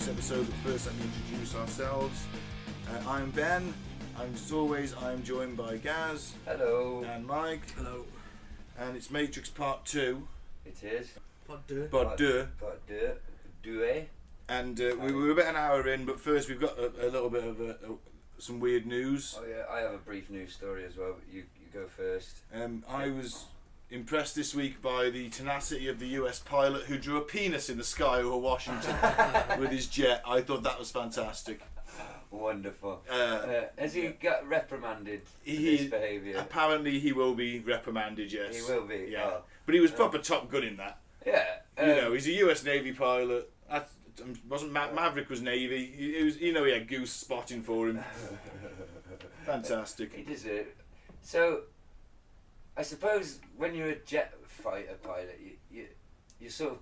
Episode, but first let me introduce ourselves. I'm Ben, and as always I'm joined by Gaz. Hello. And Mike. Hello. And it's Matrix Part 2. It is. Part 2. Part 2. And we were about an hour in, but first we've got a little bit of some weird news. Oh yeah, I have a brief news story as well, but you go first. I was impressed this week by the tenacity of the US pilot who drew a penis in the sky over Washington with his jet. I thought that was fantastic. Wonderful. Has he got reprimanded for this behaviour? Apparently he will be reprimanded, yes. He will be, yeah. Oh. But he was proper Top Gun in that. Yeah. He's a US Navy pilot. Wasn't Maverick was Navy. He had goose spotting for him. Fantastic. He does it. So, I suppose when you're a jet fighter pilot, your sort of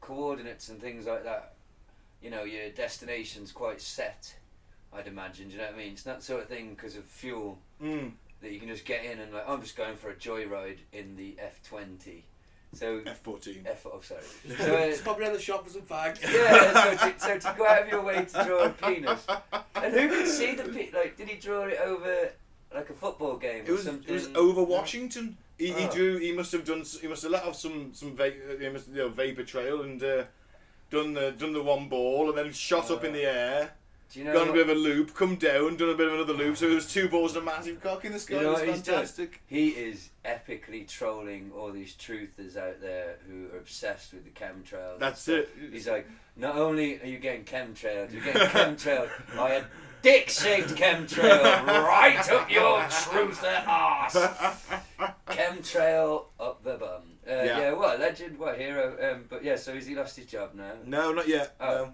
coordinates and things like that, your destination's quite set, I'd imagine. Do you know what I mean? It's not the sort of thing because of fuel that you can just get in and like, I'm just going for a joyride in the F-20. So F-14. Sorry. Just pop around the shop for some fags. Yeah, so to go out of your way to draw a penis. And who could see the penis? Like, did he draw it over like a football game or something? It was over Washington. He drew. He must have let off some vapor trail and done the one ball and then shot up in the air. Gone a bit of a loop, come down, done a bit of another loop. So there was two balls and a massive cock in the sky. It was fantastic. He is epically trolling all these truthers out there who are obsessed with the chemtrails. That's it. He's like, not only are you getting chemtrailed, you're getting chemtrailed by a dick-shaped chemtrail right up your truther arse. Chemtrail up the bum. What a legend, what a hero. But yeah, so has he lost his job now? No, not yet. Oh. No.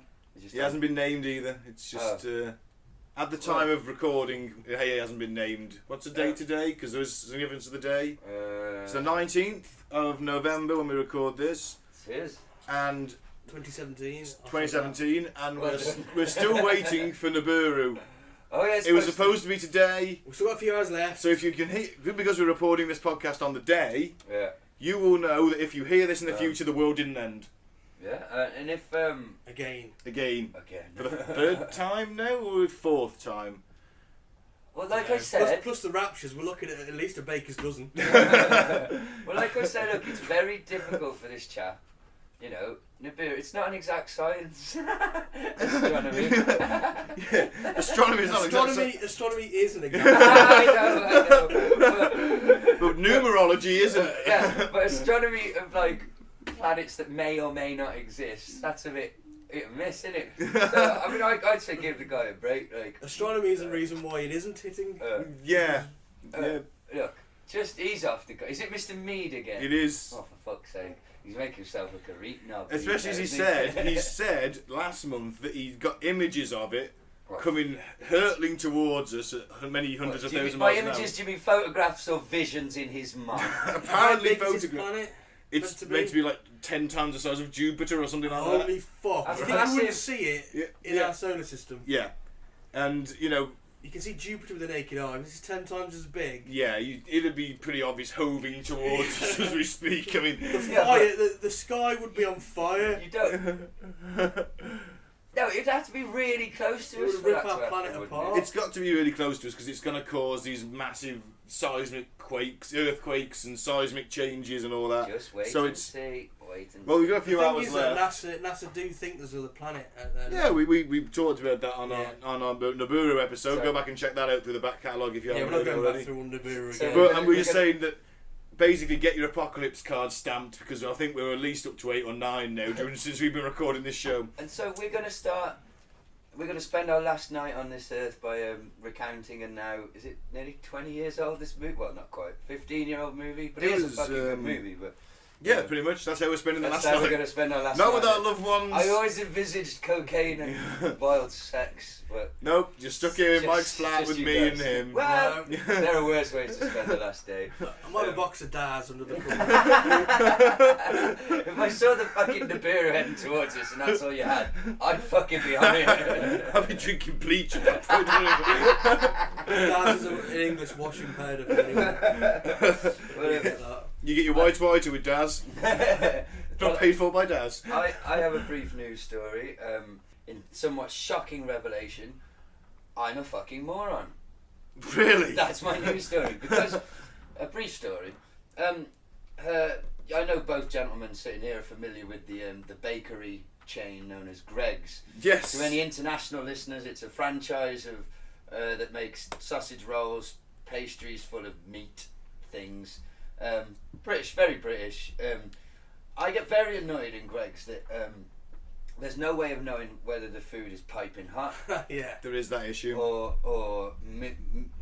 He hasn't been named either. It's just at the time of recording, he hasn't been named. What's the date today? Because there was significance of the day. It's the 19th of November when we record this. It is. And 2017, and we're still waiting for Nibiru. Oh yeah, it was supposed to be today. We've still got a few hours left. So if you can hear, because we're recording this podcast on the day, you will know that if you hear this in the future, the world didn't end. Yeah, and if again for the third time now or fourth time. Well, like I said, plus the raptures, we're looking at least a baker's dozen. Well, like I said, look, it's very difficult for this chap. Nibiru, it's not an exact science. Astronomy. Astronomy is not exact. Astronomy isn't exact. I know. But numerology isn't. Yeah, but astronomy of like planets that may or may not exist, that's a bit hit and miss, isn't it? So, I mean, I'd say give the guy a break. Like, astronomy is a reason why it isn't hitting. Look, just ease off the guy. Is it Mr. Mead again? It is. Oh, for fuck's sake. He's making himself look a reek knob. Especially as he said last month that he got images of it coming hurtling towards us at many hundreds of thousands miles an hour. By images, do you mean photographs or visions in his mind? Apparently photographs. It's meant to be like 10 times the size of Jupiter or something like that. Holy fuck. I think you wouldn't see it in our solar system. Yeah. And, you can see Jupiter with the naked eye. This is 10 times as big. Yeah, it'd be pretty obvious hoving towards us as we speak. I mean, the sky would be on fire. You don't. No, it'd have to be really close to us. It would rip our planet apart. It's got to be really close to us because it's going to cause these massive seismic quakes, earthquakes, and seismic changes and all that. Just wait so and see. Well, we've got a few hours left. NASA do think there's another planet out there. Yeah, we talked about that on our Nibiru episode. Go back and check that out through the back catalogue if you haven't heard it already. We're not going back through Nibiru again. But we're just saying that basically get your apocalypse card stamped because I think we're at least up to 8 or 9 now since we've been recording this show. And so we're going to spend our last night on this earth by recounting, and now is it nearly 20 years old, this movie? Well, not quite, 15-year-old movie, but it is a fucking good movie. But Yeah, pretty much. That's how we're spending the last night. That's how we're going to spend our last Not night. with our loved ones. I always envisaged cocaine and wild sex, but... Nope, you're stuck here in Mike's flat with me and him. Well, there are worse ways to spend the last day. I'm on a box of Daz under the cover. If I saw the fucking Burrito heading towards us and that's all you had, I'd fucking be on it. I'd be drinking bleach at that point. Daz is an English washing powder. You get your white whiter with Daz. Not paid for by Daz. I have a brief news story. In somewhat shocking revelation, I'm a fucking moron. Really? That's my news story. Because, a brief story. I know both gentlemen sitting here are familiar with the bakery chain known as Greg's. Yes. To any international listeners, it's a franchise of that makes sausage rolls, pastries full of meat things. British, very British. I get very annoyed in Greg's that there's no way of knowing whether the food is piping hot. Yeah, there is that issue. Or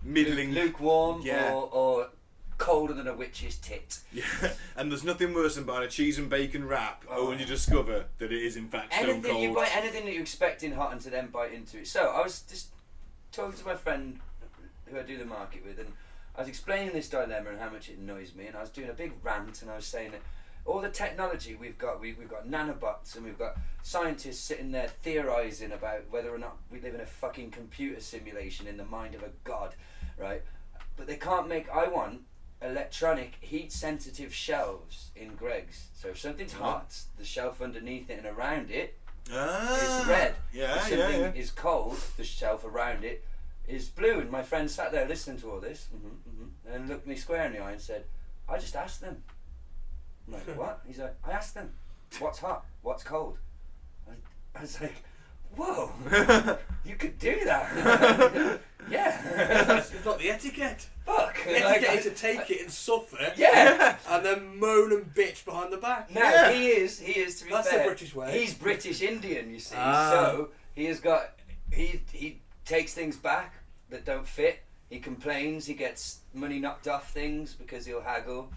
middling, lukewarm, yeah. or colder than a witch's tit. Yeah, and there's nothing worse than buying a cheese and bacon wrap, when you discover that it is in fact stone cold. You buy anything that you expect in hot and to then bite into it. So I was just talking to my friend who I do the market with, and I was explaining this dilemma and how much it annoys me, and I was doing a big rant, and I was saying that all the technology we've got nanobots, and we've got scientists sitting there theorising about whether or not we live in a fucking computer simulation in the mind of a god, right? But they can't make. I want electronic heat-sensitive shelves in Greg's. So if something's hot, the shelf underneath it and around it is red. Yeah, if something is cold, the shelf around it is blue. And my friend sat there listening to all this, and looked me square in the eye and said, "I just asked them." I'm like, "What?" He's like, "I asked them, what's hot, what's cold?" I was like, "Whoa, you could do that." Yeah. It's not the etiquette. Fuck. The etiquette is to take it and suffer. Yeah. And then moan and bitch behind the back. Now he is to be That's fair. the British way. He's British Indian, you see. So he has got he takes things back that don't fit. He complains. He gets money knocked off things because he'll haggle.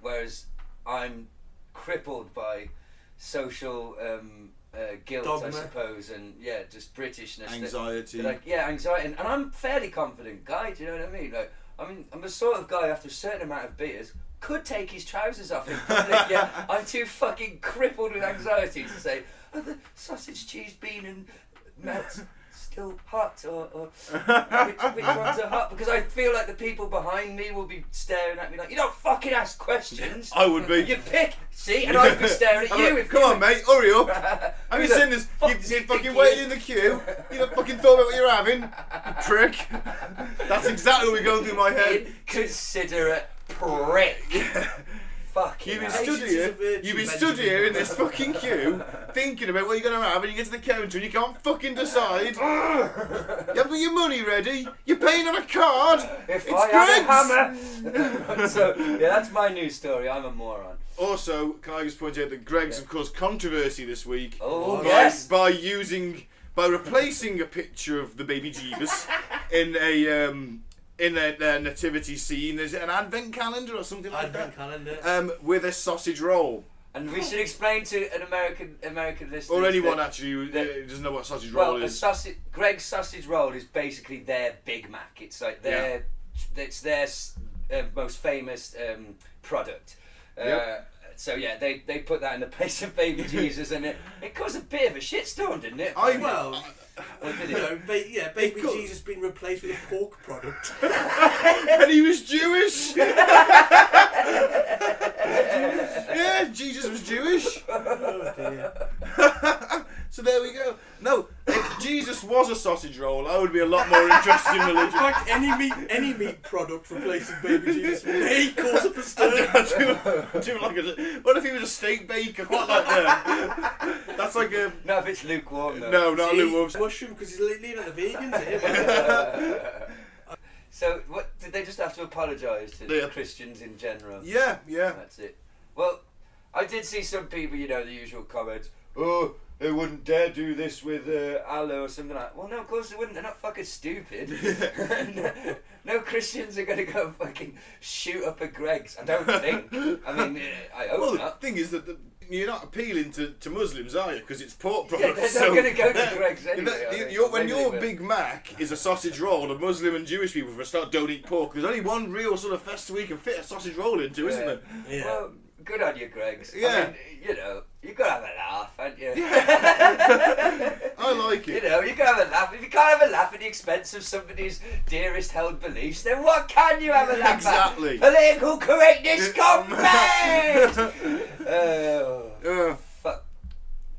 Whereas I'm crippled by social guilt, Dogma. I suppose, and just Britishness, anxiety. Anxiety, and I'm a fairly confident guy. Do you know what I mean? Like, I'm the sort of guy after a certain amount of beers could take his trousers off in public. I'm too fucking crippled with anxiety to say, "Oh, the sausage, cheese, bean, and melt's still hot," or which ones are hot, because I feel like the people behind me will be staring at me like, "You don't fucking ask questions." I would be. You pick, see, and I'd be staring at you. Like, come on, mate, hurry up. Have you seen this? You fucking waited in the queue. You don't fucking thought about what you're having, you prick. That's exactly what we're going through my head. Inconsiderate prick. Fucking You've been stood here in this fucking queue thinking about what you're going to have, and you get to the counter and you can't fucking decide. You haven't got your money ready. You're paying on a card. If It's I had a Greg's. hammer. So that's my news story. I'm a moron. Also, can I just point out that Greg's have caused controversy this week by replacing a picture of the baby Jesus in their nativity scene. Is it an advent calendar or something like that? Advent calendar. With a sausage roll. And we should explain to an American listener, Or anyone actually who doesn't know what sausage roll is. Greg's sausage roll is basically their Big Mac. It's like it's their most famous product. So they put that in the place of baby Jesus, and it caused a bit of a shitstorm, didn't it? Baby Jesus been replaced with a pork product. And he was Jewish. Yeah, Jesus was Jewish. Oh dear. So there we go. No, if Jesus was a sausage roll, I would be a lot more interested in religion. In fact, any meat product replacing baby Jesus may cause a stir. What if he was a steak baker? Quite like that. That's like a... No, if it's lukewarm though. No, not lukewarm. Mushroom, because he's leaving the vegans here. So, what did they just have to apologise to Christians in general? Yeah. That's it. Well, I did see some people, the usual comments. oh, they wouldn't dare do this with Allah or something like that. Well, no, of course they wouldn't. They're not fucking stupid. No Christians are going to go fucking shoot up a Greg's. I don't think. I mean, I hope not. The thing is that you're not appealing to Muslims, are you? Because it's pork products. Yeah, they're not going to go to Greg's anyway. When your Big Mac is a sausage roll, the Muslim and Jewish people, for a start, don't eat pork. There's only one real sort of festival you can fit a sausage roll into, isn't there? Yeah. Well, good on you, Greg's. Yeah. I mean, you know, you've got to have a laugh, haven't you? I like it. You know, you can have a laugh. If you can't have a laugh at the expense of somebody's dearest held beliefs, then what can you have a laugh Exactly. at? Political correctness combat! Fuck.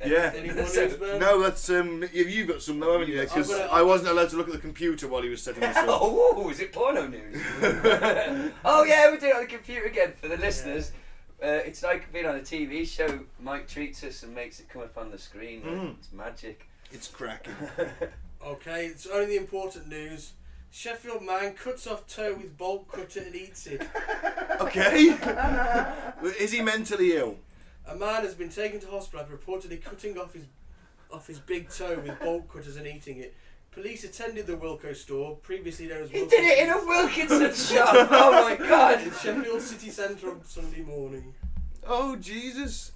Yeah. Any more news, man? No, that's you've got some though, haven't you? Because I wasn't allowed to look at the computer while he was setting this up. Oh, is it porno news? Oh yeah, we do it on the computer again for the listeners. It's like being on a TV show. Mike treats us and makes it come up on the screen. It's magic. It's cracking. Okay, it's only the important news. Sheffield man cuts off toe with bolt cutter and eats it. Okay. Is he mentally ill? A man has been taken to hospital after reportedly cutting off his big toe with bolt cutters and eating it. Police attended the Wilkos store, previously known as He Wilkos. did it in a Wilkinson shop. Oh my god! in Sheffield city centre on Sunday morning. Oh Jesus!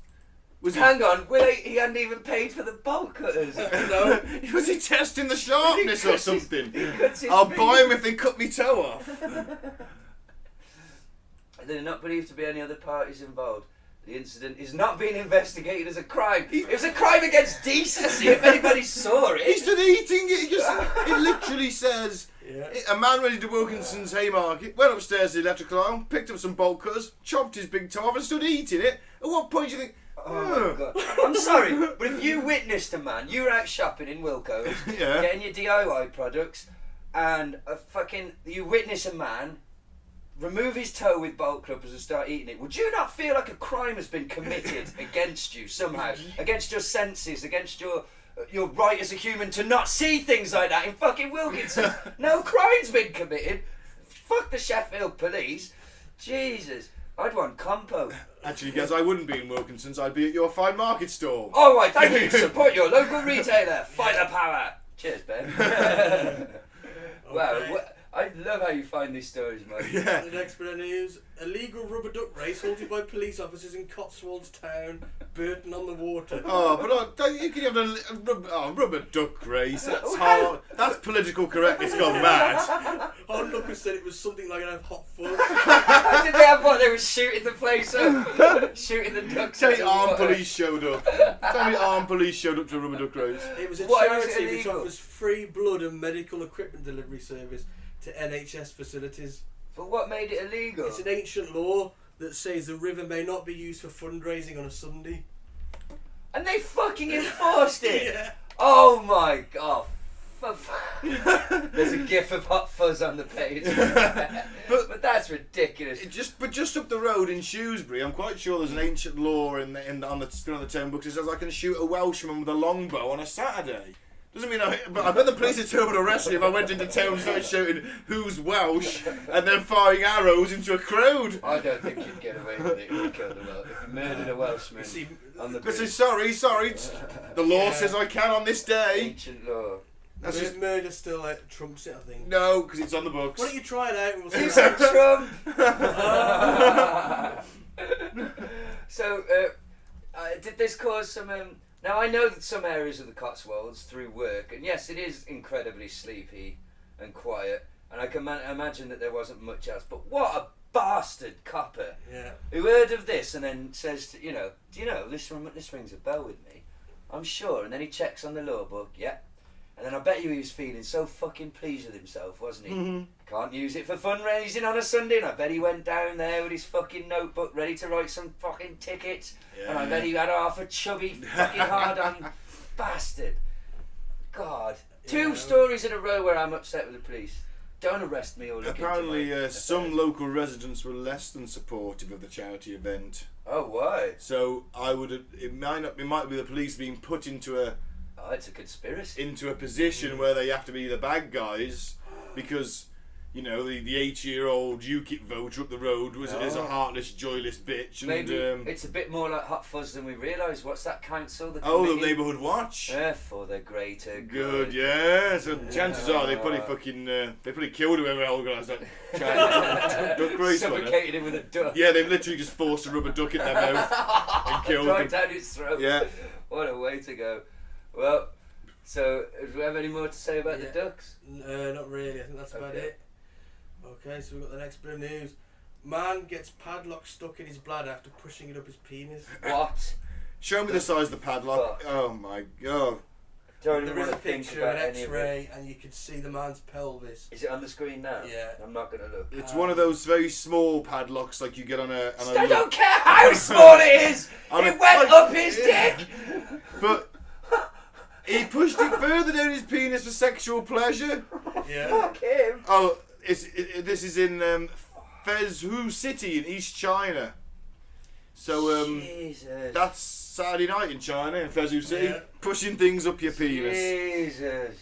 Hang on, he hadn't even paid for the bolt cutters. No. Was he testing the sharpness or something? I'll buy them if they cut me toe off. There are not believed to be any other parties involved. The incident is not being investigated as a crime. It was a crime against decency if anybody saw it. He stood eating it. It literally says, Yeah. a man went into Wilkinson's Haymarket, went upstairs to the electrical aisle, picked up some bolt cutters, chopped his big toe off and stood eating it. At what point do you think, Oh my god. I'm sorry, but if you witnessed a man, you were out shopping in Wilkos, Yeah. getting your DIY products, and you witness a man remove his toe with bolt clippers and start eating it, would you not feel like a crime has been committed against you somehow? Against your senses, against your right as a human to not see things like that in fucking Wilkinson? No crime's been committed. Fuck the Sheffield police. Jesus. I'd want compo. actually, Gaz, I wouldn't be in Wilkinson's, I'd be at your fine market store. All right, thank you. Support your local retailer. Fight the power. Cheers, Ben. Wow, I love how you find these stories, mate. Yeah. The next bit of news: illegal rubber duck race halted by police officers in Cotswolds town, Burton on the Water. Oh, but you can have a rubber duck race. That's hard. That's political correctness gone mad. Onlookers said it was something like a hot fuzz. Did they have what? They were shooting the place up, shooting the ducks. Tell out me of the armed water. police showed up. Tell me armed police showed up to a rubber duck race. It was a Why was it charity which illegal? offers free blood and medical equipment delivery service to NHS facilities. But what made it illegal? It's an ancient law that says the river may not be used for fundraising on a Sunday. And they fucking enforced it. Yeah. Oh my god. There's a gif of Hot Fuzz on the page. but that's ridiculous. Just up the road in Shrewsbury, I'm quite sure there's an ancient law on the town books that says I can shoot a Welshman with a longbow on a Saturday. Doesn't mean but I bet the police would turn to arrest me if I went into town and started shouting who's Welsh and then firing arrows into a crowd. I don't think you'd get away with it if you killed a Welsh. If you murdered a Welshman on the But say, bridge. sorry, the law says I can on this day. Ancient law. That's just Murder still trumps it, I think. no, because it's on the books. Why don't you try it out and we'll see He's what a Trump. So, did this cause some... now, I know that some areas of the Cotswolds through work, and yes, it is incredibly sleepy and quiet, and I can imagine that there wasn't much else, but what a bastard copper Yeah. who heard of this and then says, do you know, this rings a bell with me, I'm sure, and then he checks on the law book, and then I bet you he was feeling so fucking pleased with himself, wasn't he? Mm-hmm. Can't use it for fundraising on a Sunday, and I bet he went down there with his fucking notebook ready to write some fucking tickets, and I bet he had half a chubby fucking hard-on bastard. God. Two stories in a row where I'm upset with the police. Don't arrest me or look Apparently, into my some local residents were less than supportive of the charity event. Oh, why? So it might be the police being put into a Oh, it's a conspiracy. position where they have to be the bad guys because you know, the 8-year-old UKIP voter up the road is a heartless, joyless bitch. Maybe it's a bit more like Hot Fuzz than we realise. What's that council? The Neighbourhood Watch. For the greater good. Yeah. So chances are they probably killed whoever organised that duck race. Suffocated him with a duck. Yeah, they've literally just forced a rubber duck in their mouth and killed him. Right down his throat. Yeah. What a way to go. Well, so do we have any more to say about the ducks? Not really. I think that's about it. Okay, so we've got the next bit of news. Man gets padlock stuck in his bladder after pushing it up his penis. What? Show me the size of the padlock. Fuck. Oh my god. Don't There even is a want to think picture, about an any of it. X-ray, and you can see the man's pelvis. Is it on the screen now? Yeah. I'm not going to look. It's one of those very small padlocks like you get on a I don't care how small it is! It went up his dick! But he pushed it further down his penis for sexual pleasure. Yeah. Fuck him! Oh, this is in Fezhou City in East China. So Jesus. that's Saturday night in China in Fezhou City. Yeah. Pushing things up your penis. Jesus.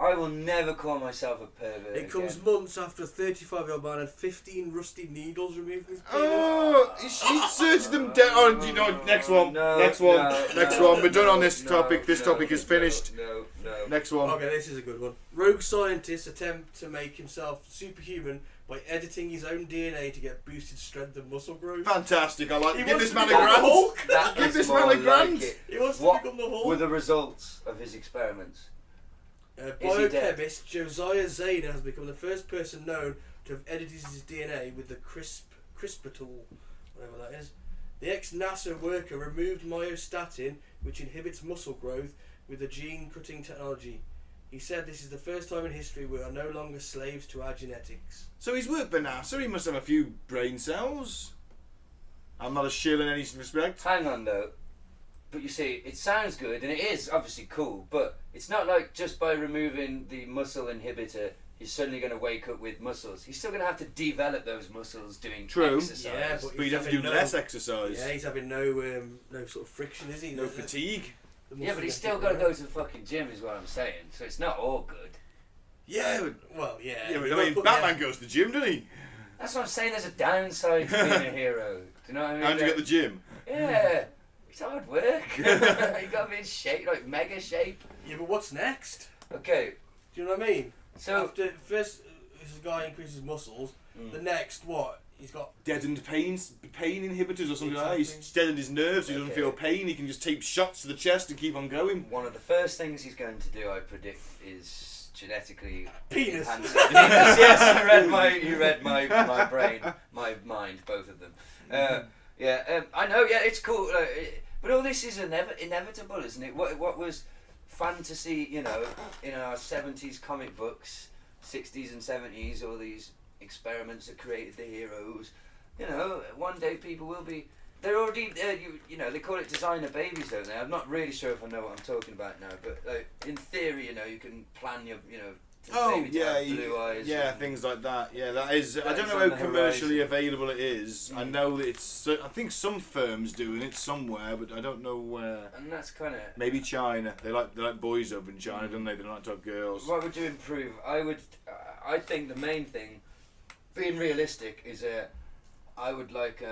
I will never call myself a pervert. It comes again. months after a 35-year-old man had 15 rusty needles removed from his penis. Oh, he inserted them down. Oh, you know, next one. Next one. We're done on this topic. This topic is finished. No. Next one. Okay, this is a good one. Rogue scientist attempt to make himself superhuman by editing his own DNA to get boosted strength and muscle growth. Fantastic. I like. He Give wants this to man a become the grant. Hulk. Give this man a grant. He wants to What become the Hulk. were the results of his experiments? Biochemist Josiah Zayner has become the first person known to have edited his DNA with the CRISPR tool, whatever that is. The ex-NASA worker removed myostatin, which inhibits muscle growth, with the gene-cutting technology. He said this is the first time in history we are no longer slaves to our genetics. So he's worked for NASA. He must have a few brain cells. I'm not a shill in any respect. Hang on though. But you see, it sounds good and it is obviously cool, but it's not like just by removing the muscle inhibitor he's suddenly going to wake up with muscles. He's still going to have to develop those muscles doing exercise. Yeah, But he'd have to do less exercise. Yeah, he's having no sort of friction, is he? No fatigue. Yeah, but he's still got to go to the fucking gym is what I'm saying, so it's not all good. Yeah. Well, yeah. Yeah, but I mean, Batman goes to the gym, doesn't he? That's what I'm saying, there's a downside to being a hero. Do you know what I mean? And you get the gym. Yeah. It's hard work. You got to be in shape, like mega shape. Yeah, but what's next? Okay. Do you know what I mean? So after first, this guy increases muscles. The next, what? He's got deadened pain inhibitors or something like that. He's deadened his nerves. So he doesn't feel pain. He can just tape shots to the chest and keep on going. One of the first things he's going to do, I predict, is genetically penis. enhance it. Yes, you read my brain, my mind, both of them. I know. Yeah, it's cool. But all this is inevitable, isn't it? What was fantasy, you know, in our 70s comic books, 60s and 70s, all these experiments that created the heroes. You know, one day people will be. They're already, you know, they call it designer babies, don't they? I'm not really sure if I know what I'm talking about now, but in theory, you know, you can plan your, you know. Baby to have blue eyes. Yeah, things like that. Yeah, that is. I don't know how commercially available it is. I know that it's. I think some firms doing it somewhere, but I don't know where. And that's kind of. Maybe China. They like boys over in China, don't they? They don't like to have girls. What would you improve? I think the main thing, being realistic, is I would like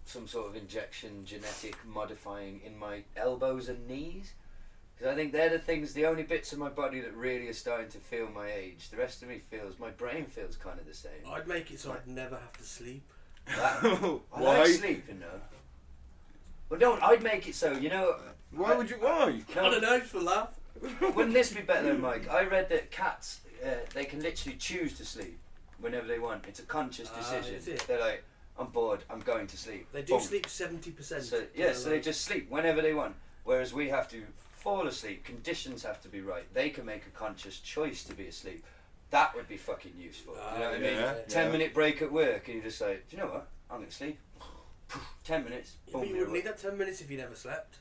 some sort of injection, genetic modifying in my elbows and knees. Because I think they're the only bits of my body that really are starting to feel my age. The rest of me my brain feels kind of the same. I'd make it so I'd never have to sleep. I like sleeping though. Well, don't. I'd make it so, you know. Why would you? Why? I don't know, just for a laugh. Wouldn't this be better than Mike? I read that cats, they can literally choose to sleep whenever they want. It's a conscious decision. Is it? They're like, I'm bored, I'm going to sleep. They do sleep 70%. So they just sleep whenever they want. Whereas we have to fall asleep, conditions have to be right. They can make a conscious choice to be asleep. That would be fucking useful. You know what I mean? 10-minute break at work and you just say, do you know what? I'm going to sleep. 10 minutes. Yeah, but you wouldn't need that 10 minutes if you never slept.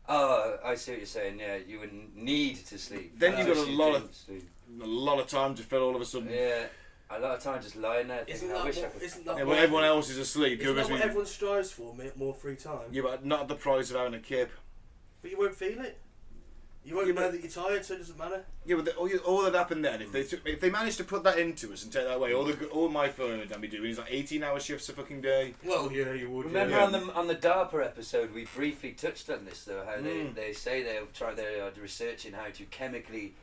Oh, I see what you're saying. Yeah, you would need to sleep. Then you've got a lot of time to fill all of a sudden. Yeah, a lot of time just lying there. Thinking, I wish I could. When everyone else is asleep, isn't that what everyone strives for? More free time. Yeah, but not at the price of having a kip. But you won't feel it. You won't know that you're tired, so it doesn't matter. Yeah, but all that happened then, if they managed to put that into us and take that away, all my phone would be doing is like 18-hour shifts a fucking day. Well, yeah, you would. Remember on the DARPA episode, we briefly touched on this though, how they say they are researching how to chemically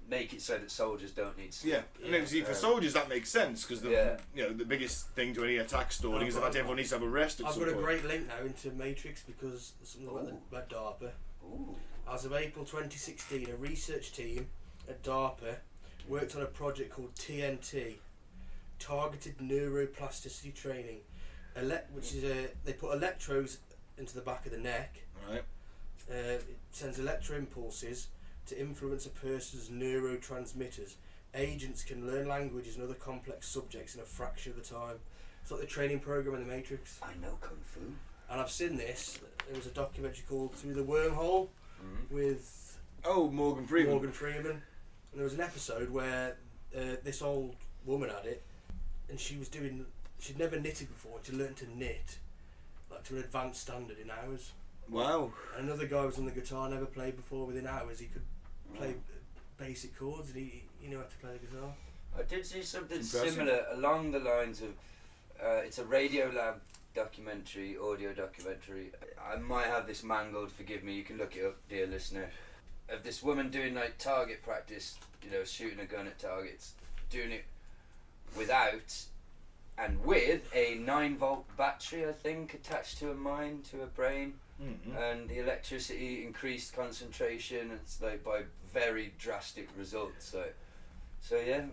make it so that soldiers don't need sleep. Yeah, and see, for soldiers that makes sense because the biggest thing to any attack story is the fact everyone needs to have a rest. I've got a great link now into Matrix because something about DARPA. Ooh. As of April 2016, a research team at DARPA worked on a project called TNT, Targeted Neuroplasticity Training, which is they put electrodes into the back of the neck. Right. It sends electro impulses to influence a person's neurotransmitters. Agents can learn languages and other complex subjects in a fraction of the time. It's like the training program in the Matrix. I know Kung Fu. And I've seen this. There was a documentary called Through the Wormhole with Morgan Freeman. And there was an episode where this old woman had it, and she'd never knitted before, and she learned to knit like to an advanced standard in hours. Wow. And another guy was on the guitar, never played before. Within hours he could play basic chords, and he knew how to play the guitar. I did see something similar along the lines of it's a Radiolab audio documentary. I might have this mangled, forgive me, you can look it up, dear listener, of this woman doing like target practice, shooting a gun at targets, doing it without and with a 9-volt battery, I think, attached to her brain, and the electricity increased concentration. It's like by very drastic results. So yeah,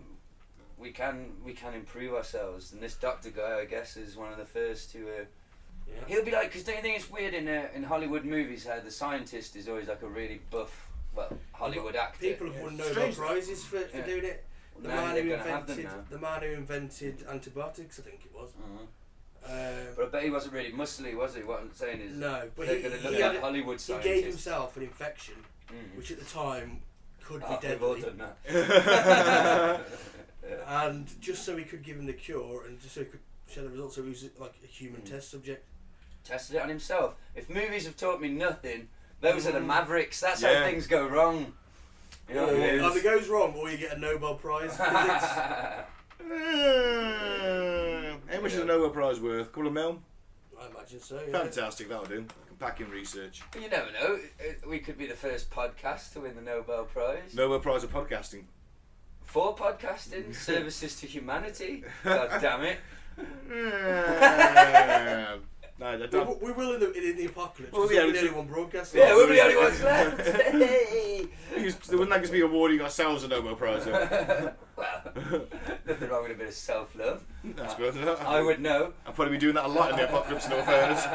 we can improve ourselves, and this doctor guy, I guess, is one of the first to. He'll be like, because don't you think it's weird in Hollywood movies how the scientist is always like a really buff, Hollywood actor. People have won Nobel prizes for doing it. The man who invented antibiotics, I think it was. But I bet he wasn't really muscly, was he? What I'm saying is, no, but they're going to look at Hollywood scientists. He gave himself an infection, which at the time could be deadly. We've all done that. And just so he could give him the cure, and just so he could share the results, so he was like a human test subject. Tested it on himself. If movies have taught me nothing, those are the mavericks. That's how things go wrong. You know what I mean? Either goes wrong, or you get a Nobel Prize. How much is a Nobel Prize worth? A couple of mil? I imagine so. Yeah. Fantastic, that'll do. Back in research. But you never know. We could be the first podcast to win the Nobel Prize. Nobel Prize of podcasting. For podcasting, services to humanity. God damn it. No, we will in the apocalypse. Well, we're the only one broadcasting. Yeah, we're the only ones left. Hey. Wouldn't that just be awarding ourselves a Nobel Prize? Well, nothing wrong with a bit of self-love. I suppose not. I would know. I'll probably be doing that a lot in the apocalypse, in all fairness.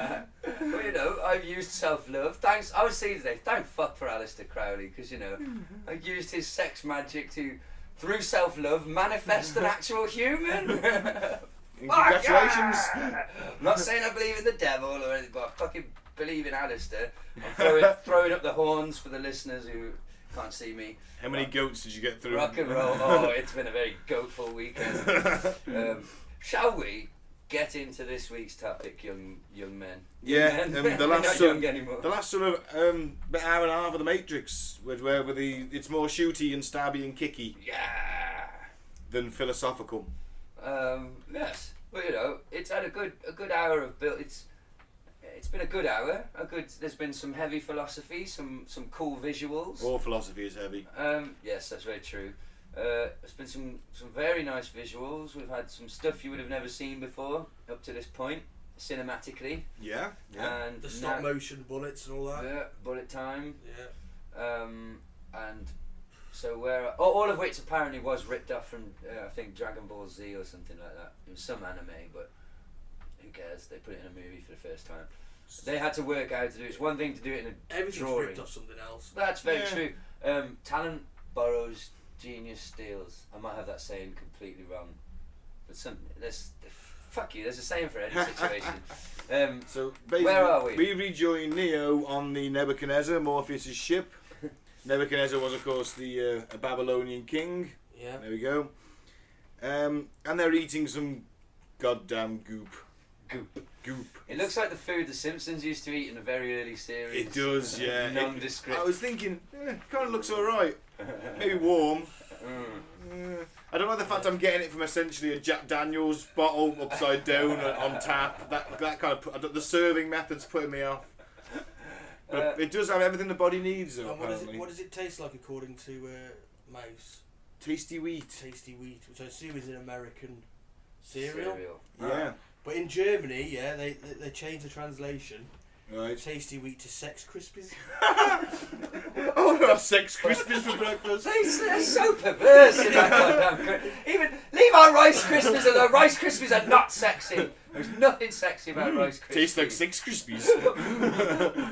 Well, I've used self-love. Thanks. I was saying today, thank fuck for Aleister Crowley, because I used his sex magic to, through self-love, manifest an actual human. Congratulations. I'm not saying I believe in the devil or anything, but I fucking believe in Aleister. I'm throwing up the horns for the listeners who can't see me. How many goats did you get through? Rock and roll. Oh, it's been a very goatful weekend. Shall we get into this week's topic, young men? Yeah, the last sort of hour and a half of the Matrix, where it's more shooty and stabby and kicky. Yeah. Than philosophical. Yes. Well, it's had a good hour of build. It's been a good hour. There's been some heavy philosophy, some cool visuals. All philosophy is heavy. Yes, that's very true. There's been some very nice visuals. We've had some stuff you would have never seen before up to this point, cinematically. Yeah. And the stop motion bullets and all that. Yeah, bullet time. Yeah. And so all of which apparently was ripped off from I think Dragon Ball Z or something like that. It was some anime, but who cares? They put it in a movie for the first time. They had to work out to do it. It's one thing to do it in a Everything's drawing. ripped off something else. That's very true. Talent borrows, genius steals. I might have that saying completely wrong, but fuck you. There's a saying for any situation. So basically, where are we? We rejoin Neo on the Nebuchadnezzar, Morpheus' ship. Nebuchadnezzar was, of course, a Babylonian king. Yeah. There we go. And they're eating some goddamn goop. Goop. It looks like the food the Simpsons used to eat in a very early series. It does, yeah. Nondescript. I was thinking, kind of looks alright. Maybe warm. I don't like the fact I'm getting it from essentially a Jack Daniels bottle upside down on tap. That kind of the serving method's putting me off. But it does have everything the body needs, though. What does it taste like according to Mouse? Tasty wheat. Tasty wheat, which I assume is an American cereal. Yeah. But in Germany, yeah, they changed the translation. Right. Tasty wheat to Sex Krispies. Oh, I have Sex Krispies for breakfast. They're so perverse in that goddamn. Even leave our Rice Krispies alone. Rice Krispies are not sexy. There's nothing sexy about Rice Krispies. Tastes like Sex Krispies.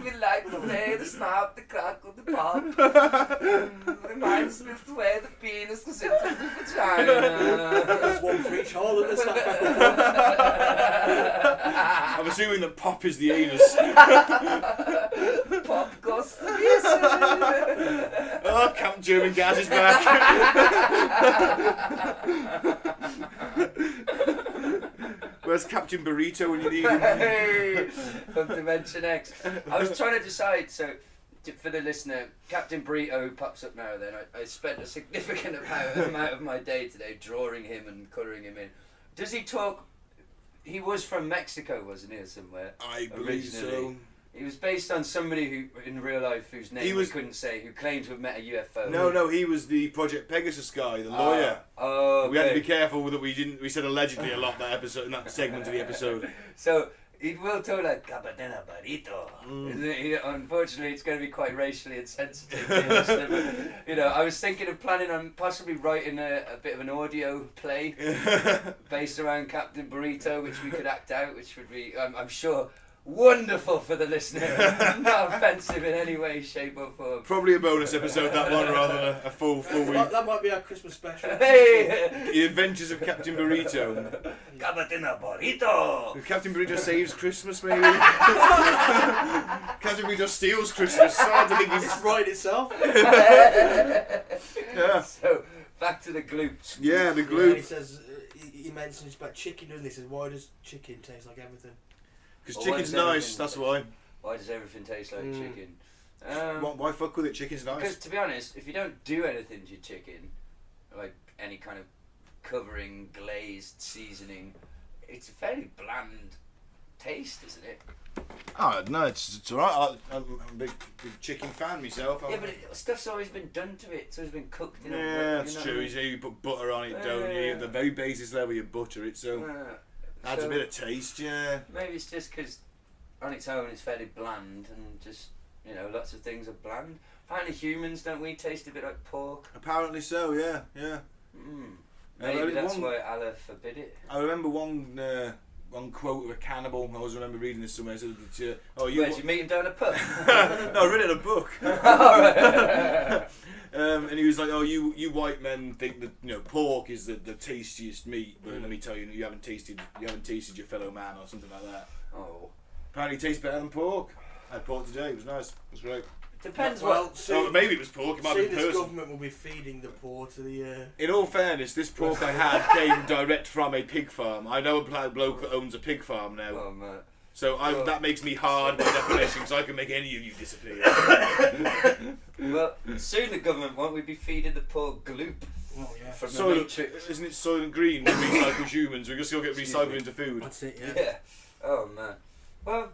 We like the way the snap, the crackle, the pop. Reminds me of the way the penis goes into the vagina. There's one for each hole in the snap. I'm assuming that pop is the anus. Pop goes to the Oh, Camp German Gaz is back. Where's Captain Burrito when you need him? Hey, from Dimension X. I was trying to decide, so for the listener, Captain Burrito, who pops up now and then, I spent a significant amount of my day today drawing him and colouring him in. Does he talk? He was from Mexico, wasn't he, or somewhere? I believe so. He was based on somebody who, in real life, whose name we couldn't say, who claimed to have met a UFO. No, he was the Project Pegasus guy, the lawyer. Oh, okay. We had to be careful that we didn't. We said allegedly a lot that episode, in that segment of the episode. So he will talk like Captain Burrito. Unfortunately, it's going to be quite racially insensitive. You know, I was thinking of planning on possibly writing a bit of an audio play based around Captain Burrito, which we could act out, which would be, I'm sure, wonderful for the listener. Not offensive in any way, shape or form. Probably a bonus episode, that one, rather than a full week. That might be our Christmas special. Hey! The Adventures of Captain Burrito. Captain Burrito! Captain Burrito saves Christmas, maybe? Captain Burrito steals Christmas. So hard to think It's right itself. Yeah. So, back to the gloops. Yeah, the Yeah, glue. he says, he mentions about chicken, doesn't he? He says, why does chicken taste like everything? Because Well, chicken's nice, that's why. Why does everything taste like chicken? Why fuck with it? Chicken's Because, nice. to be honest, if you don't do anything to your chicken, like any kind of covering, glazed, seasoning, it's a fairly bland taste, isn't it? Oh, no, it's alright. I'm a big chicken fan myself. Yeah, but stuff's always been done to it. It's always been cooked in a Yeah, that's true. You put butter on it, don't you? At the very basis level, you butter it, so adds a bit of taste, yeah. Maybe it's just because on its own it's fairly bland, and just, you know, lots of things are bland. Apparently humans, don't we taste a bit like pork? Apparently so, yeah. Maybe that's why Allah forbid it. I remember one quote of a cannibal. I always remember reading this somewhere. It said that, Where'd you meet him down a pub? No, I read it in a book. Alright. And he was like, "Oh, you white men think that pork is the tastiest meat, but let me tell you, you haven't tasted your fellow man," or something like that. Oh. Apparently, it tastes better than pork. I had pork today. It was nice. It was great. Depends Maybe it was pork. It might be this person. government will be feeding the poor to the. In all fairness, this pork I had came direct from a pig farm. I know a bloke that owns a pig farm now. Oh man. So that makes me hard by definition, so I can make any of you disappear. Well, soon the government won't we be feeding the poor gloop Oh yeah. from the Soylent, Matrix? isn't it Soylent Green that recycles humans? We just go get recycled into food. That's it. Yeah. Yeah. Oh man. Well,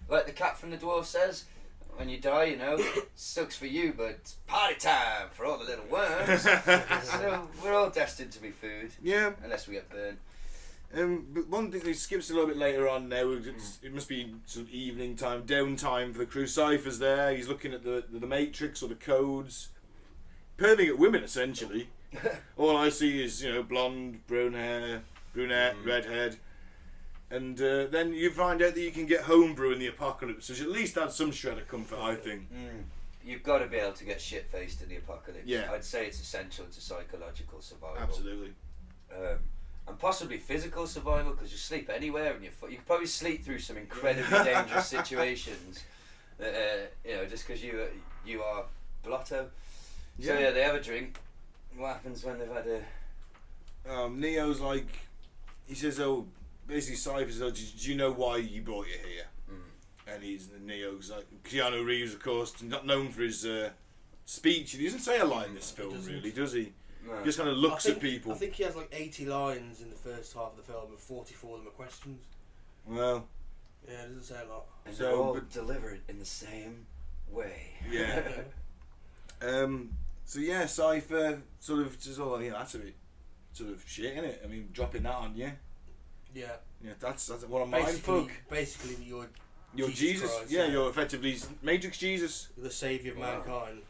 like the cat from the dwarf says, when you die, it sucks for you, but it's party time for all the little worms. So we're all destined to be food. Yeah. Unless we get burned. But one thing that skips a little bit later on now, it must be sort of evening time, downtime for the crew. Cypher's there, he's looking at the Matrix or the codes, perving at women essentially. All I see is, blonde, brown hair, brunette, redhead. And then you find out that you can get homebrew in the apocalypse, which at least adds some shred of comfort, I think. You've got to be able to get shit-faced in the apocalypse. Yeah. I'd say it's essential to psychological survival. Absolutely. And possibly physical survival, because you sleep anywhere and you could probably sleep through some incredibly dangerous situations. Just because you are blotto. Yeah. So they have a drink. What happens when they've had a? Neo's like, he says, "Oh, basically Cypher says, do you know why you brought you here? And Neo's like, Keanu Reeves, of course, not known for his speech. He doesn't say a line in this film, really, does he? No. He just kind of looks at people. I think he has like 80 lines in the first half of the film, and 44 of them are questions. Well, yeah, it doesn't say a lot. And they're all delivered in the same way. Yeah. So yeah, Cypher sort of says, "Oh, yeah, that's a bit sort of shit, innit? I mean, dropping that on you." Yeah. Yeah, that's what I'm mindful. Basically, you're Jesus. Christ, yeah, you're effectively Matrix Jesus. You're the saviour of mankind.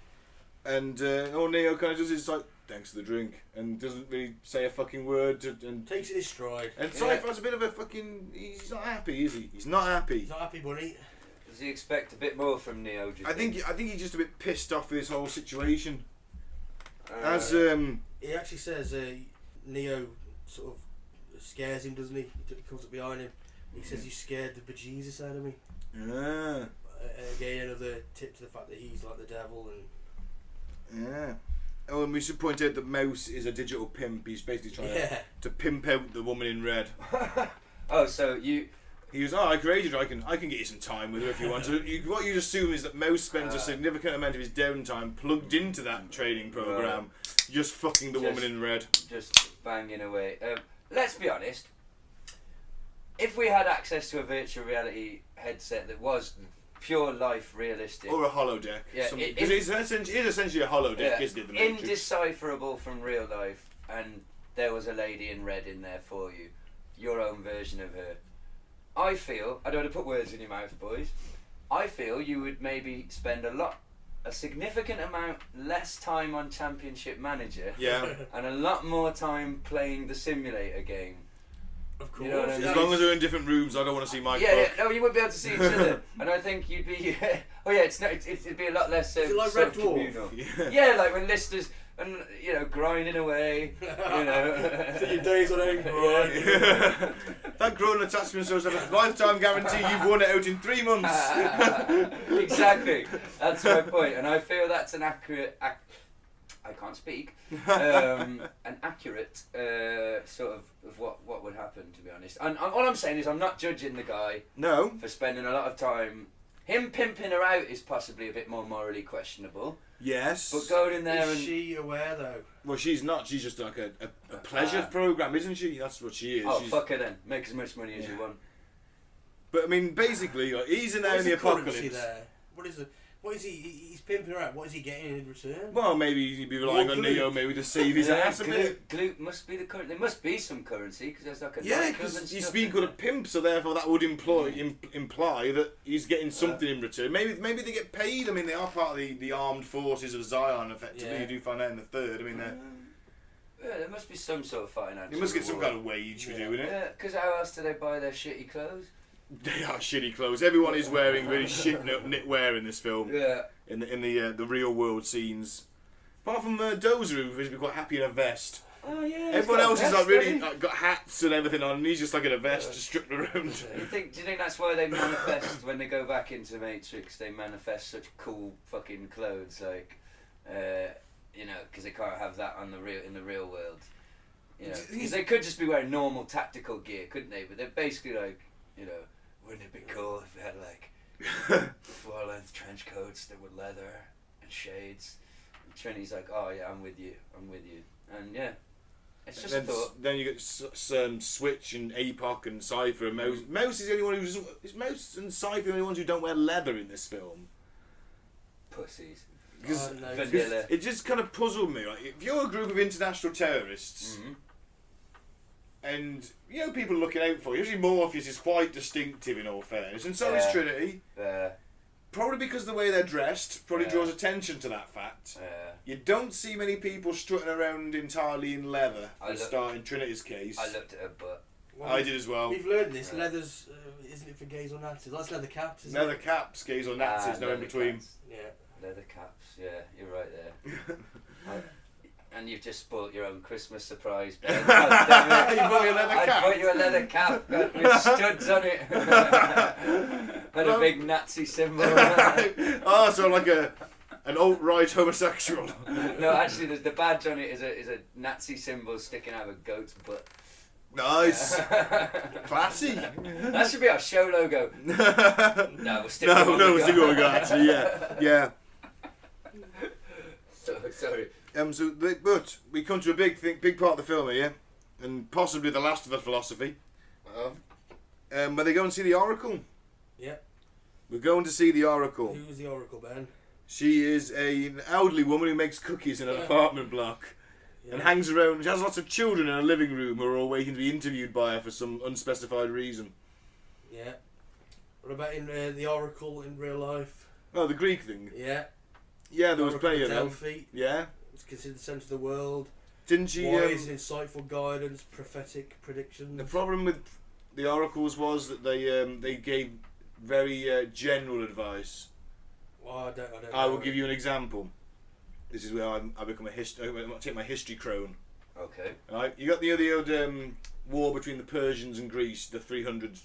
And all Neo kind of does is like, thanks for the drink, and doesn't really say a fucking word. And takes it in stride. And Cypher has a bit of a fucking. He's not happy, is he? He's not happy. He's not happy, buddy. Does he expect a bit more from Neo? I think he's just a bit pissed off with this whole situation. As he actually says, Neo sort of scares him, doesn't he? He comes up behind him. He says, "You scared the bejesus out of me." Yeah. Again, another tip to the fact that he's like the devil and. Yeah. Oh, and we should point out that Mouse is a digital pimp. He's basically trying to pimp out the woman in red. Oh, so you. He was, I created her. I can get you some time with her if you want to. What you'd assume is that Mouse spends a significant amount of his downtime plugged into that training program, just fucking the woman in red. Just banging away. Let's be honest. If we had access to a virtual reality headset that was pure life realistic, or a holodeck, because it is essentially a holodeck, isn't it? The Matrix? Indecipherable from real life, and there was a lady in red in there for you, your own version of her. I feel, I don't want to put words in your mouth, boys. I feel you would maybe spend a significant amount less time on Championship Manager, and a lot more time playing the simulator game. Of course. You know what I mean? As long as they're in different rooms, I don't want to see Mike. No, you wouldn't be able to see each other, and I think you'd be. It'd be a lot less. Is it like Red Dwarf? Yeah, like when Lister's and grinding away. So your days on end grind. That grown attachment shows a lifetime guarantee. You've worn it out in 3 months. Exactly. That's my point, and I feel that's an accurate. I can't speak. An accurate sort of what would happen, to be honest. And all I'm saying is I'm not judging the guy. No. For spending a lot of time. Him pimping her out is possibly a bit more morally questionable. Yes. But going in there is she aware though? Well, she's not. She's just like a pleasure program, isn't she? That's what she is. Oh, fuck her then. Make as much money as you want. But I mean, basically, he's in there in the apocalypse. There? What is he? He's pimping her out. What is he getting in return? Well, maybe he'd be relying on Neo maybe to save his ass a bit. Glute must be the currency. There must be some currency because there's like a because he's being good at pimp, so therefore that would imply that he's getting something in return. Maybe they get paid. I mean, they are part of the armed forces of Zion. Effectively, you do find out in the third. I mean, there must be some sort of financial. They must get some kind of wage for doing it. Yeah, because how else do they buy their shitty clothes? They are shitty clothes. Everyone is wearing really shit knitwear in this film. Yeah. In the real world scenes, apart from Dozer, who is quite happy in a vest. Oh yeah. Everyone else is like really got hats and everything on, and he's just like in a vest, just strutting around. Do you think that's why they manifest when they go back into Matrix? They manifest such cool fucking clothes, like, because they can't have that in the real world. Because they could just be wearing normal tactical gear, couldn't they? But they're basically like, wouldn't it be cool if they had like 4-length trench coats that were leather and shades? And Trinity's like, oh yeah, I'm with you, and yeah, it's just a thought. Then you get Switch and APOC and Cypher and Mouse. Mouse is the only one is Mouse and Cypher the only ones who don't wear leather in this film. Pussies. Because it just kind of puzzled me. Like, if you're a group of international terrorists. Mm-hmm. And, people looking out for you. Usually Morpheus is quite distinctive in all fairness, and so is Trinity. Probably because of the way they're dressed, probably draws attention to that fact. You don't see many people strutting around entirely in leather, in Trinity's case. I looked at her butt. Well, I did as well. We've learned this. Leather's, isn't it for gays or Nazis? That's leather caps, isn't leather caps, gays or Nazis, no in between. Caps. Yeah. Leather caps, yeah, you're right there. And you've just spoilt your own Christmas surprise, Ben. You bought me a leather cap. I bought you a leather cap with studs on it. And a big Nazi symbol. Oh, so like an alt-right homosexual. No, actually, the badge on it is a Nazi symbol sticking out of a goat's butt. Nice. Classy. That should be our show logo. No, we'll stick with we'll stick with what we got, actually, yeah. Sorry. But we come to a big part of the film here, and possibly the last of the philosophy. Where they go and see the Oracle. Yeah. We're going to see the Oracle. Who's the Oracle, Ben? She is an elderly woman who makes cookies in an apartment block. And hangs around. She has lots of children in her living room who are all waiting to be interviewed by her for some unspecified reason. Yeah. What about in the Oracle in real life? Oh, the Greek thing. Yeah. Yeah, there was plenty of them. Delphi. Yeah. It's considered the centre of the world. Didn't she? Wise and insightful guidance, prophetic predictions. The problem with the oracles was that they gave very general advice. Well, I don't I will give you an example. This is where I become I take my history crone. Okay. Right, you got the old war between the Persians and Greece, the 300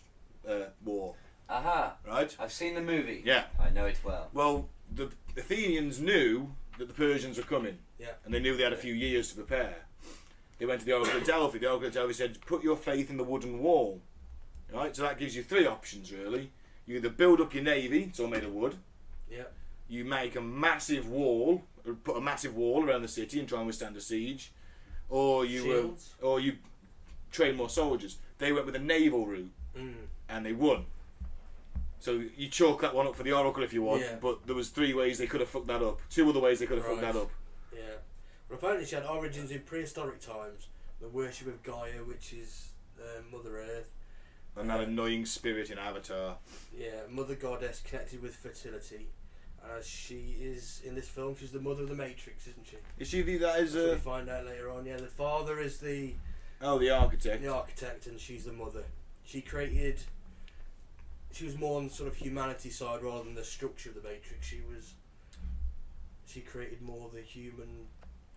war. Aha. Right. I've seen the movie. Yeah. I know it well. Well, the Athenians knew that the Persians were coming. Yeah. And they knew they had a few years to prepare. They went to the Oracle of Delphi. The Oracle of Delphi said, "Put your faith in the wooden wall." Right. So that gives you three options really. You either build up your navy, it's all made of wood. Yeah. You make a massive wall, put a massive wall around the city and try and withstand a siege, or you train more soldiers. They went with a naval route, and they won. So you chalk that one up for the Oracle if you want, but there was three ways they could have fucked that up. Two other ways they could have fucked that up. Yeah. Well, apparently she had origins in prehistoric times, the worship of Gaia, which is Mother Earth. And that annoying spirit in Avatar. Yeah, Mother Goddess connected with fertility. As she is in this film, she's the mother of the Matrix, isn't she? Is she that is we find out later on. Yeah, the father is the architect. The architect, and she's the mother. She was more on the sort of humanity side rather than the structure of the Matrix. She created more of the human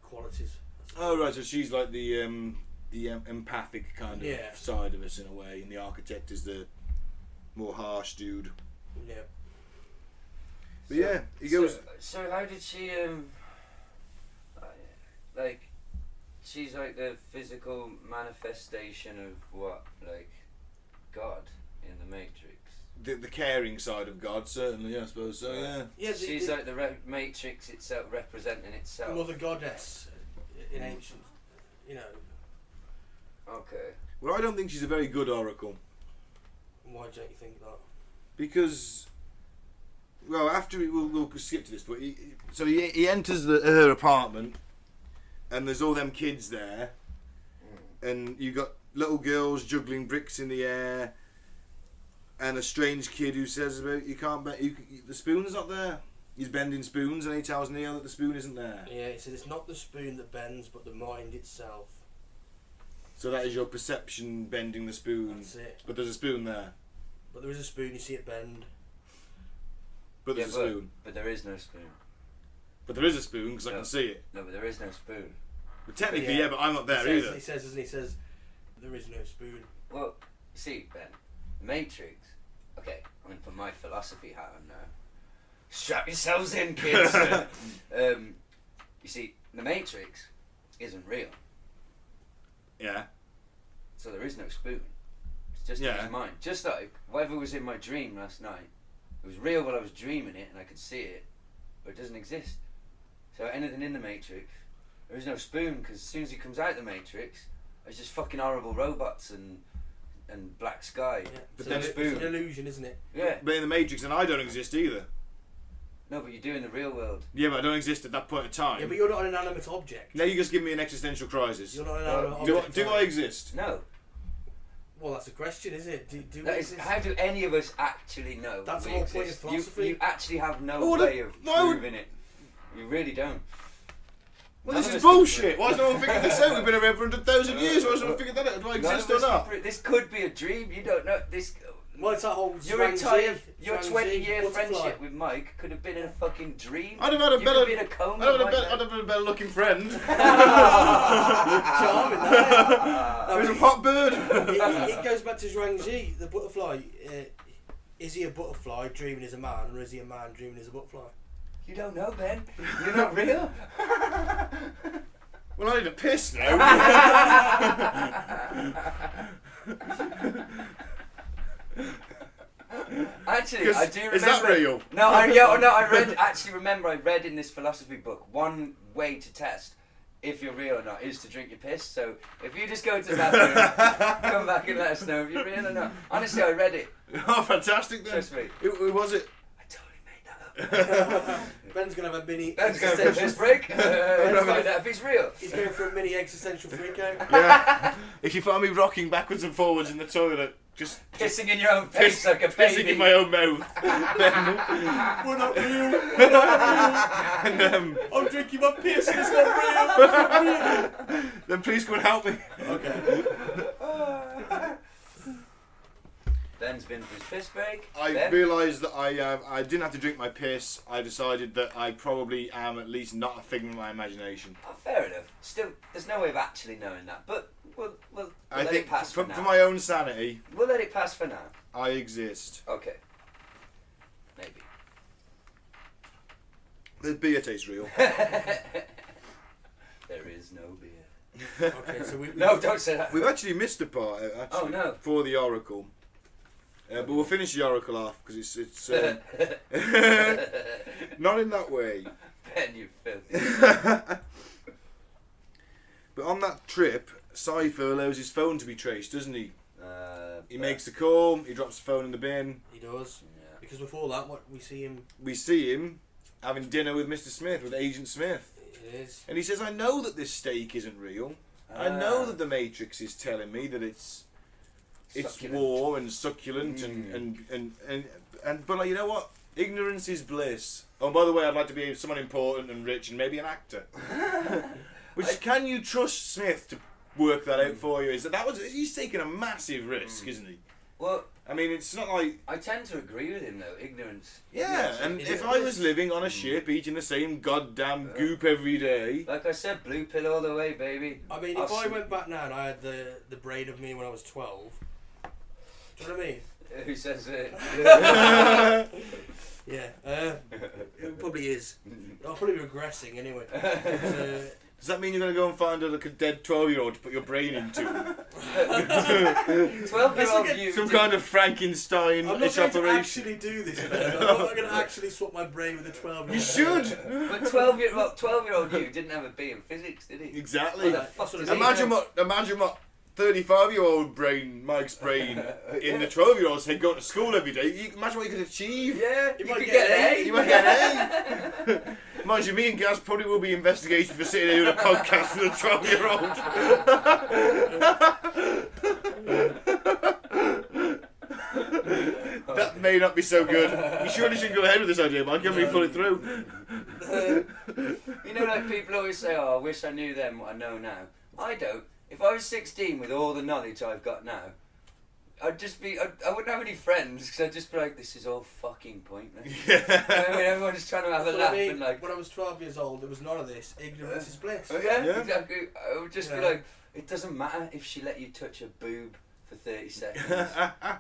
qualities. Oh right, so she's like the empathic kind of side of us in a way, and the architect is the more harsh dude. Yeah. But yeah, he goes. So how did she she's like the physical manifestation of what, like God in the Matrix? The caring side of God, certainly. I suppose so. Yeah. Yeah. She's like the Matrix itself, representing itself. Mother Goddess in ancient, Okay. Well, I don't think she's a very good oracle. Why don't you think that? Because, well, after we'll skip to this, but he enters her apartment, and there's all them kids there, and you got little girls juggling bricks in the air, and a strange kid who says about you can't bend, the spoon's not there. He's bending spoons, and he tells Neil that the spoon isn't there. Yeah, he says it's not the spoon that bends, but the mind itself. So that is your perception bending the spoon. That's it. But there's a spoon there. But there is a spoon, you see it bend. But there's a spoon. But there is no spoon. But there is a spoon because I can see it. No, but there is no spoon. But technically, but I'm not there either. He says, there is no spoon. Well, you see, Ben, the Matrix. Okay, I'm going to put my philosophy hat on now. Strap yourselves in, kids. You see, the Matrix isn't real. Yeah. So there is no spoon. It's just in his mind. Just like whatever was in my dream last night. It was real while I was dreaming it and I could see it, but it doesn't exist. So anything in the Matrix, there is no spoon, because as soon as he comes out of the Matrix, it's just fucking horrible robots and black sky. Yeah. But so then it's an illusion, isn't it? Yeah. But in the Matrix, and I don't exist either. No, but you do in the real world. Yeah, but I don't exist at that point in time. Yeah, but you're not an inanimate object. Now you just give me an existential crisis. You're not an inanimate object. Do I exist? No. Well, that's a question, isn't it? Do that is, how do any of us actually know? That's the whole point of philosophy. You actually have no way of proving it. You really don't. Well, this is bullshit. Why has no one figured this out? We've been around for 100,000 years. Why has no one figured that out? Do I exist or not? This could be a dream. You don't know. This. Well, it's that whole your 20-year friendship with Mike could have been in a fucking dream. I'd have had a better. I'd have had a better looking friend. Charming, that. He was a hot bird. It goes back to Zhuangzi, the butterfly. Is he a butterfly dreaming as a man, or is he a man dreaming as a butterfly? You don't know, Ben. You're not real. Well, I need a piss now. I do remember. Is that real? No, I read in this philosophy book, one way to test if you're real or not is to drink your piss. So if you just go to the bathroom, come back and let us know if you're real or not. Honestly, I read it. Oh, fantastic then. Trust me. Who was it? I totally made that up. Ben's going to have a mini Ben's going to take a piss break. Find out if he's real. He's going for a mini existential freakout. Yeah. If you find me rocking backwards and forwards in the toilet, just pissing in your own face like a baby. Pissing in my own mouth. We're not real. We're not real. And, I'm drinking my piss. It's not real. It's not real. then please come and help me. Okay. Ben's been for his piss break. I realised that I didn't have to drink my piss. I decided that I probably am at least not a figment of my imagination. Oh, fair enough. Still, there's no way of actually knowing that, but we'll I let think it pass for now. for my own sanity, We'll let it pass for now. I exist. Okay. Maybe. The beer tastes real. There is no beer. Okay, so we No, don't say that. We've actually missed a part, actually, Oh, no. for the oracle. But we'll finish the oracle off because it's not in that way. Ben, you filthy. But on that trip, Cypher allows his phone to be traced, doesn't he? He But- makes the call. He drops the phone in the bin. He does. Yeah. Because before that, what we see him. We see him having dinner with Mr. Smith, with Agent Smith. It is. And he says, I know that this steak isn't real. I know that the Matrix is telling me that it's Succulent. war and succulent and but like, you know what? Ignorance is bliss. Oh, by the way, I'd like to be someone important and rich and maybe an actor. Can you trust Smith to work that out for you? He's taking a massive risk, isn't he? Well, I mean, it's not like... I tend to agree with him though. Ignorance. Yeah, and if I was living on a ship eating the same goddamn goop every day... Like I said, blue pill all the way, baby. I mean, if I went back now and I had the brain of me when I was 12, do you know what I mean? Who says it? Yeah, it probably is. I'll probably be regressing anyway. But, Does that mean you're going to go and find a dead 12-year-old to put your brain into? 12-year-old you. Some kind of Frankenstein-ish I'm not going to operation. actually do this, man. I'm not going to actually swap my brain with a 12-year-old. You should! But 12-year-old you didn't have a B in physics, did he? Exactly. What the fuck does he Imagine know? what 35-year-old brain, Mike's brain, in the 12-year-old's head going to school every day. Imagine what you could achieve. Yeah, You you might could get get an A. You might get A. Mind you, me and Gaz probably will be investigated for sitting here doing a podcast with a 12-year-old. That may not be so good. You surely shouldn't go ahead with this idea, Mike. Can we pull it through? You know, like people always say, "Oh, I wish I knew then what I know now." I don't. If I was 16 with all the knowledge I've got now, I'd just be. I wouldn't have any friends because I'd just be like, "This is all fucking pointless." Yeah. I mean, everyone's trying to have a That's what laugh I mean. and like. When I was 12 years old, there was none of this. Ignorance is bliss. Oh yeah, Yeah. exactly. I would just be Yeah. like, it doesn't matter if she let you touch a boob for 30 seconds.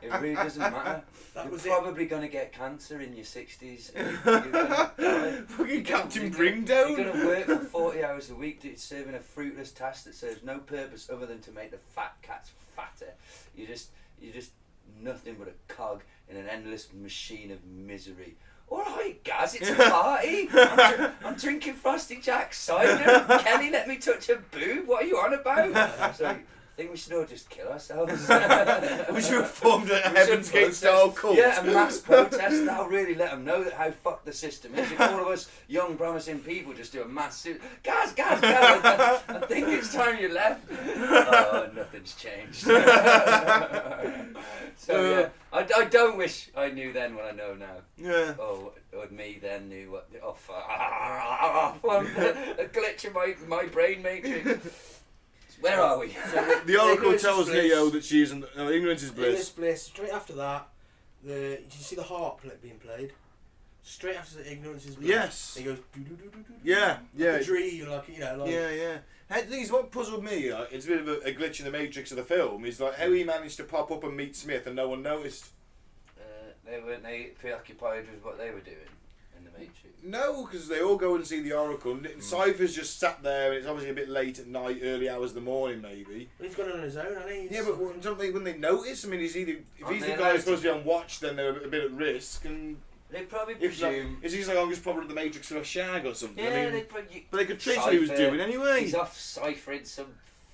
It really doesn't matter. That was You're it. probably going to get cancer in your 60s. You're gonna die. Fucking Captain You're Bringdown. going to work for 40 hours a week serving a fruitless task that serves no purpose other than to make the fat cats fatter. You're just nothing but a cog in an endless machine of misery. Alright, Gaz, it's a party. I'm drinking Frosty Jack cider. Kelly let me touch her boob. What are you on about? So, I think we should all just kill ourselves. We should have formed a Heaven's Gate protest. style cult. Yeah, a mass protest. That'll really let them know that how fucked the system is. If all of us young, promising people just do a massive Gaz, I think it's time you left. Oh, nothing's changed. So yeah, I don't wish I knew then what I know now. Yeah. Oh, or me then knew what. Oh fuck! A glitch in my brain matrix. Where are we? The Oracle Ignorance is tells bliss. Neo that she isn't. Ignorance is Ignorance bliss. bliss. Straight after that, did you see the harp being played? Straight after the ignorance is bliss. Yes. It goes do do do do do. Yeah, yeah. Like a dream, like you know, like. Yeah, yeah. The thing is, what puzzled me, it's a bit of a glitch in the matrix of the film, is like how he managed to pop up and meet Smith and no one noticed. Weren't they preoccupied with what they were doing in the Matrix? No, because they all go and see the Oracle. Cypher's just sat there. It's obviously a bit late at night, early hours of the morning, maybe. He's gone on his own, hasn't he? Yeah, but don't they, when they notice? I mean, if he's the guy who's supposed to be on watch, then they're a bit at risk. And they probably presume. Is he like, I'm just probably at the Matrix for a shag or something? Yeah, I mean, they probably. But they could trace what he was doing anyway. He's off ciphering some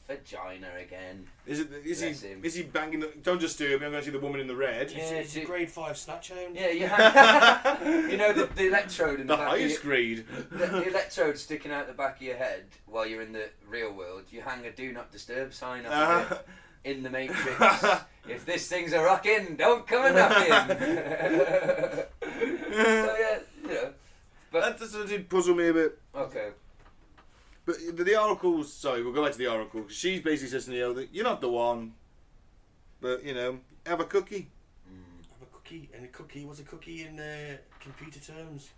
vagina again. Is he banging the... Don't disturb me, I'm going to see the woman in the red. Yeah, it's a grade 5 snatch hound. Yeah, you have... you know the electrode in the back highest grade. The electrode sticking out the back of your head while you're in the real world. You hang a do not disturb sign up of it in the Matrix. If this thing's a rockin', don't come a knockin'. So yeah, you know. But that did puzzle me a bit. Okay. But the Oracle, sorry, we'll go back to the Oracle. She basically says to Neo that you're not the one, but, you know, have a cookie. Have a cookie. And a cookie, what's a cookie in computer terms?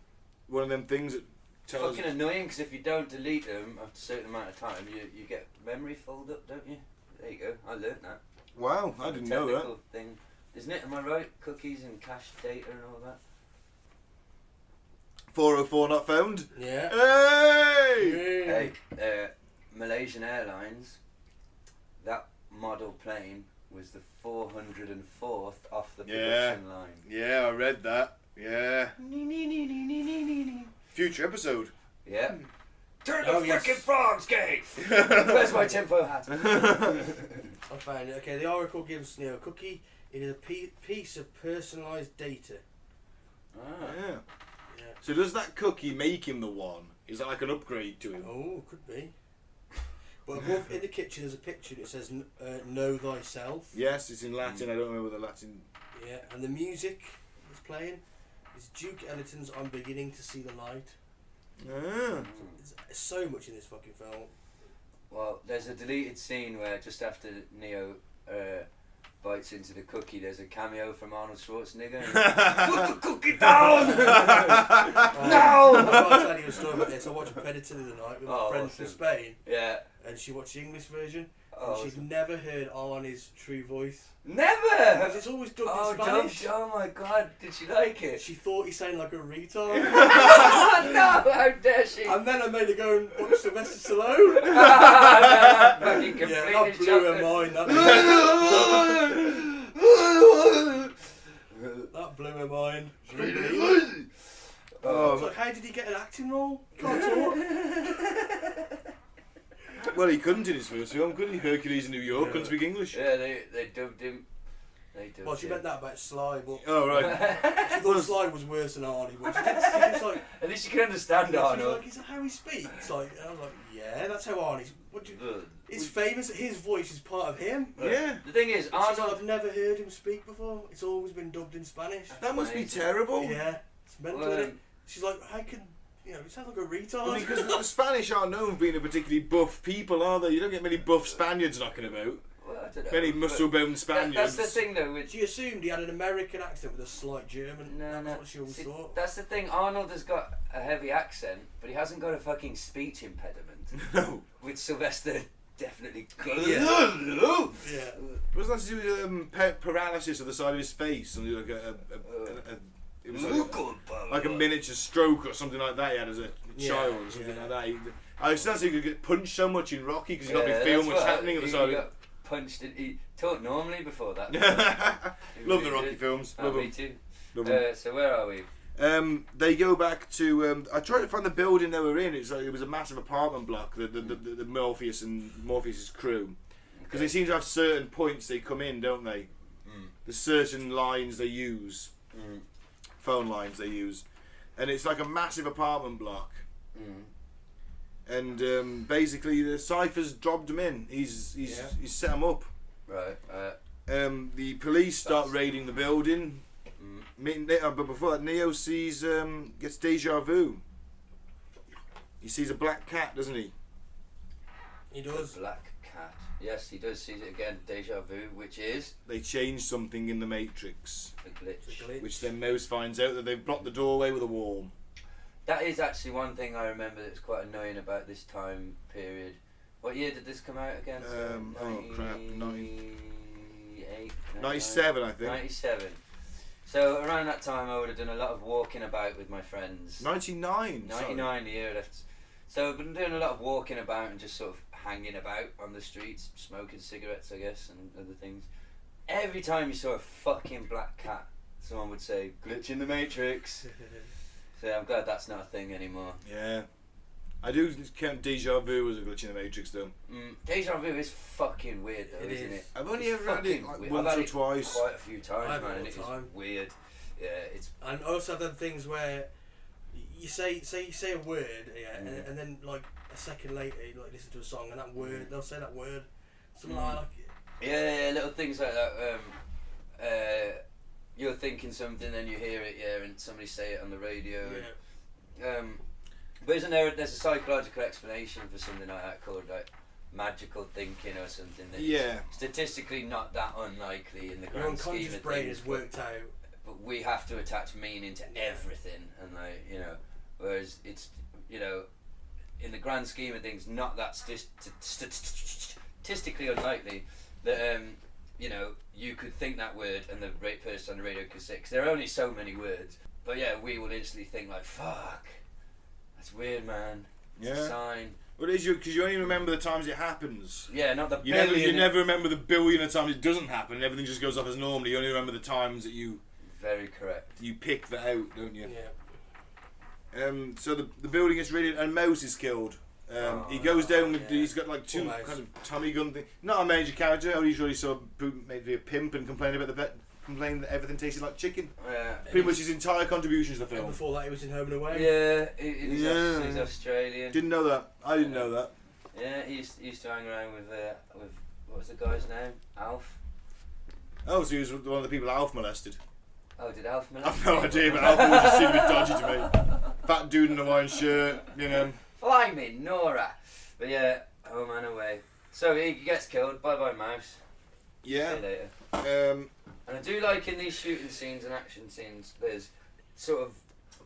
One of them things that tells... Fucking annoying, because if you don't delete them after a certain amount of time, you get memory filled up, don't you? There you go, I learnt that. Wow, I didn't know that. Technical thing. Isn't it, am I right? Cookies and cache data and all that? 404 not found? Yeah. Hey! Hey, Malaysian Airlines, that model plane was the 404th off the production line. Yeah, I read that. Yeah. Future episode. Yeah. Turn the frickin' frogs gate! Where's my tinfoil hat? I found it. Okay, the Oracle gives Neo a cookie. It is a piece of personalised data. Yeah. So does that cookie make him the one? Is that like an upgrade to him? Oh, could be. But above in the kitchen there's a picture that says "Know thyself." Yes, it's in Latin. I don't remember the Latin. Yeah, and the music that's playing is Duke Ellington's "I'm Beginning to See the Light." There's so much in this fucking film. Well, there's a deleted scene where just after Neo bites into the cookie, there's a cameo from Arnold Schwarzenegger. Put the cookie down! No! I'll tell you a story about this. I watched Predator the other night with my friend from Spain. Yeah. And she watched the English version. Oh, and she'd never heard Arnie's true voice. Never! Because it's always dubbed in Spanish. Oh my god, did she like it? She thought he sounded like a retard. No, how dare she? And then I made her go and watch Sylvester Stallone. That blew her mind. That blew her mind. So how did he get an acting role? Can't talk. Well, he couldn't in his first film, couldn't he? Hercules in New York, couldn't speak English. Yeah, they dubbed him. Well, she meant that about Sly, but... Oh, right. She thought Sly was worse than Arnie, but she was like... At least you can understand Arnold. Is that how he speaks? Like, and I was like, yeah, that's how Arnie's... It's famous that his voice is part of him. Yeah. The thing is, Arnold... Like, I've never heard him speak before. It's always been dubbed in Spanish. That must be terrible. Yeah. It's mental, isn't it? She's like, how can... You know, it sounds like a retard. Well, because the Spanish aren't known for being a particularly buff people, are they? You don't get many buff Spaniards knocking about. Well, I don't know. Many muscle-bound Spaniards. That's the thing, though. She assumed he had an American accent with a slight German. No. That's what she always thought. That's the thing. Arnold has got a heavy accent, but he hasn't got a fucking speech impediment. No. Which Sylvester definitely got. Yeah. Wasn't that to do with paralysis of the side of his face? And like it was like a miniature stroke or something like that he had as a child or something like that. I was saying he could get punched so much in Rocky because he got me feel what's happening at the side of it. Punched and he talked normally before that. Love the Rocky films. Oh, me too. Love so where are we? They go back to. I tried to find the building they were in. It was a massive apartment block. The Morpheus and Morpheus's crew, because they seem to have certain points they come in, don't they? There's certain lines they use, phone lines they use, and it's like a massive apartment block. And basically, the Cypher's dropped him in. He's set him up. Right. The police start raiding the building. But before that, Neo gets deja vu. He sees a black cat, doesn't he? He does. A black cat. Yes, he does see it again. Deja vu, which is They changed something in the Matrix, a glitch. which then Mose finds out that they've blocked the doorway with a wall. That is actually one thing I remember that's quite annoying about this time period. What year did this come out again? Oh crap, 98, 97, I think. 97. So around that time, I would have done a lot of walking about with my friends. 99. 99, the year left. So I've been doing a lot of walking about and just sort of hanging about on the streets, smoking cigarettes, I guess, and other things. Every time you saw a fucking black cat, someone would say, "Glitch in the Matrix." So I'm glad that's not a thing anymore. Yeah. I do count Deja Vu as a glitch in the Matrix, though. Deja Vu is fucking weird, though, isn't it? I've only ever had it like once or twice. Quite a few times, man, and it's weird. Yeah, it's. And also I've done things where you say a word, and then like a second later you like listen to a song and that word they'll say that word, something like. Yeah, little things like that. You're thinking something, then you hear it, and somebody say it on the radio. Yeah. But isn't there's a psychological explanation for something like that called like magical thinking or something? That's statistically not that unlikely in the grand scheme of things. Your unconscious brain has worked out. But we have to attach meaning to everything, and whereas it's in the grand scheme of things, not that statistically unlikely that you could think that word and the person on the radio could say, because there are only so many words. But yeah, we will instantly think like, fuck, that's weird, man. It's a sign. Well, it is because you only remember the times it happens. Yeah, not the billion. You never remember the billion of times it doesn't happen, and everything just goes off as normal. You only remember the times that you. Very correct. You pick that out, don't you? Yeah. So the building is raided and Mouse is killed. He goes down with he's got like two kind of Tommy gun thing. Not a major character. Only really saw maybe a pimp and complained that everything tasted like chicken. Yeah. Pretty much his entire contribution to the film. And before that, he was in Home and Away. Yeah, he's Australian. Didn't know that. I didn't know that. Yeah, he used to hang around with what was the guy's name? Alf. Oh, so he was one of the people Alf molested. Oh, did Alf molest? I've no idea, but Alf always just seemed a bit dodgy to me. Fat dude in a Hawaiian shirt, Fly me, Nora. But yeah, Home and Away. So he gets killed. Bye bye, Mouse. Yeah. See you later. And I do like in these shooting scenes and action scenes, there's sort of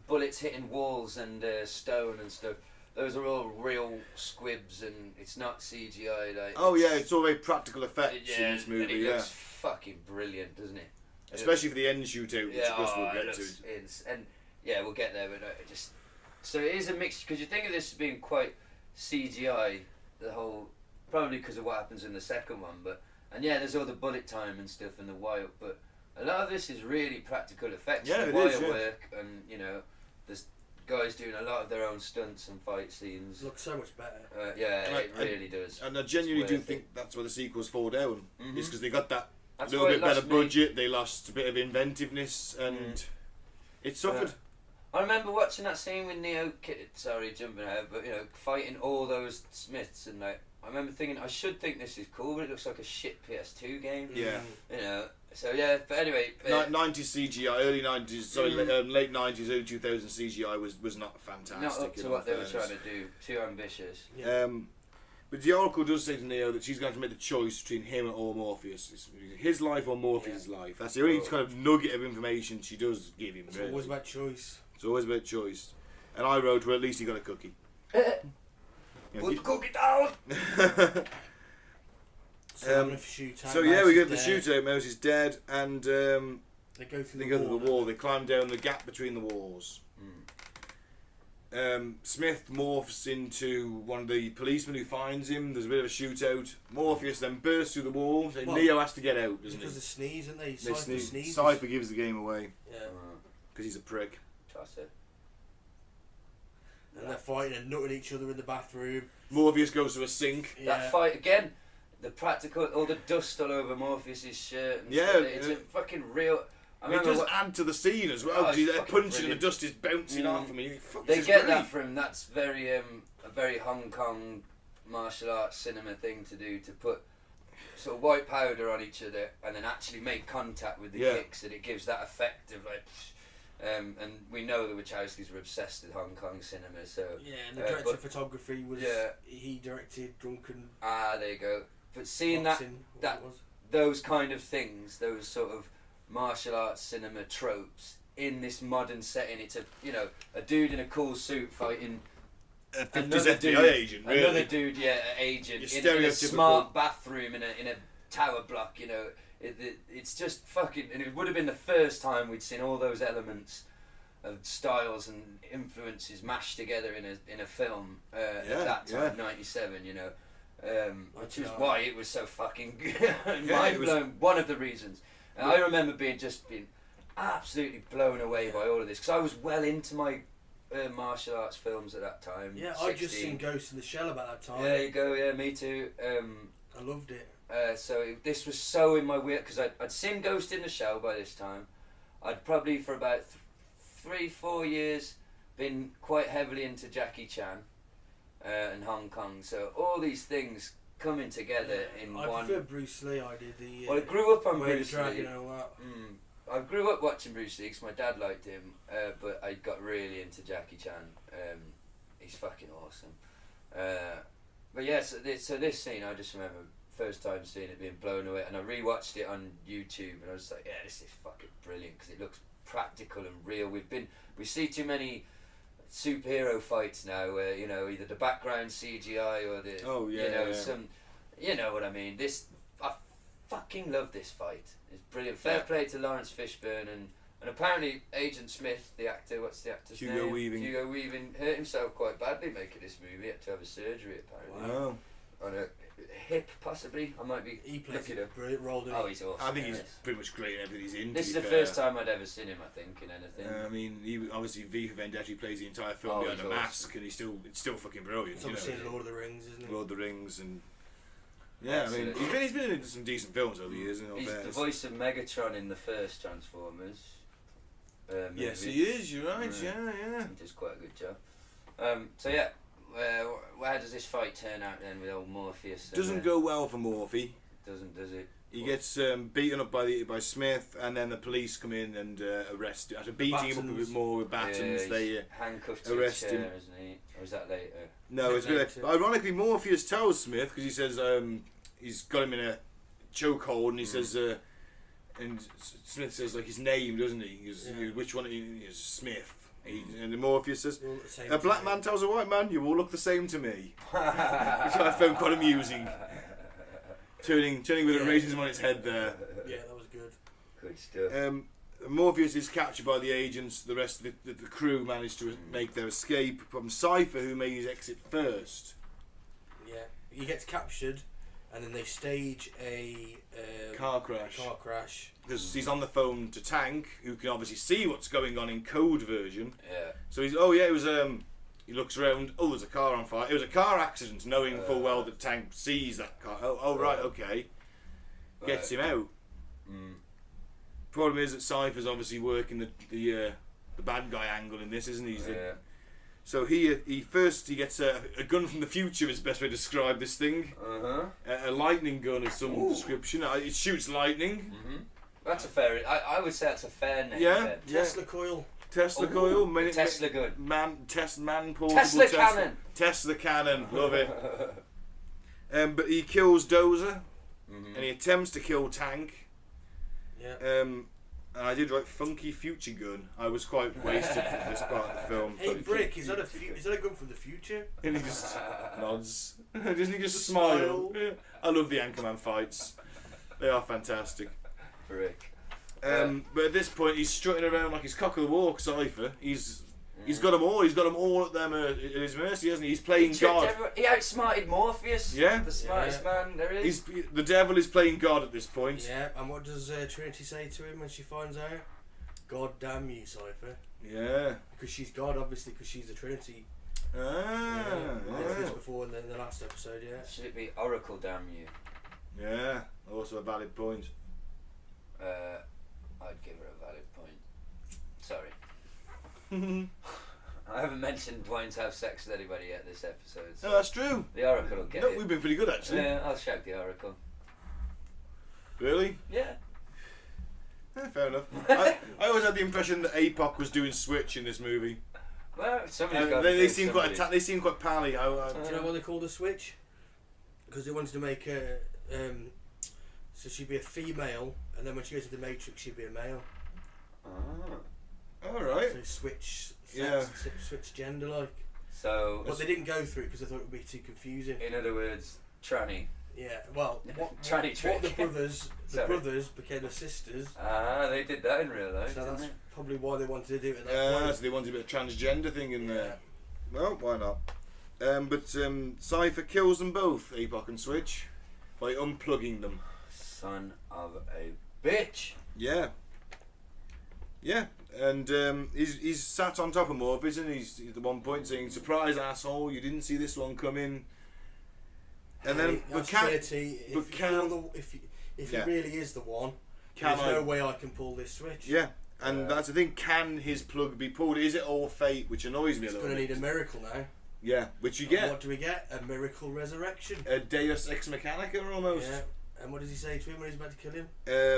bullets hitting walls and stone and stuff. Those are all real squibs and it's not CGI. Like. Oh yeah, it's all very practical effects in this movie. And it looks fucking brilliant, doesn't it? Especially for the end shootout, which of course we'll get to. And yeah, we'll get there, but just so it is a mixture because you think of this as being quite CGI, the whole probably because of what happens in the second one, but and yeah, there's all the bullet time and stuff and the wire, but a lot of this is really practical effects, the wire work, and there's guys doing a lot of their own stunts and fight scenes. Looks so much better. It really does. And I genuinely do think that's where the sequels fall down. Is because they got that. That's a little bit better budget, they lost a bit of inventiveness, and it suffered. I remember watching that scene with Neo, sorry, jumping ahead, but fighting all those Smiths, and I remember thinking, I should think this is cool, but it looks like a shit PS2 game. Yeah. So yeah, but anyway. 90s CGI, early 90s, sorry, late 90s, early 2000s CGI was not fantastic. Not up to what they were trying to do, too ambitious. Yeah. But the Oracle does say to Neo that she's going to make the choice between him or Morpheus. It's his life or Morpheus' life. That's the only kind of nugget of information she does give him. It's always about choice. It's always about choice. And I wrote, well, at least he got a cookie. Put the cookie down! So we get the shootout. Mouse is dead, and they go through the wall. They climb down the gap between the walls. Smith morphs into one of the policemen who finds him. There's a bit of a shootout. Morpheus then bursts through the wall. So Neo has to get out, doesn't he? Because they sneeze, and they sneeze. Cypher gives the game away. Yeah. Because he's a prick. Toss it. And they're fighting and nutting each other in the bathroom. Morpheus goes to a sink. Yeah. That fight again. The practical, all the dust all over Morpheus' shirt. And stuff. It's a fucking real. It does add to the scene as well, because they're punching and the dust is bouncing off him. They get that from, that's very a very Hong Kong martial arts cinema thing to do, to put sort of white powder on each other and then actually make contact with the kicks, and it gives that effect of like, and we know the Wachowskis were obsessed with Hong Kong cinema, so... Yeah, and the director of photography was, he directed Drunken... there you go. But seeing those kind of things, those sort of martial arts cinema tropes in this modern setting, it's a dude in a cool suit fighting a 50s FBI agent, really. Another dude, agent in a smart bathroom in a tower block, you know. It's just fucking, and it would have been the first time we'd seen all those elements of styles and influences mashed together in a film at that time, 97, you know, which is why it was so fucking mind blowing. One of the reasons. And I remember being absolutely blown away by all of this because I was well into my martial arts films at that time. Yeah, I'd just seen Ghost in the Shell about that time. There you go. Yeah, me too. I loved it. So this was so in my wheel because I'd seen Ghost in the Shell by this time. I'd probably for about 3-4 years been quite heavily into Jackie Chan and Hong Kong. So all these things coming together in one. I prefer Bruce Lee. I did the. Well, I grew up on Way Bruce the Dragon Lee. and all that. I grew up watching Bruce Lee because my dad liked him, but I got really into Jackie Chan. He's fucking awesome. But yeah, so this scene, I just remember first time seeing it being blown away, and I rewatched it on YouTube, and I was like, yeah, this is fucking brilliant because it looks practical and real. We see too many superhero fights now where, you know, either the background CGI or the some, you know what I mean. I fucking love this fight. It's brilliant. Fair play to Lawrence Fishburne and apparently Agent Smith, the actor. What's the actor's name? Hugo Weaving hurt himself quite badly making this movie. He had to have a surgery apparently. Wow. On a hip, possibly. I might be. He plays looking a brilliant role. Oh, he's awesome. I think he's pretty much great in everything he's in. This is the first time I'd ever seen him, I think, in anything. I mean, he obviously V for Vendetta, he plays the entire film behind a mask, and it's still fucking brilliant. It's obviously in Lord of the Rings, isn't it? Lord of the Rings, and yeah, I mean, he's been in some decent films over the years. He's the voice of Megatron in the first Transformers. Yes, he is. You're right. Yeah. He does quite a good job. So yeah. How does this fight turn out then with old Morpheus? Doesn't go well for Morphe. Doesn't, does it? He gets beaten up by Smith, and then the police come in and arrest him. After beating him up a bit more with batons, they handcuffed arrest to a chair, him. Isn't he? Or is that later? No, it's a bit like, ironically, Morpheus tells Smith because he says he's got him in a chokehold, and he says, and Smith says like his name, doesn't he? He goes, which one? He goes, Smith. And the Morpheus says, a black man tells a white man, you all look the same to me. Which I found quite amusing. Turning with the racism on its head there. Yeah, that was good. Good stuff. Morpheus is captured by the agents. The rest of the crew managed to make their escape from Cypher, who made his exit first. Yeah, he gets captured, and then they stage a car crash. Because Mm-hmm. he's on the phone to Tank, who can obviously see what's going on in code version. Yeah. So it was he looks around, there's a car on fire. It was a car accident, knowing full well that Tank sees that car. Right, okay. Gets him out. Problem is that Cypher's obviously working the bad guy angle in this, isn't he? So he gets a gun from the future is the best way to describe this thing. A lightning gun of some description. It shoots lightning. That's a fair. I would say that's a fair name. Yeah. Tesla coil. Tesla coil. Tesla gun. Portable Tesla cannon. Tesla cannon. Love it. But he kills Dozer, and he attempts to kill Tank. Yeah. And I did write funky future gun. I was quite wasted for this part of the film. Hey Brick, is that a gun from the future? And he just nods. Doesn't he just smile? Yeah. I love the Anchorman fights. They are fantastic. Brick. But at this point, he's strutting around like he's cock of the walk. Cypher. He's got them all. He's got them all at his mercy, hasn't he? He's playing God. He outsmarted Morpheus. Yeah. The smartest man there is. The devil is playing God at this point. Yeah. And what does Trinity say to him when she finds out? God damn you, Cypher. Yeah. Because she's God, obviously, because she's the Trinity. This before in the last episode. Yeah. Should it be Oracle damn you? Yeah. Also a valid point. I'd give her a valid point. Sorry. I haven't mentioned wanting to have sex with anybody yet this episode. So no, that's true. The Oracle will get it. We've been pretty good actually. Yeah, I'll shout the Oracle. Really? Yeah. Fair enough. I always had the impression that APOC was doing Switch in this movie. Well, somebody's got they seem quite pally. Do you know what they call the Switch? Because they wanted to make her so she'd be a female, and then when she goes to the Matrix, she'd be a male. All right. So switch gender like. So. But they didn't go through it because they thought it would be too confusing. In other words, tranny. Yeah, well, what the brothers became the sisters. Ah, they did that in real life. So that's probably why they wanted to do it at that point. So they wanted a bit of transgender thing in there. Well, why not? But Cypher kills them both, Epoch and Switch, by unplugging them. Son of a bitch. Yeah. Yeah, and he's sat on top of Morpheus, and he's at one point saying, "Surprise, asshole! You didn't see this one coming." And then, if he really is the one, there's no way I can pull this switch. Yeah, and that's the thing. Can his plug be pulled? Is it all fate? Which annoys me a little bit. It's going to need a miracle now. Yeah, which you get. What do we get? A miracle resurrection. A Deus Ex Mechanica, almost. Yeah. And what does he say to him when he's about to kill him?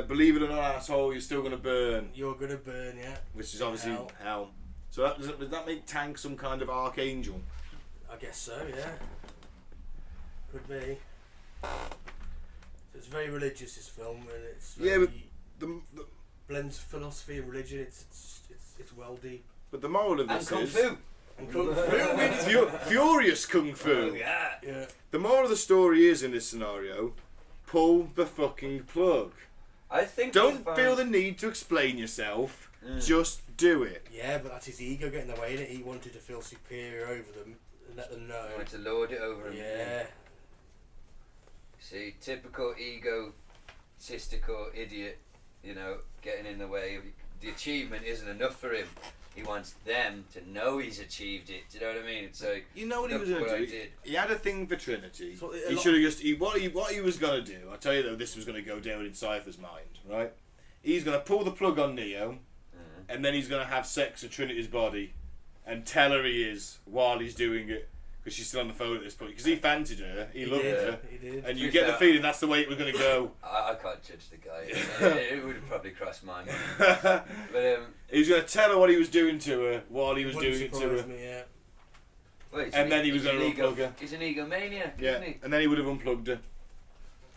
Believe it or not, asshole, you're still going to burn. You're going to burn, yeah. Which is obviously hell. So does that make Tank some kind of archangel? I guess so, yeah. Could be. So it's very religious, this film, and it's but the blends philosophy and religion. It's well deep. But the moral of this is... And Kung Fu. Furious Kung Fu. Oh, yeah. The moral of the story is, in this scenario, pull the fucking plug. I think don't feel the need to explain yourself. Just do it. Yeah, but that's his ego getting in the way, innit? He wanted to feel superior over them and let them know. He wanted to lord it over them. Yeah. See, typical egotistical idiot, getting in the way. The achievement isn't enough for him. He wants them to know he's achieved it. Do you know what I mean? So you know what he was going to do? He had a thing for Trinity. So he should have just... what he was going to do, I'll tell you though, this was going to go down in Cypher's mind, right? He's going to pull the plug on Neo, and then he's going to have sex with Trinity's body, and tell her he is while he's doing it, because she's still on the phone at this point. Because he fancied her, he loved her, he did. And you get the feeling that's the way it was going to go. I can't judge the guy. It would have probably crossed my mind. But he was going to tell her what he was doing to her while he was doing it to her. Me, yeah. Well, and then he was going to unplug her. He's an egomaniac, yeah. Isn't he? And then he would have unplugged her.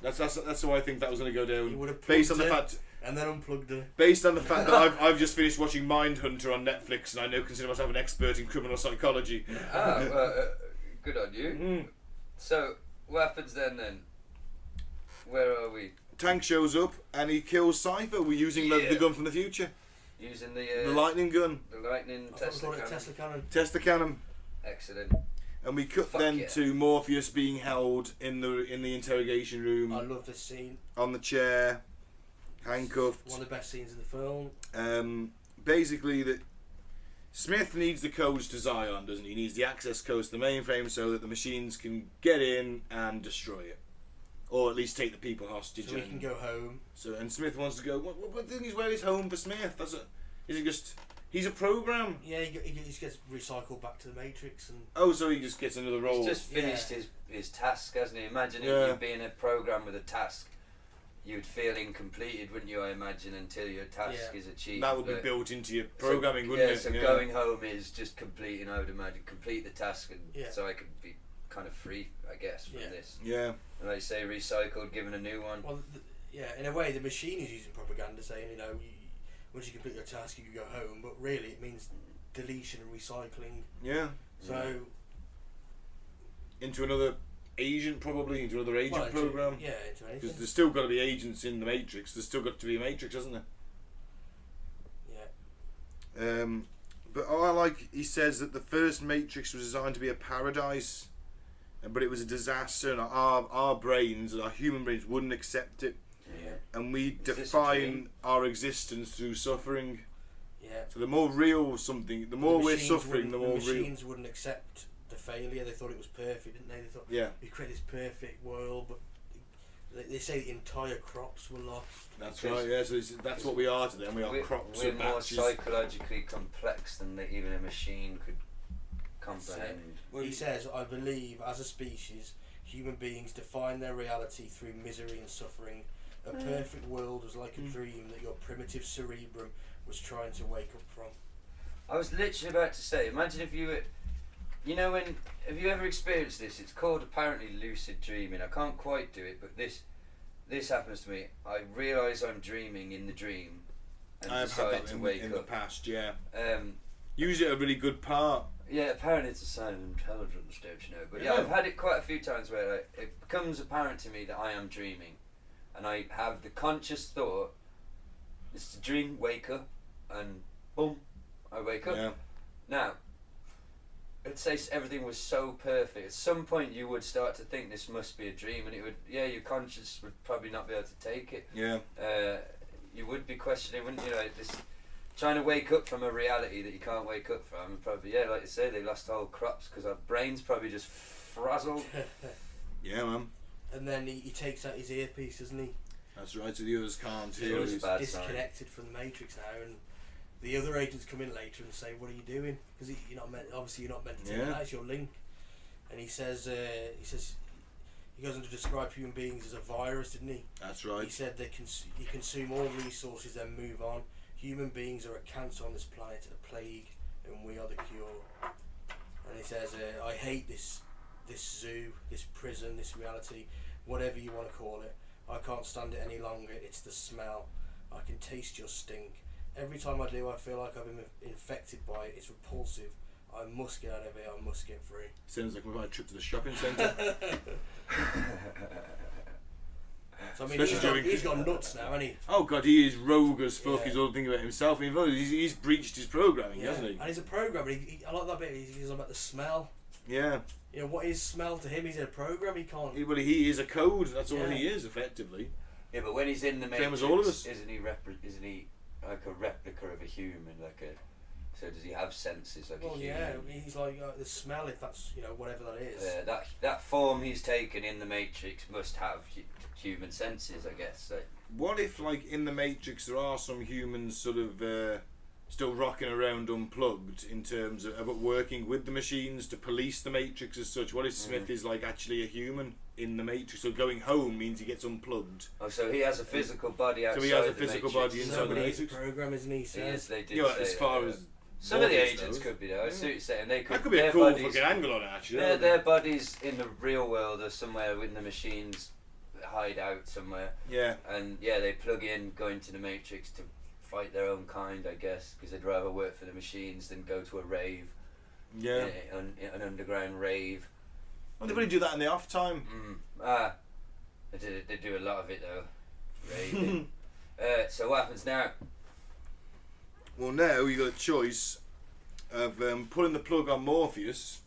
That's how I think that was going to go down. He would have based on the fact. And then unplugged her. Based on the fact that I've just finished watching Mindhunter on Netflix, and I now consider myself an expert in criminal psychology. Good on you. So, what happens then? Where are we? Tank shows up and he kills Cypher. We're using the gun from the future. Using the lightning gun. The lightning Tesla cannon. Tesla cannon. Excellent. And we cut to Morpheus being held in the interrogation room. I love this scene. On the chair, handcuffed. One of the best scenes in the film. Basically, that Smith needs the codes to Zion, doesn't he? He needs the access codes to the mainframe so that the machines can get in and destroy it, or at least take the people hostage. So he can go home. And Smith wants to go. What thing is where is home for Smith? Is it just? He's a program. Yeah, he just gets recycled back to the Matrix and. Oh, so he just gets another role. He's just finished his task, hasn't he? Imagine you being a program with a task. You'd feel incompleted, wouldn't you? I imagine until your task is achieved. That would be built into your programming, wouldn't it? So going home is just completing. I would imagine complete the task, and so I could be kind of free, I guess, from this. Yeah. And like you say, recycled, given a new one. Well, in a way, the machine is using propaganda, saying once you complete your task, you can go home. But really, it means deletion and recycling. Yeah. So. Into another agent, probably into another agent program. Yeah, into anything. Because there's still got to be agents in the Matrix. There's still got to be a Matrix, hasn't there? Yeah. But he says that the first Matrix was designed to be a paradise, but it was a disaster, and our brains, our human brains, wouldn't accept it. Yeah. And we define our existence through suffering. Yeah. So the more real something, the more we're suffering, the more real. The machines wouldn't accept the failure. They thought it was perfect, didn't they? They thought we create this perfect world, but they say the entire crops were lost. That's right. Yeah. So that's what we are to them. We are crops. We're more psychologically complex than even a machine could comprehend. He says, "I believe, as a species, human beings define their reality through misery and suffering. A perfect world was like a dream that your primitive cerebrum was trying to wake up from." I was literally about to say, imagine if you were, have you ever experienced this? It's called apparently lucid dreaming. I can't quite do it, but this happens to me. I realise I'm dreaming in the dream and I've decide had that to wake in up. the past, yeah. Usually a really good part. Yeah, apparently it's a sign of intelligence, don't you know? But yeah, I've had it quite a few times where it becomes apparent to me that I am dreaming. And I have the conscious thought, it's a dream, wake up, and boom, I wake up. Yeah. Now, let's say everything was so perfect. At some point you would start to think this must be a dream, and it would, your conscience would probably not be able to take it. Yeah. You would be questioning, wouldn't you? Like this, trying to wake up from a reality that you can't wake up from. And probably, like you say, they lost whole crops because our brains probably just frazzled. Yeah, man. And then he takes out his earpiece, doesn't he? That's right, so the others can't hear. It's He's bad disconnected from the Matrix now, and the other agents come in later and say, "What are you doing?" Because you're not meant. Obviously, you're not meant to. Yeah. That's your link. And he says, he goes on to describe human beings as a virus, didn't he? That's right. He said you consume all resources, then move on. Human beings are a cancer on this planet, a plague, and we are the cure. And he says, I hate this zoo, this prison, this reality, whatever you want to call it. I can't stand it any longer. It's the smell. I can taste your stink. Every time I do, I feel like I've been infected by it. It's repulsive. I must get out of here. I must get free. Sounds like we've had a trip to the shopping centre. So I mean, Especially he's got nuts now, hasn't he? Oh god, he is rogue as fuck. Yeah. He's all thinking about himself. He's breached his programming, hasn't he? And he's a programmer. I like that bit. He's about the smell. Yeah. You know, what is smell to him? He's in a program. He can't. He is a code. That's all Yeah. he is, effectively. Yeah, but when he's in the Matrix, Same as all of us. isn't he like a replica of a human? So does he have senses like a human? Yeah, he's like the smell, if that's whatever that is. That form he's taken in the Matrix must have human senses, I guess. What if, like, in the Matrix, there are some humans sort of still rocking around unplugged in terms of about working with the machines to police the Matrix as such? What if Smith is like actually a human in the Matrix? So going home means he gets unplugged. Oh, so he has a physical body outside. So he has a the physical Matrix. body inside the He's a Matrix. program, isn't he? He is. They did Yeah, say as far that, as some of the Morpheus agents knows. could be there. I see what you're saying. They could. That could be a their cool bodies, fucking angle on it, actually. Their bodies in the real world are somewhere in the machines, hide out somewhere. Yeah. And they plug in, go into the Matrix to fight their own kind, I guess, because they'd rather work for the machines than go to a rave. Yeah. An underground rave. Well, they probably do that in the off time. They do a lot of it though. Raving. So what happens now? Well, now you got a choice of pulling the plug on Morpheus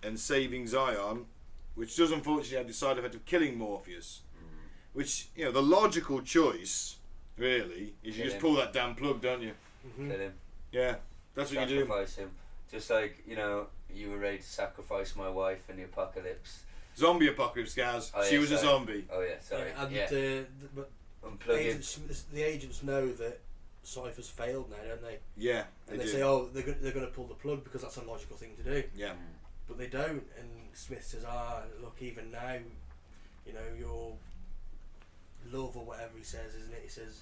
and saving Zion, which does unfortunately have the side effect of killing Morpheus. Which, the logical choice, really, is you just pull that damn plug, don't you? Kill him. Yeah, that's what you do. Sacrifice him. Just like, you were ready to sacrifice my wife in the apocalypse. Zombie apocalypse, Gaz. She was a zombie. Oh yeah, sorry. But Unplug the agents know that Cypher's failed now, don't they? Yeah, And they say, oh, they're going to pull the plug because that's a logical thing to do. Yeah. But they don't. And Smith says, look, even now, your love or whatever he says, isn't it? He says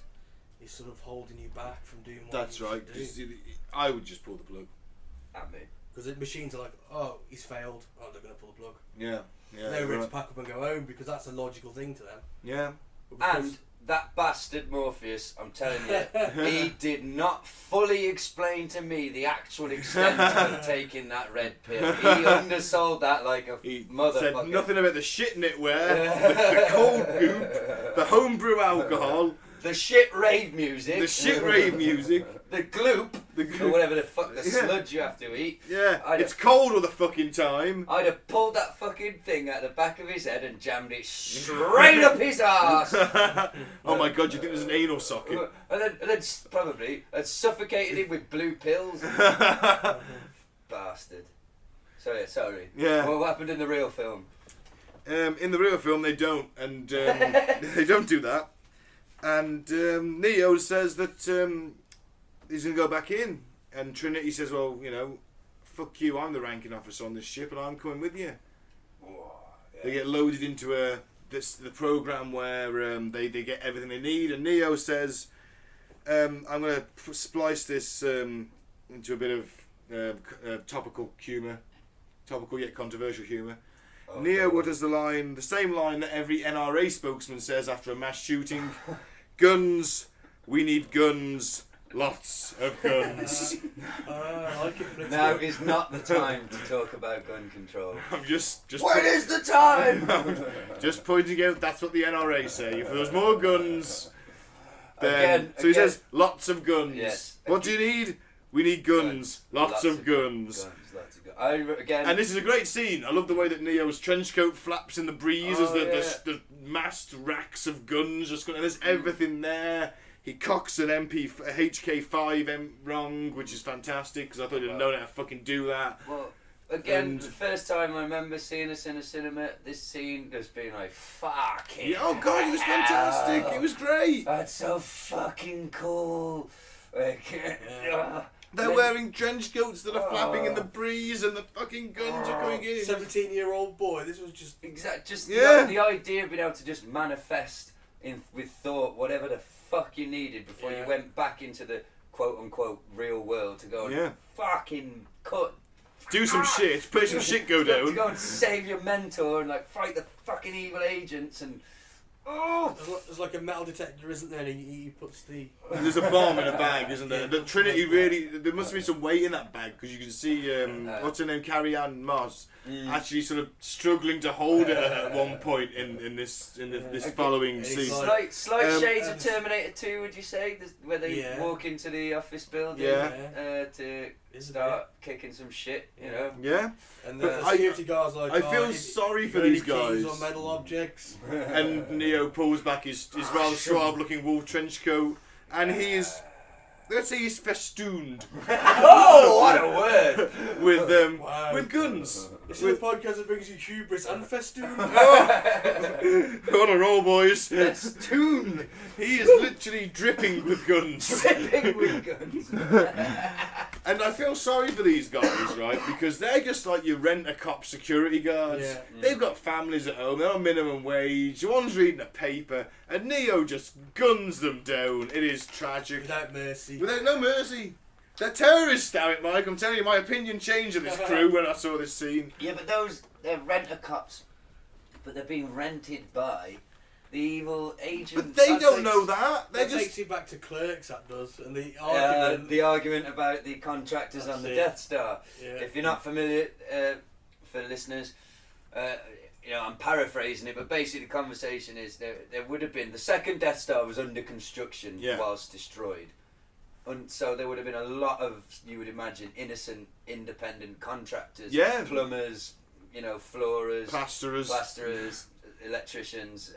he's sort of holding you back from doing what That's you right. should do. I would just pull the plug. at me. Because the machines are like, oh, he's failed. Oh, they're going to pull the plug. Yeah. Yeah. They're ready to pack up and go home because that's a logical thing to them. Yeah. And that bastard Morpheus, I'm telling you, he did not fully explain to me the actual extent of taking that red pill. He undersold that like a motherfucker. Said nothing about the shit knitwear, the cold goop, the homebrew alcohol, the shit rave music, the shit rave music, the gloop, or whatever the fuck the Yeah. sludge you have to eat. Yeah, it's cold all the fucking time. I'd have pulled that fucking thing out the back of his head and jammed it straight up his arse. Oh my god, you think there's an anal socket? And then probably I'd suffocated him with blue pills. Bastard. Sorry. Yeah. What happened in the real film? In the real film, they don't, and they don't do that. And Neo says that he's going to go back in, and Trinity says, "Well, fuck you. I'm the ranking officer on this ship, and I'm coming with you." Oh, yeah. They get loaded into the program where they get everything they need, and Neo says, "I'm going to splice this into a bit of topical humour, topical yet controversial humour." Oh, Neo utters the same line that every NRA spokesman says after a mass shooting: "Guns, we need guns, lots of guns. I like it. Now is not the time to talk about gun control. I'm just When is the time? just pointing out that's what the NRA say. If there's more guns, then he again, says lots of guns. Yes. What do you need? We need guns. Lots of guns. Lots of guns. Again. And this is a great scene. I love the way that Neo's trench coat flaps in the breeze as the massed racks of guns just going. And there's everything there. He cocks an HK5 wrong, which is fantastic because I thought he didn't know how to fucking do that. Well, again, the first time I remember seeing this in a cinema, this scene just being like, fucking Yeah, oh god, it was fantastic. It was great. That's so fucking cool. Like, They're wearing trench coats that are flapping in the breeze and the fucking guns are going in. 17-year-old boy, this was just... The idea of being able to just manifest with thought whatever the fuck you needed before you went back into the quote-unquote real world to go and fucking cut. Do some shit, put some shit go down. To go and save your mentor and like fight the fucking evil agents and... There's like a metal detector, isn't there? And he puts the... There's a bomb in a bag, isn't there? The Trinity really... There must be some weight in that bag because you can see, what's her name, Carrie-Anne Moss, actually sort of struggling to hold it at one point in this following scene. Slight shades of Terminator 2, would you say? Where they walk into the office building to start kicking some shit, you know? Yeah. And the security guard's like, I feel sorry for these guys. Or metal objects. And Neo pulls back his rather suave-looking wolf trench coat, and he is, let's say, he's festooned. Oh, what a word! With guns. This is a podcast that brings you hubris and festoon. On a roll, boys. Festoon. He is literally dripping with guns. Dripping with guns. And I feel sorry for these guys, right? Because they're just like your rent-a-cop security guards. Yeah. They've got families at home. They're on minimum wage. One's reading a paper, and Neo just guns them down. It is tragic. Without mercy. Without no mercy. They're terrorists, damn it, Mike. I'm telling you, my opinion changed of this crew when I saw this scene. Yeah, but they're rent-a-cops, but they're being rented by the evil agents. But they don't know that. They That just takes you back to Clerks, that does. And the argument about the contractors on the Death Star. Yeah. If you're not familiar, for listeners, I'm paraphrasing it, but basically the conversation is there would have been, the second Death Star was under construction whilst destroyed. And so there would have been a lot of, you would imagine, innocent, independent contractors, plumbers, floorers, plasterers, electricians,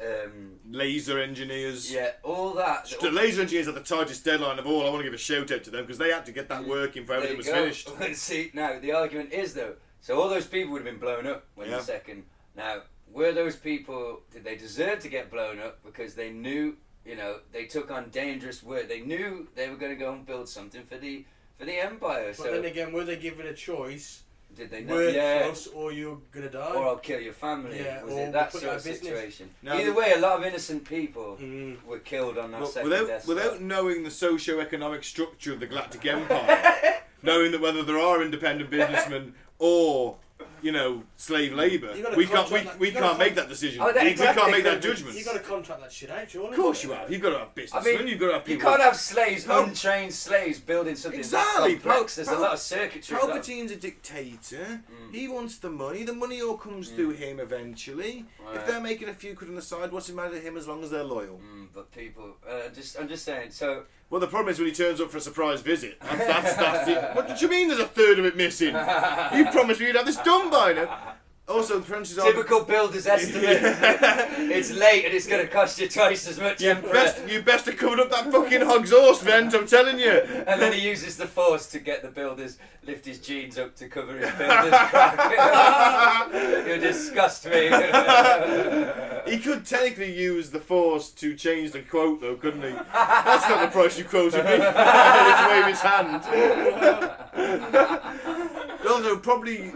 laser engineers. All that. The laser engineers are the tightest deadline of all. I want to give a shout out to them because they had to get that working before everything was finished. See, now the argument is though, so all those people would have been blown up when the second. Now, were those people, did they deserve to get blown up because they knew, they took on dangerous work? They knew they were going to go and build something for the Empire. But then again, were they given a choice? Did they know? Work for us, or you're gonna die, or I'll kill your family. Was it that sort of situation? Now, either way, a lot of innocent people were killed on that second Death Star. Without knowing the socio-economic structure of the Galactic Empire, knowing that whether there are independent businessmen or slave labour, we can't make that decision. We can't make that judgment. You've got to contract that shit out, surely. Of course you have. You've got to have businessmen. You've got to have people. You can't have slaves, untrained slaves, building something that complex. There's a lot of circuitry. Palpatine's a dictator. He wants the money. The money all comes through him eventually. Right. If they're making a few quid on the side, what's it matter to him as long as they're loyal? But people, I'm just saying. So. Well, the problem is when he turns up for a surprise visit. That's it. What did you mean there's a third of it missing? You promised me you'd have this done by now. Also, the French is typical builder's estimate. It's late and it's going to cost you twice as much. You best have covered up that fucking exhaust vent, I'm telling you. And then he uses the force to get the builders lift his jeans up to cover his builder's crack. You disgust me. He could technically use the force to change the quote, though, couldn't he? That's not the price you quoted me. He wave his hand. Also, probably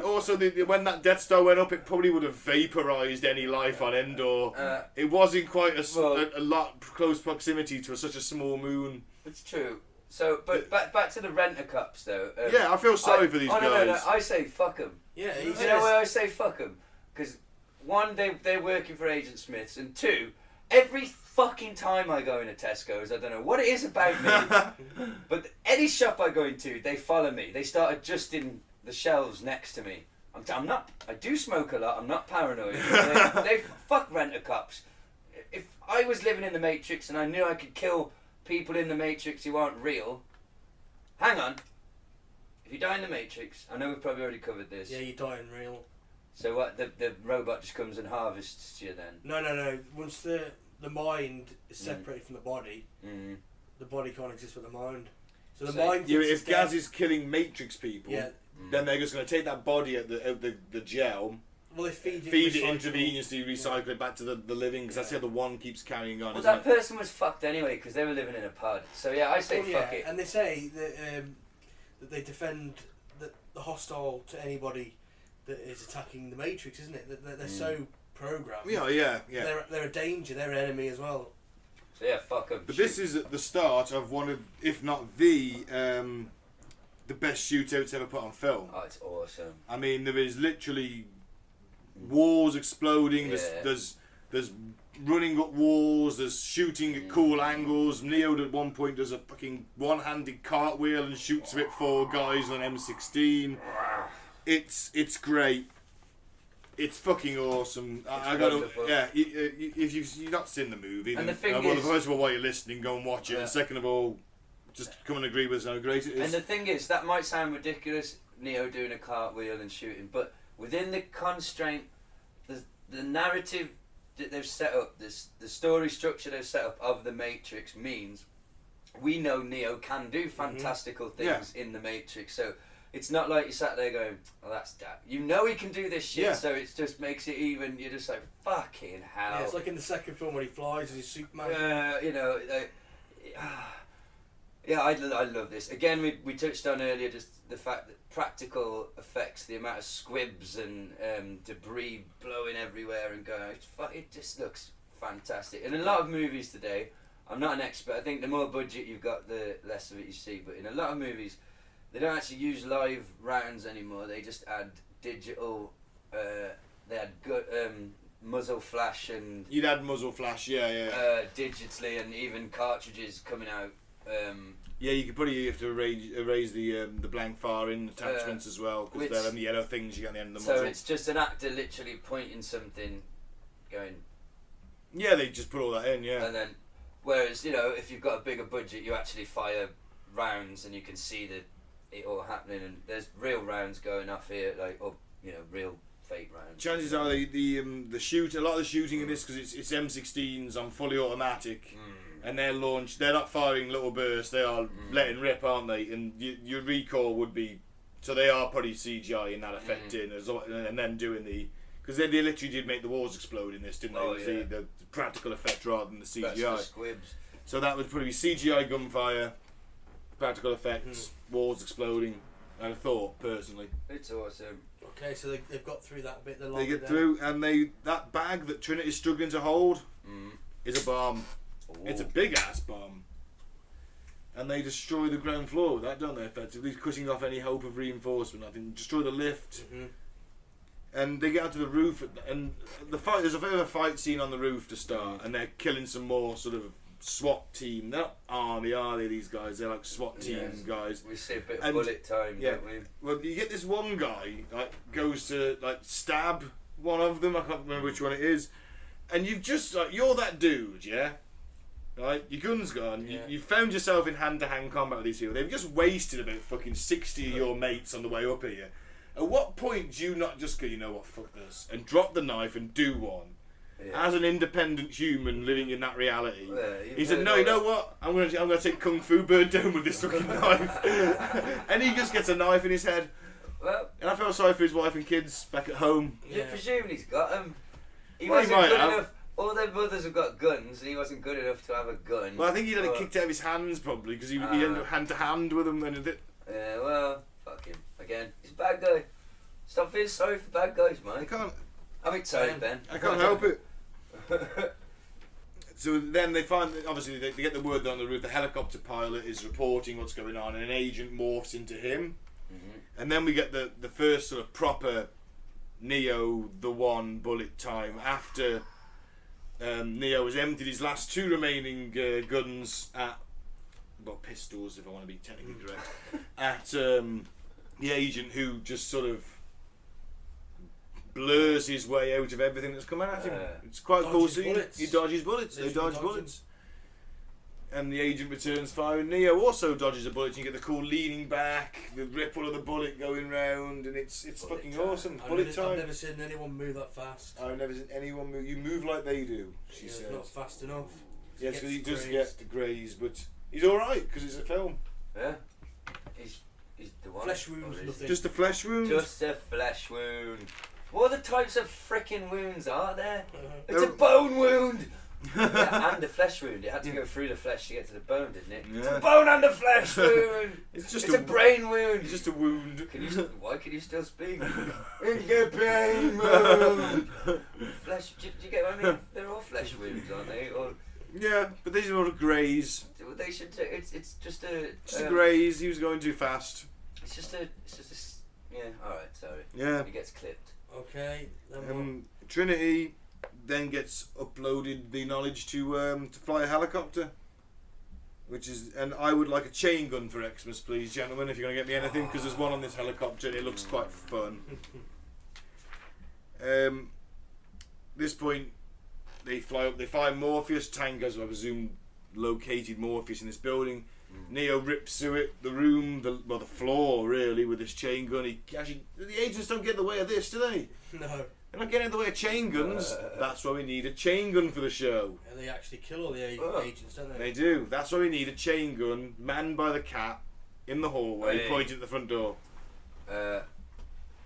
when that Death Star went up, it probably would have vaporised any life on Endor. It was in quite a lot close proximity to such a small moon. It's true. So, but back to the rent-a-cups though. I feel sorry for these guys. No, I say fuck them. Yeah, you know why I say fuck them? Because one, they're working for Agent Smiths, and two, every fucking time I go into Tesco's, I don't know what it is about me, but any shop I go into, they follow me. They start adjusting the shelves next to me. I'm not. I do smoke a lot. I'm not paranoid. They fuck rent-a-cops. If I was living in the Matrix and I knew I could kill people in the Matrix who aren't real, hang on. If you die in the Matrix, I know we've probably already covered this. Yeah, you die in real. So what? The robot just comes and harvests you then? No. Once the mind is separated from the body, the body can't exist with the mind. So the mind. Yeah, if Gaz is killing Matrix people, then they're just going to take that body out the gel. Well, they feed it intravenously, recycle it back to the living, because that's how the one keeps carrying on. Well, that person was fucked anyway, because they were living in a pod. So yeah, I say fuck it. And they say that they defend the hostile to anybody that is attacking the Matrix, isn't it? That they're so programmed. Yeah. They're a danger. They're an enemy as well. So yeah, fuck them. But this is at the start of one of, if not the best shootouts ever put on film. Oh, it's awesome. I mean, there is literally walls exploding. There's running up walls. There's shooting at cool angles. Neo at one point does a fucking one-handed cartwheel and shoots at 4 guys on M16. It's great. It's fucking awesome. I gotta, if you've not seen the movie, and then, the thing is, first of all, while you're listening, go and watch it. And second of all, just come and agree with us how great it is. And the thing is, that might sound ridiculous, Neo doing a cartwheel and shooting, but within the constraint, the narrative that they've set up, the story structure they've set up of the Matrix means we know Neo can do fantastical things in the Matrix. So it's not like you sat there going, "Oh, that's that." You know he can do this shit, so it just makes it even. You're just like, "Fucking hell!" Yeah, it's like in the second film when he flies as he's Superman. I love this. Again, we touched on earlier just the fact that practical effects, the amount of squibs and debris blowing everywhere and going, it just looks fantastic. And in a lot of movies today, I'm not an expert. I think the more budget you've got, the less of it you see. But in a lot of movies, they don't actually use live rounds anymore. They just add digital. They had good muzzle flash and. You'd add muzzle flash, digitally, and even cartridges coming out. You could probably have to erase the blank firing attachments as well, because they're the yellow things you get on the end of the muzzle. So it's just an actor literally pointing something, going. Yeah, they just put all that in, And then, whereas if you've got a bigger budget, you actually fire rounds and you can see it all happening, and there's real rounds going off here, real fake rounds. Chances are the shoot, a lot of the shooting in this, because it's M16s on fully automatic. And they're not firing little bursts, they are letting rip, aren't they? And your recoil would be, so they are probably CGI in that effect in, and then doing because they literally did make the walls explode in this, didn't they? It was the practical effect rather than the CGI. That's the squibs. So that would probably be CGI gunfire, practical effects, walls exploding, I'd have thought, personally. It's awesome. Okay, so they've got through that bit. They get through, and that bag that Trinity's struggling to hold is a bomb. Ooh. It's a big ass bomb, and they destroy the ground floor with that, don't they? Effectively cutting off any hope of reinforcement. I think destroy the lift, and they get out to the roof, and the fight. There's a bit of a fight scene on the roof to start, and they're killing some more sort of SWAT team. They're not army, are they? These guys, they're like SWAT team guys. We see a bit of bullet time, don't we? Well, you get this one guy goes to stab one of them. I can't remember which one it is, and you've just you're that dude, yeah. Right, your gun's gone. Yeah. You found yourself in hand-to-hand combat with these people. They've just wasted about fucking 60 of your mates on the way up here. At what point do you not just go, you know what, fuck this, and drop the knife and do one? Yeah. As an independent human living in that reality, he said, "No, you know what? I'm gonna take Kung Fu Bird down with this fucking knife," and he just gets a knife in his head. Well, and I felt sorry for his wife and kids back at home. Yeah, presumably he's got them. He wasn't good enough. All their brothers have got guns, and he wasn't good enough to have a gun. Well, I think he'd had it kicked out of his hands, probably, because he ended up hand-to-hand with them. Yeah, well, fuck him. Again, he's a bad guy. Stop feeling sorry for bad guys, man. Sorry, Ben. I can't help it. So then they find, obviously, they get the word on the roof. The helicopter pilot is reporting what's going on, and an agent morphs into him. And then we get the first sort of proper Neo, the one bullet time after... Neo has emptied his last 2 remaining guns at, well, pistols if I want to be technically correct, at the agent, who just sort of blurs his way out of everything that's coming at him. It's quite a cool scene. He dodges bullets. They dodge bullets. And the agent returns fire, and Neo also dodges a bullet. You get the cool leaning back, the ripple of the bullet going round, and it's fucking awesome. Bullet time. I've never seen anyone move that fast. I've never seen anyone move. You move like they do, she says. Not fast enough. Yes, because he does get the graze, but he's alright because it's a film. Yeah. He's the one. Flesh wound, nothing. Just a flesh wound? Just a flesh wound. What other types of frickin' wounds are there? It's a bone wound! Yeah, and a flesh wound. It had to go through the flesh to get to the bone, didn't it? Yeah. It's a bone and a flesh wound! It's a brain wound! It's just a wound. Why can you still speak? It's a brain wound! Flesh, do you get what I mean? They're all flesh wounds, aren't they? Or, yeah, but these are all a graze. They should. It's just a. Just a graze. He was going too fast. It's just a. Yeah. All right. Sorry. Yeah. He gets clipped. Okay. Trinity then gets uploaded the knowledge to fly a helicopter, which is, and I would like a chain gun for Xmas, please, gentlemen, if you're gonna get me anything, because there's one on this helicopter and it looks quite fun. This point, they fly up. They find Morpheus. Tango's, I presume, located Morpheus in this building. Neo rips through it, the room, the floor, really, with this chain gun. The agents don't get in the way of this, do they? No. They're not getting in the way of chain guns. That's why we need a chain gun for the show. And they actually kill all the agents, don't they? They do. That's why we need a chain gun, manned by the cat, in the hallway, pointing at the front door.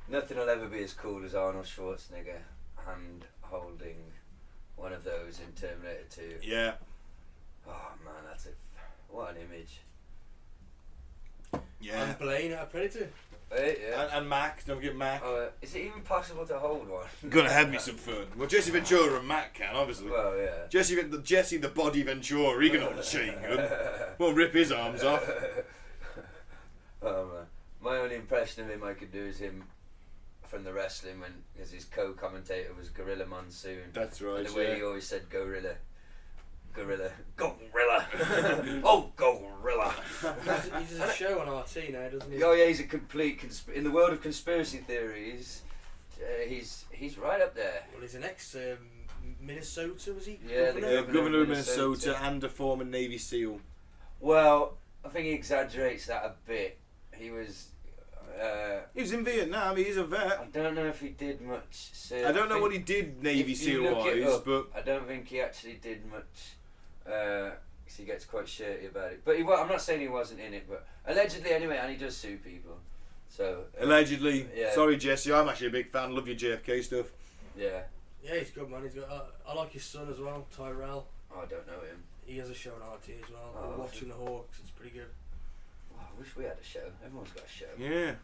Nothing will ever be as cool as Arnold Schwarzenegger hand holding one of those in Terminator 2. Yeah. Oh man, what an image. Yeah. And Blaine at Predator. Yeah. And Mac, don't forget Mac. Is it even possible to hold one? Gonna have me some fun. Well, Jesse Ventura and Mac can, obviously. Well, yeah. Jesse the body Ventura, he can hold a chain gun. Won't rip his arms off. Oh man. My only impression of him I could do is him from the wrestling, because his co-commentator was Gorilla Monsoon. That's right. And the way he always said gorilla. Gorilla. Oh, gorilla. He does a show on RT now, doesn't he? Oh yeah, he's a complete in the world of conspiracy theories. He's right up there. Well, he's an ex Minnesota, was he? Yeah, governor of Minnesota and a former Navy SEAL. Well, I think he exaggerates that a bit. He was in Vietnam. He's a vet. I don't know if he did much. I don't know what he did Navy SEAL wise, but I don't think he actually did much. Cause he gets quite shirty about it. But I'm not saying he wasn't in it, but allegedly anyway, and he does sue people. So allegedly. Yeah. Sorry, Jesse. I'm actually a big fan. Love your JFK stuff. Yeah. Yeah, he's good, man. He's got. I like his son as well, Tyrell. Oh, I don't know him. He has a show on RT as well. Watching the Hawks, it's pretty good. Oh, I wish we had a show. Everyone's got a show. Yeah.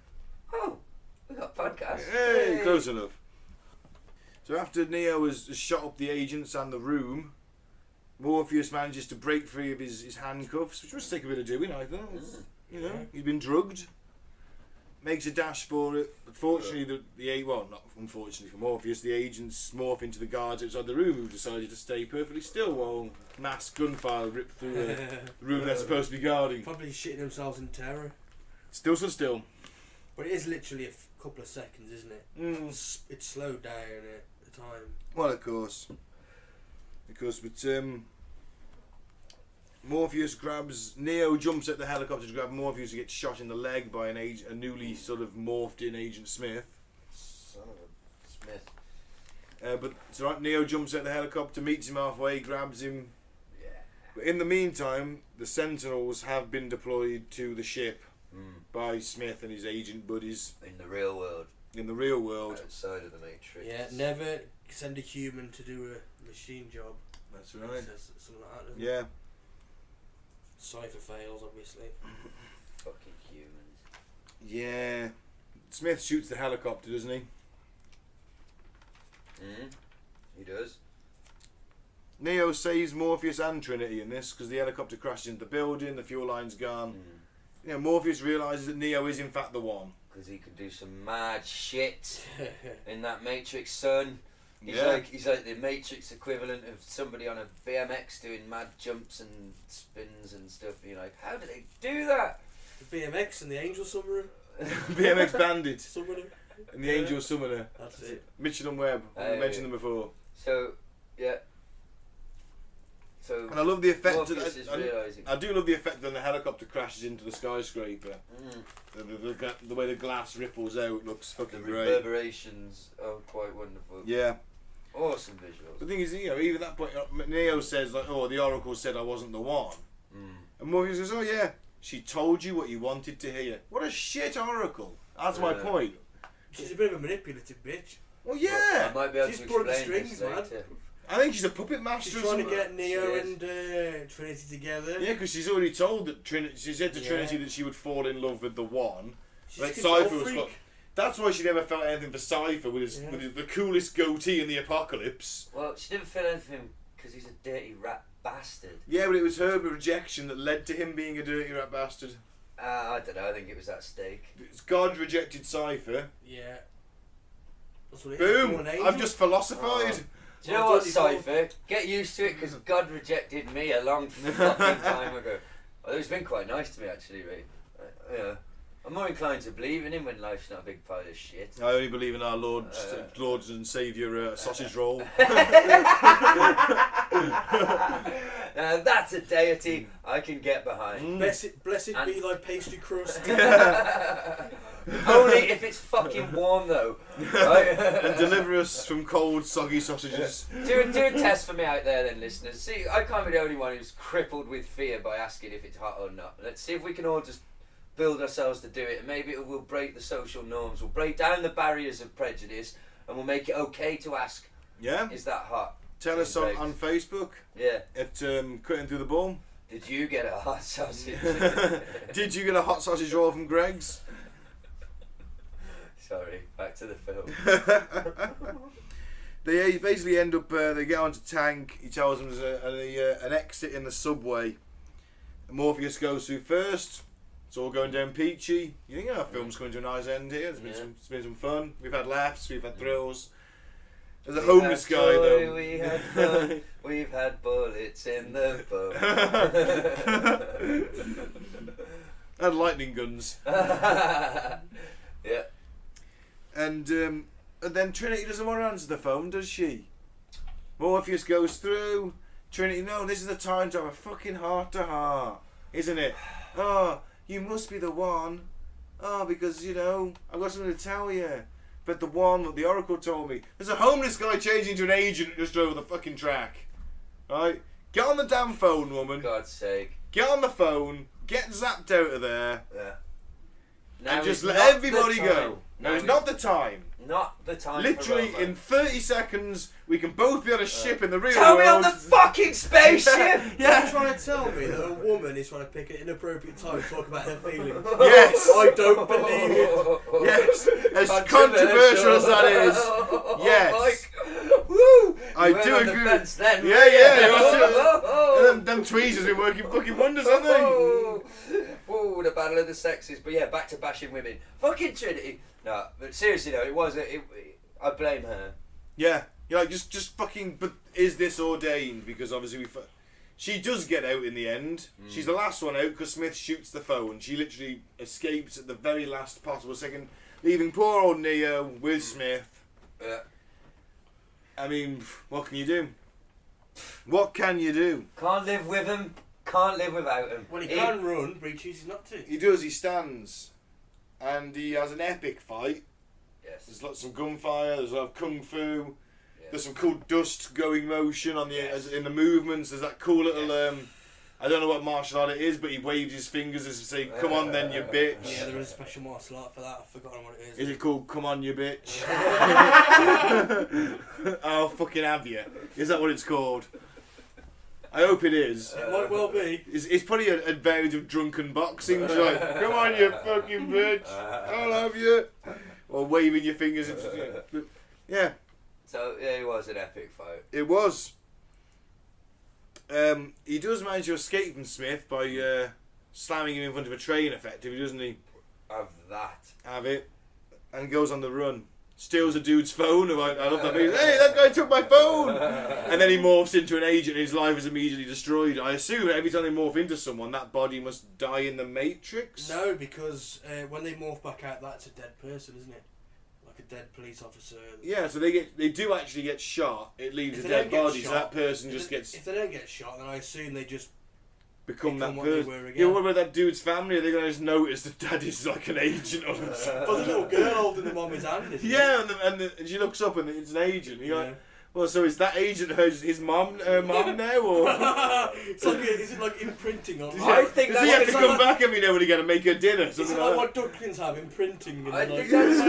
Oh, we got a podcast. Hey, close enough. So after Neo has shot up the agents and the room, Morpheus manages to break free of his handcuffs, which must take a bit of doing, I think. You know, he's been drugged. Makes a dash for it. Unfortunately, not unfortunately for Morpheus, the agents morph into the guards outside the room, who've decided to stay perfectly still while mass gunfire ripped through the room they're supposed to be guarding. Probably shitting themselves in terror. Still so still. But it is literally a couple of seconds, isn't it? It's slowed down at the time. Well, of course, but Morpheus grabs Neo, jumps at the helicopter to grab Morpheus, who gets shot in the leg by a newly sort of morphed in Agent Smith. Son of a Smith. But it's alright. Neo jumps at the helicopter, meets him halfway, grabs him. Yeah. But in the meantime, the Sentinels have been deployed to the ship by Smith and his agent buddies. In the real world. Outside of the Matrix. Yeah, never send a human to do a machine job. That's right. Something like that, doesn't Yeah. it? Cypher fails, obviously. Fucking humans. Yeah. Smith shoots the helicopter, doesn't he? He does. Neo saves Morpheus and Trinity in this because the helicopter crashes into the building, the fuel line's gone. You know, Morpheus realises that Neo is in fact the one. Because he could do some mad shit in that Matrix, son. He's like the Matrix equivalent of somebody on a BMX doing mad jumps and spins and stuff. And you're like, how did they do that? The BMX and the Angel Summoner. BMX Bandit. Summoner. And the Angel Summoner. That's it. Mitchell and Webb. I mentioned them before. So, yeah. So, and I love the effect. I do love the effect when the helicopter crashes into the skyscraper. The way the glass ripples out looks fucking great. The reverberations are quite wonderful. Yeah. Awesome visuals. The thing is, even at that point, Neo says like, "Oh, the Oracle said I wasn't the one," and Morpheus says, "Oh yeah, she told you what you wanted to hear." What a shit Oracle. That's my point. She's a bit of a manipulative bitch. Well, yeah. I might be able she's to pulling the explain strings, this man. I think she's a puppet master. She's trying to get Neo and Trinity together. Yeah, because she's already told that Trinity. She said to Trinity that she would fall in love with the one. She's like Cypher was. That's why she never felt anything for Cypher with the coolest goatee in the apocalypse. Well, she didn't feel anything because he's a dirty rat bastard. Yeah, but it was her rejection that led to him being a dirty rat bastard. I don't know. I think it was at stake. God rejected Cypher. Yeah. That's what it Boom! is. I've just philosophized. Do you know what, Cypher? Get used to it because God rejected me a long fucking time ago. Well, he's been quite nice to me actually, mate. Yeah. I'm more inclined to believe in him when life's not a big pile of shit. I only believe in our Lord and Saviour sausage roll. That's a deity I can get behind. Blessed be thy pastry crust. Only if it's fucking warm though. Right? And deliver us from cold, soggy sausages. Do a test for me out there then, listeners. See, I can't be the only one who's crippled with fear by asking if it's hot or not. Let's see if we can all just build ourselves to do it, and maybe it will break the social norms. We'll break down the barriers of prejudice, and we'll make it okay to ask, is that hot? Tell us on Facebook. Yeah. At Cutting Through the Ball. Did you get a hot sausage? Did you get a hot sausage roll from Greg's? Sorry, back to the film. They basically end up, they get onto Tank. He tells them there's an exit in the subway. Morpheus goes through first. It's all going down peachy. You think our film's coming to a nice end here. It's been some fun. We've had laughs. We've had thrills. There's a homeless guy though. We had fun. We've had bullets in the boat. And lightning guns. Yeah. And then Trinity doesn't want to answer the phone, does she? Morpheus goes through. Trinity, no, this is the time to have a fucking heart-to-heart, isn't it? Oh, you must be the one. Oh, because, I've got something to tell you. But the one that the Oracle told me. There's a homeless guy changing to an agent just over the fucking track. Right? Get on the damn phone, woman. For God's sake. Get on the phone. Get zapped out of there. Yeah. And just let everybody go. No, it's not the time. Not the time. Literally, in 30 seconds, we can both be on a ship in the real Tell world. me on the fucking spaceship! Yeah. You're trying to tell me that a woman is trying to pick an inappropriate time to talk about her feelings? Yes! I don't believe it. Yes! As controversial as that is. Yes! Woo! I do agree. The fence then, Yeah. Them tweezers have been working fucking wonders, haven't they? Oh, the battle of the sexes. But yeah, back to bashing women. Fucking Trinity. No, but seriously though, I blame her. Yeah. You're like, just fucking, but is this ordained? Because obviously she does get out in the end. She's the last one out because Smith shoots the phone. She literally escapes at the very last possible second, leaving poor old Neo with Smith. Yeah. I mean, what can you do? What can you do? Can't live with him. Can't live without him. Well, he can run, but he chooses not to. He does. He stands, and he has an epic fight. Yes. There's lots of gunfire. There's a lot of kung fu. Yes. There's some cool dust going motion on the in the movements. There's that cool little I don't know what martial art it is, but he waves his fingers as to say, "Come on, then, you bitch." Yeah, there is a special martial art for that. I've forgotten what it is. Is it called "Come on, you bitch"? I'll fucking have you. Is that what it's called? I hope it is. It might well be. It's probably a variant of drunken boxing. It's like, "Come on, you fucking bitch. I'll have you." Or waving your fingers. Yeah. So, yeah, it was an epic fight. It was. He does manage to escape from Smith by slamming him in front of a train, effectively, doesn't he? Have that. Have it. And goes on the run. steals a dude's phone. I love that movie. Hey, that guy took my phone! And then he morphs into an agent and his life is immediately destroyed. I assume every time they morph into someone, that body must die in the Matrix? No, because when they morph back out, that's a dead person, isn't it? Like a dead police officer. Yeah, so they do actually get shot. It leaves a dead body, so that person just gets... If they don't get shot, then I assume they just... become that what they person. were again. Yeah, what about that dude's family? Are they going to just notice that dad is like an agent or something? But the little girl holding the mommy's hand, isn't Yeah, and she looks up and it's an agent. You're like, well, so is that agent his mom now, or it's like is it like imprinting on? I think does he have to come back every now and again and make her dinner? Is Something it like like that? what ducklings have, imprinting? And I like, think that's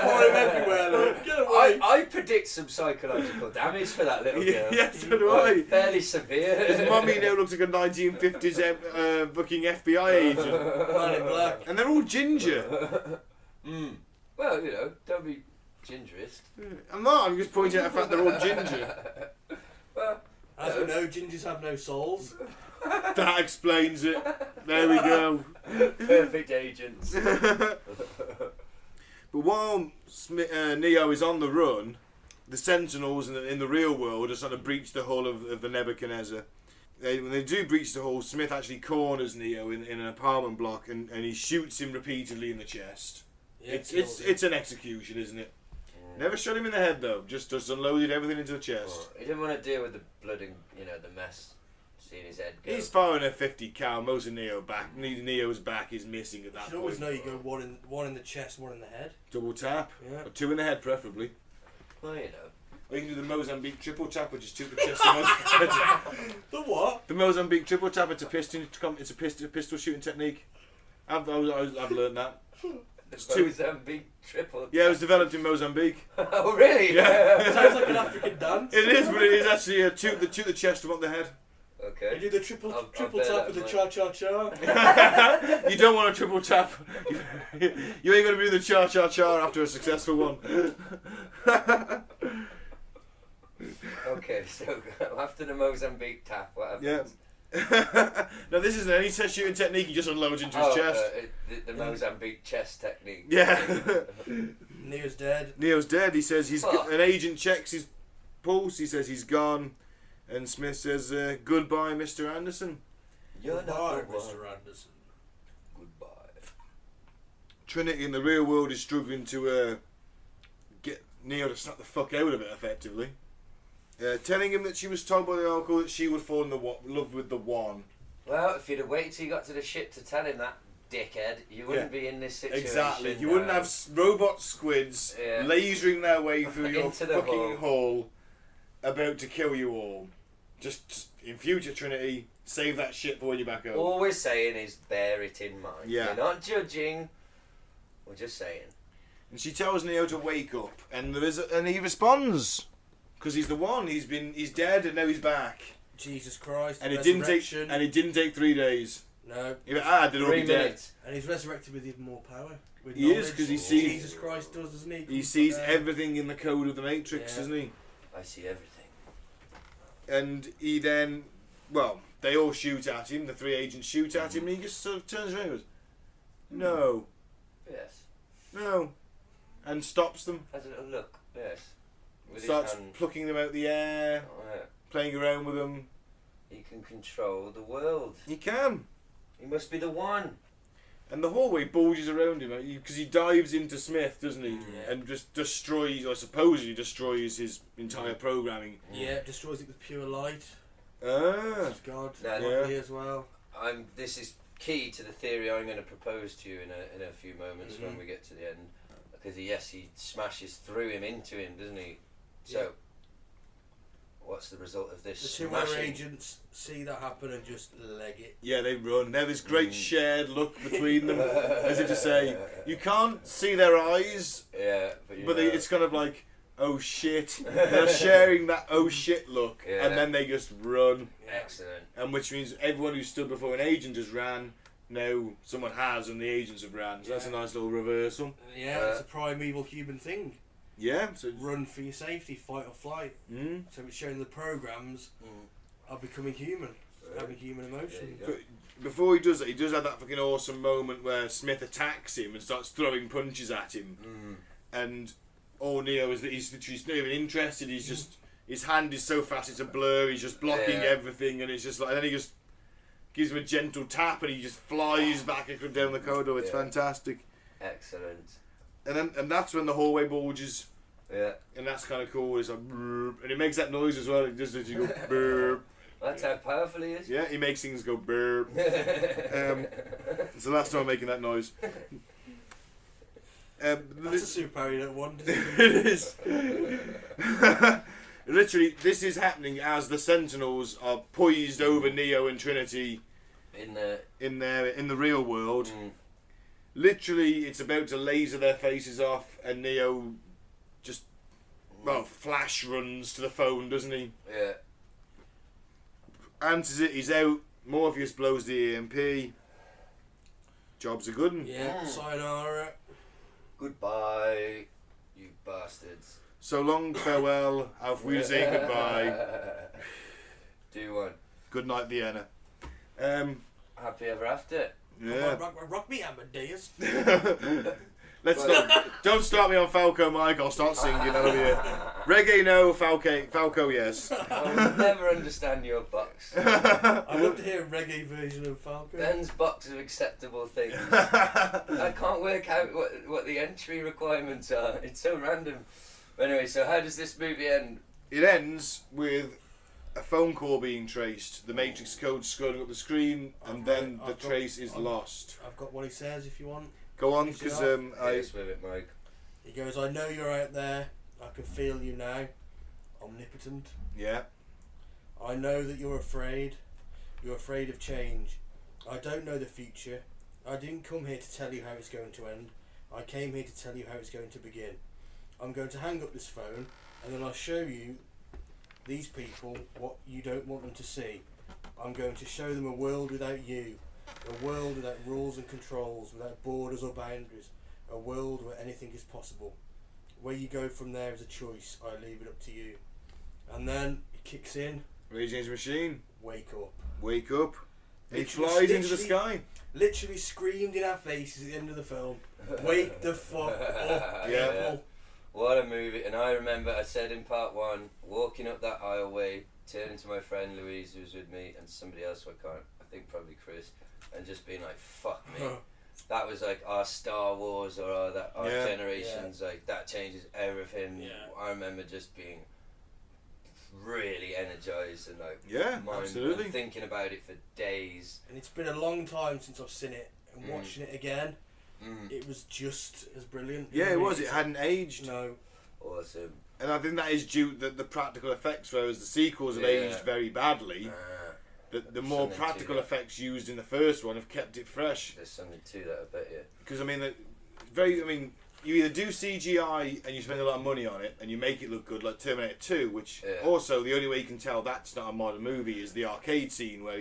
for him everywhere. Like, get away! I predict some psychological damage for that little girl. Yeah, so do I. Fairly severe. His mummy now looks like a 1950s fucking FBI agent. Man in black. And they're all ginger. Well, you know, don't be gingerist. I'm not, I'm just pointing out the fact they're all ginger. Well, as we know, gingers have no souls. That explains it. There we go. Perfect agents. But while Neo is on the run, the Sentinels in the real world are trying to breach the hull of the Nebuchadnezzar. When they do breach the hull, Smith actually corners Neo in an apartment block and he shoots him repeatedly in the chest. Yeah, It's an execution, isn't it? Never shot him in the head though. Just unloaded everything into the chest. He didn't want to deal with the blood and the mess. Seeing his head go. He's firing a 50 cal. Most of Neo's back is missing at that point. You always know you go one in the chest, one in the head. Double tap. Yeah. Or 2 in the head preferably. Well, you know. Or you can do the Mozambique Triple-Tap, which is 2 to the chest and 1 to the head. The what? The Mozambique Triple-Tap. It's a pistol shooting technique. I've learned that. The Mozambique Triple-Tap. Yeah, it was developed in Mozambique. Oh, really? Yeah. Sounds like an African dance. It is, but it is actually a 2 to the chest and 1 to the head. Okay. You do the triple tap with the cha-cha-cha. You don't want a triple tap. You ain't going to do the cha-cha-cha after a successful one. Okay, so after the Mozambique tap, what happens? Yeah. No, this isn't any test shooting technique. He just unloads into his chest. The Mozambique chest technique. Yeah. Neo's dead. Neo's dead. He says an agent checks his pulse. He says he's gone. And Smith says, goodbye, Mr. Anderson. You're Goodbye, not the one. Mr. Anderson. Goodbye. Trinity in the real world is struggling to get Neo to snap the fuck out of it, effectively. Telling him that she was told by the uncle that she would fall in love with the one. Well, if you'd have waited till you got to the ship to tell him that, dickhead, you wouldn't be in this situation. Exactly. You wouldn't have robot squids lasering their way through your Into the fucking hull about to kill you all. Just in future, Trinity, save that shit for when you're back home. All we're saying is bear it in mind. Yeah. We're not judging. We're just saying. And she tells Neo to wake up, and he responds because he's the one. He's dead, and now he's back. Jesus Christ! And it didn't take 3 days. No. If it had, they'd all be 3 dead. minutes. And he's resurrected with even more power. With He is, knowledge. 'cause he sees- Jesus Christ does, doesn't he? He sees everything in the code of the Matrix, Yeah. doesn't he? I see everything. And he then, they all shoot at him. The 3 agents shoot at him, and he just sort of turns around and goes, "No, Yes. no," and stops them. Has a little look. Yes. With Starts his hand. plucking them out the air, Oh, yeah. playing around with them. He can control the world. He can. He must be the one. And the hallway bulges around him because he dives into Smith, doesn't he? Yeah. And just destroys, or supposedly destroys, his entire programming. Yeah, destroys it with pure light. Ah. God, Yeah. godly as well. This is key to the theory I'm going to propose to you in a few moments when we get to the end. Because he smashes through him into him, doesn't he? So, Yeah. what's the result of this? The 2 other agents see that happen and just leg it. Yeah, they run. They have this great shared look between them, as if to say, you can't see their eyes, Yeah, but it's kind of like, oh shit. They're sharing that oh shit look, Yeah. and then they just run. Excellent. And which means everyone who stood before an agent has ran. Now someone has, and the agents have ran. So that's a nice little reversal. Yeah, it's a primeval human thing. Yeah. So Run for your safety, fight or flight. So it's showing the programs are becoming human, having human emotions. But before he does that, he does have that fucking awesome moment where Smith attacks him and starts throwing punches at him. and all Neo is that he's literally not even interested. He's just his hand is so fast it's a blur. He's just blocking everything, and it's just like, and then he just gives him a gentle tap, and he just flies back down the corridor. It's fantastic. Excellent. And that's when the hallway bulges. Yeah. And that's kind of cool. It's like, and it makes that noise as well. It just literally go burp. That's how powerful he is. Yeah, he makes things go burp. It's the last time I'm making that noise. That's a superpower you don't want. It is. Literally, this is happening as the Sentinels are poised over Neo and Trinity in the real world. Literally, it's about to laser their faces off, and Neo just flash runs to the phone, doesn't he? Yeah. Answers it. He's out. Morpheus blows the EMP. Job's a good one. Yeah. Sayonara. Goodbye, you bastards. So long, farewell. Auf Wiedersehen, goodbye. Do one. Good night, Vienna. Happy ever after. Yeah. Rock me, Amadeus. Let's not. Don't start me on Falco, Mike. I'll start singing. That'll be it. Reggae, no. Falco, yes. I'll never understand your box. I'd love to hear a reggae version of Falco. Ben's box of acceptable things. I can't work out what the entry requirements are. It's so random. Anyway, so how does this movie end? It ends with a phone call being traced, the Matrix code scrolling up the screen, and then the trace is lost. I've got what he says if you want. Go on, because Yes, with it, Mike. He goes, I know you're out there. I can feel you now. Omnipotent. Yeah. I know that you're afraid. You're afraid of change. I don't know the future. I didn't come here to tell you how it's going to end. I came here to tell you how it's going to begin. I'm going to hang up this phone, and then I'll show you these people what you don't want them to see. I'm going to show them a world without you. A world without rules and controls, without borders or boundaries. A world where anything is possible. Where you go from there is a choice. I leave it up to you. And then it kicks in. Rage Against the Machine. Wake up. Wake up. He flies into the sky. Literally screamed in our faces at the end of the film. Wake the fuck up. Yeah. What a movie. And I remember I said in part one, walking up that aisleway, turning to my friend Louise who was with me, and somebody else I think probably Chris, and just being like, fuck me. That was like our Star Wars or our generations, like that changes everything. Yeah. I remember just being really energized and like absolutely and thinking about it for days. And it's been a long time since I've seen it, and watching it again, it was just as brilliant. Yeah, it was. It hadn't aged. No. Awesome. And I think that is due to the practical effects, whereas the sequels have aged very badly. The more practical effects used in the first one have kept it fresh. There's something to that, I bet you. Because you either do CGI and you spend a lot of money on it and you make it look good, like Terminator 2, which also the only way you can tell that's not a modern movie is the arcade scene where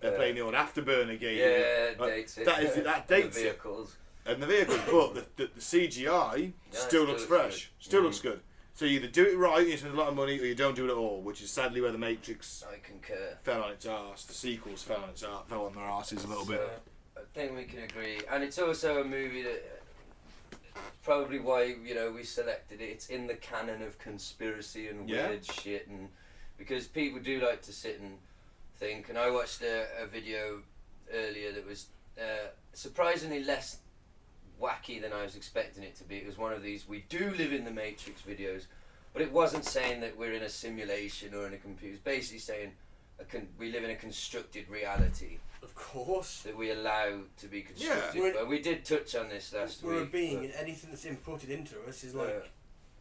they're playing the old Afterburner game. Yeah, dates it. That dates the vehicles. It. And the vehicles, but the CGI still looks fresh. Still looks good. So you either do it right, you spend a lot of money, or you don't do it at all, which is sadly where the Matrix I concur. fell on its arse. The sequels fell on their arses a little bit. I think we can agree, and it's also a movie that probably why we selected it. It's in the canon of conspiracy and weird shit, and because people do like to sit and think. And I watched a video earlier that was surprisingly less wacky than I was expecting it to be. It was one of these "we do live in the Matrix" videos, but it wasn't saying that we're in a simulation or in a computer. It was basically saying we live in a constructed reality. Of course. That we allow to be constructed. Yeah. But we did touch on this last week. We're a being, and anything that's inputted into us is like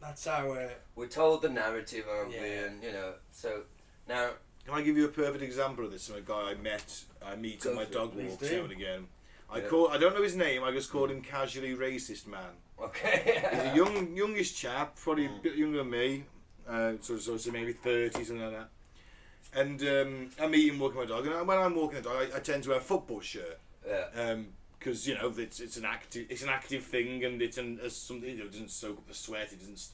that's our. We're told the narrative, aren't we? And so now. Can I give you a perfect example of this? From a guy I meet at my dog walks now and again. I don't know his name. I just called him casually racist man. Okay. He's a youngish chap, probably a bit younger than me, so maybe 30, something like that. And I meet him walking my dog, and when I'm walking the dog, I tend to wear a football shirt. Yeah. Because it's an active thing, and it's something it doesn't soak up the sweat. It doesn't.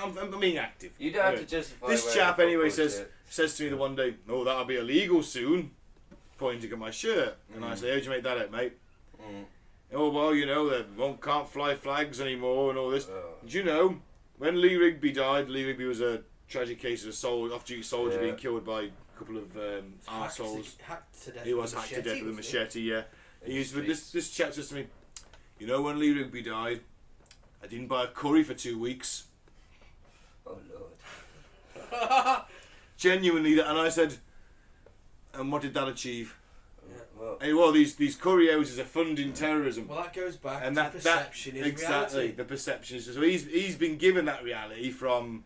I'm being active. You don't have to justify. This chap anyway says to me the one day, "Oh, that'll be illegal soon," pointing at my shirt, and I say, "How'd you make that out, mate?" Oh, well, you know, they can't fly flags anymore and all this. Did you know, when Lee Rigby died, Lee Rigby was a tragic case of a off-duty soldier being killed by a couple of arseholes. He was hacked to death with a machete, yeah. This chap says to me, you know, when Lee Rigby died, I didn't buy a curry for 2 weeks. Oh, Lord. Genuinely, and I said, and what did that achieve? Yeah, well, these curry houses are funding terrorism. Well, that goes back and to perception is exactly, reality. The perception is... So he's been given that reality from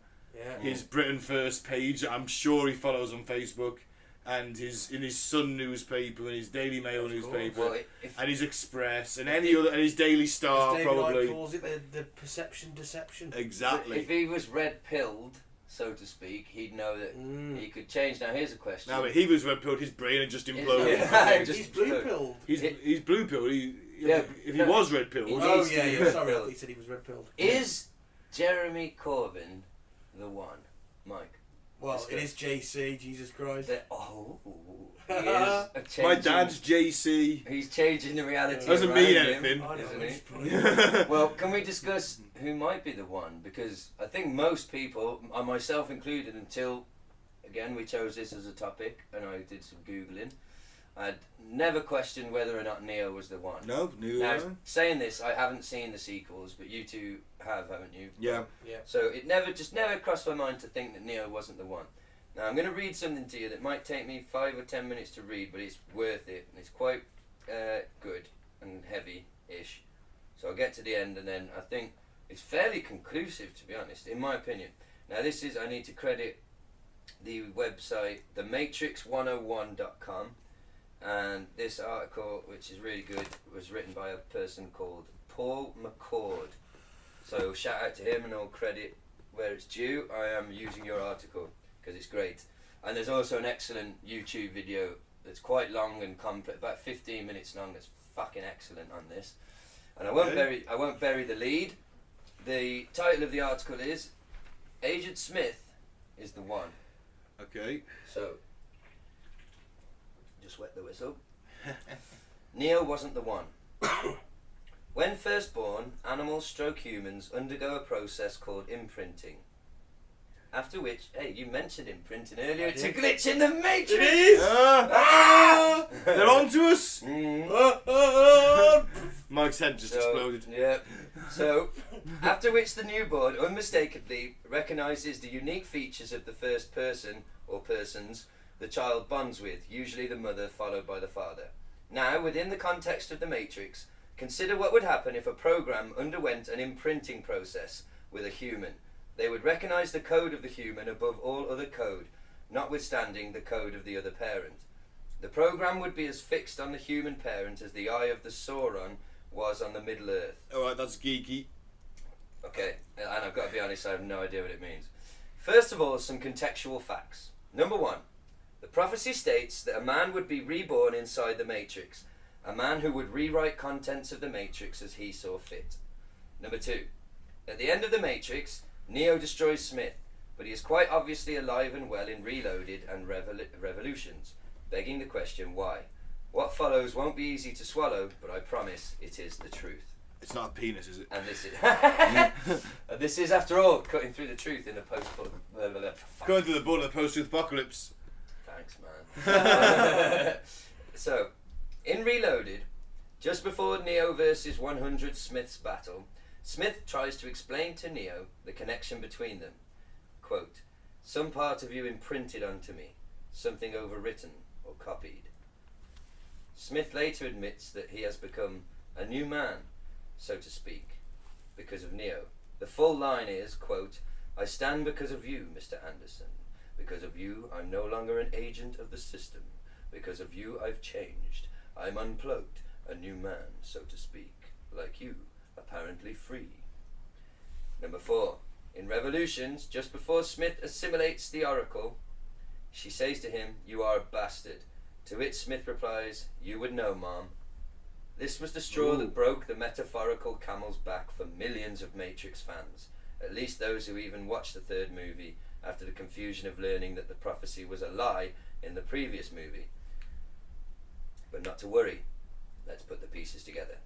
his Britain First page. I'm sure he follows on Facebook. And in his Sun newspaper and his Daily Mail newspaper and his Express and his Daily Star, David probably. Icke calls it the perception deception. Exactly. But if he was red-pilled, so to speak, he'd know that he could change. Now here's a question. No, but he was red-pilled. His brain had just imploded. He's blue-pilled. He's blue-pilled. If he was red-pilled. Oh yeah. Sorry, I thought he said he was red-pilled. Is Jeremy Corbyn the one, Mike? Well, it is JC, Jesus Christ. He is My dad's JC. He's changing the reality. Doesn't mean anything. Isn't he? Well, can we discuss who might be the one? Because I think most people, myself included, until again we chose this as a topic and I did some Googling, I'd never questioned whether or not Neo was the one. No, Now, saying this, I haven't seen the sequels, but you two have, haven't you? Yeah. So it never crossed my mind to think that Neo wasn't the one. Now I'm going to read something to you that might take me 5 or 10 minutes to read, but it's worth it. It's quite good and heavy-ish. So I'll get to the end, and then I think it's fairly conclusive, to be honest, in my opinion. Now I need to credit the website, thematrix101.com. And this article, which is really good, was written by a person called Paul McCord. So shout out to him and all credit where it's due. I am using your article because it's great. And there's also an excellent YouTube video that's quite long and complex, about 15 minutes long. That's fucking excellent on this. And I won't bury the lead. The title of the article is Agent Smith is the one. Okay. So just wet the whistle. Neo wasn't the one. When first born, animals/humans undergo a process called imprinting. After which, hey, you mentioned imprinting earlier. It's a glitch in the Matrix. It is. They're on to us. Mike's head just exploded. Yeah. So, after which the newborn unmistakably recognises the unique features of the first person or persons the child bonds with, usually the mother followed by the father. Now, within the context of the Matrix, consider what would happen if a program underwent an imprinting process with a human. They would recognise the code of the human above all other code, notwithstanding the code of the other parent. The program would be as fixed on the human parent as the eye of the Sauron was on the Middle Earth. Alright, that's geeky. Okay, and I've got to be honest, I have no idea what it means. First of all, some contextual facts. Number 1. The prophecy states that a man would be reborn inside the Matrix, a man who would rewrite contents of the Matrix as he saw fit. Number 2. At the end of the Matrix, Neo destroys Smith, but he is quite obviously alive and well in Reloaded and Revolutions, begging the question why. What follows won't be easy to swallow, but I promise it is the truth. It's not a penis, is it? And this is, this is, after all, cutting through the truth in the post. Going through the border of the post-truth apocalypse. Thanks, man. So, in Reloaded, just before Neo versus 100 Smith's battle, Smith tries to explain to Neo the connection between them. Quote, "Some part of you imprinted onto me, something overwritten or copied." Smith later admits that he has become a new man, so to speak, because of Neo. The full line is, quote, "I stand because of you, Mr. Anderson. Because of you, I'm no longer an agent of the system. Because of you, I've changed. I'm unplugged, a new man, so to speak, like you, apparently free." Number 4. In Revolutions, just before Smith assimilates the Oracle, she says to him, "You are a bastard." To which Smith replies, "You would know, Mom." This was the straw that broke the metaphorical camel's back for millions of Matrix fans, at least those who even watched the third movie after the confusion of learning that the prophecy was a lie in the previous movie. But not to worry, let's put the pieces together.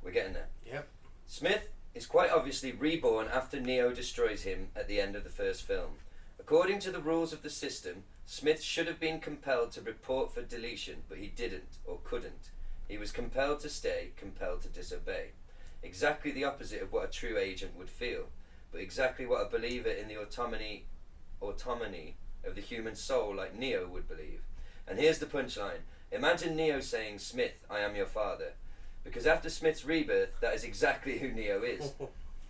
We're getting there. Yep. Smith is quite obviously reborn after Neo destroys him at the end of the first film. According to the rules of the system, Smith should have been compelled to report for deletion, but he didn't or couldn't. He was compelled to stay, compelled to disobey. Exactly the opposite of what a true agent would feel, but exactly what a believer in the autonomy of the human soul like Neo would believe. And here's the punchline. Imagine Neo saying, "Smith, I am your father." Because after Smith's rebirth, that is exactly who Neo is.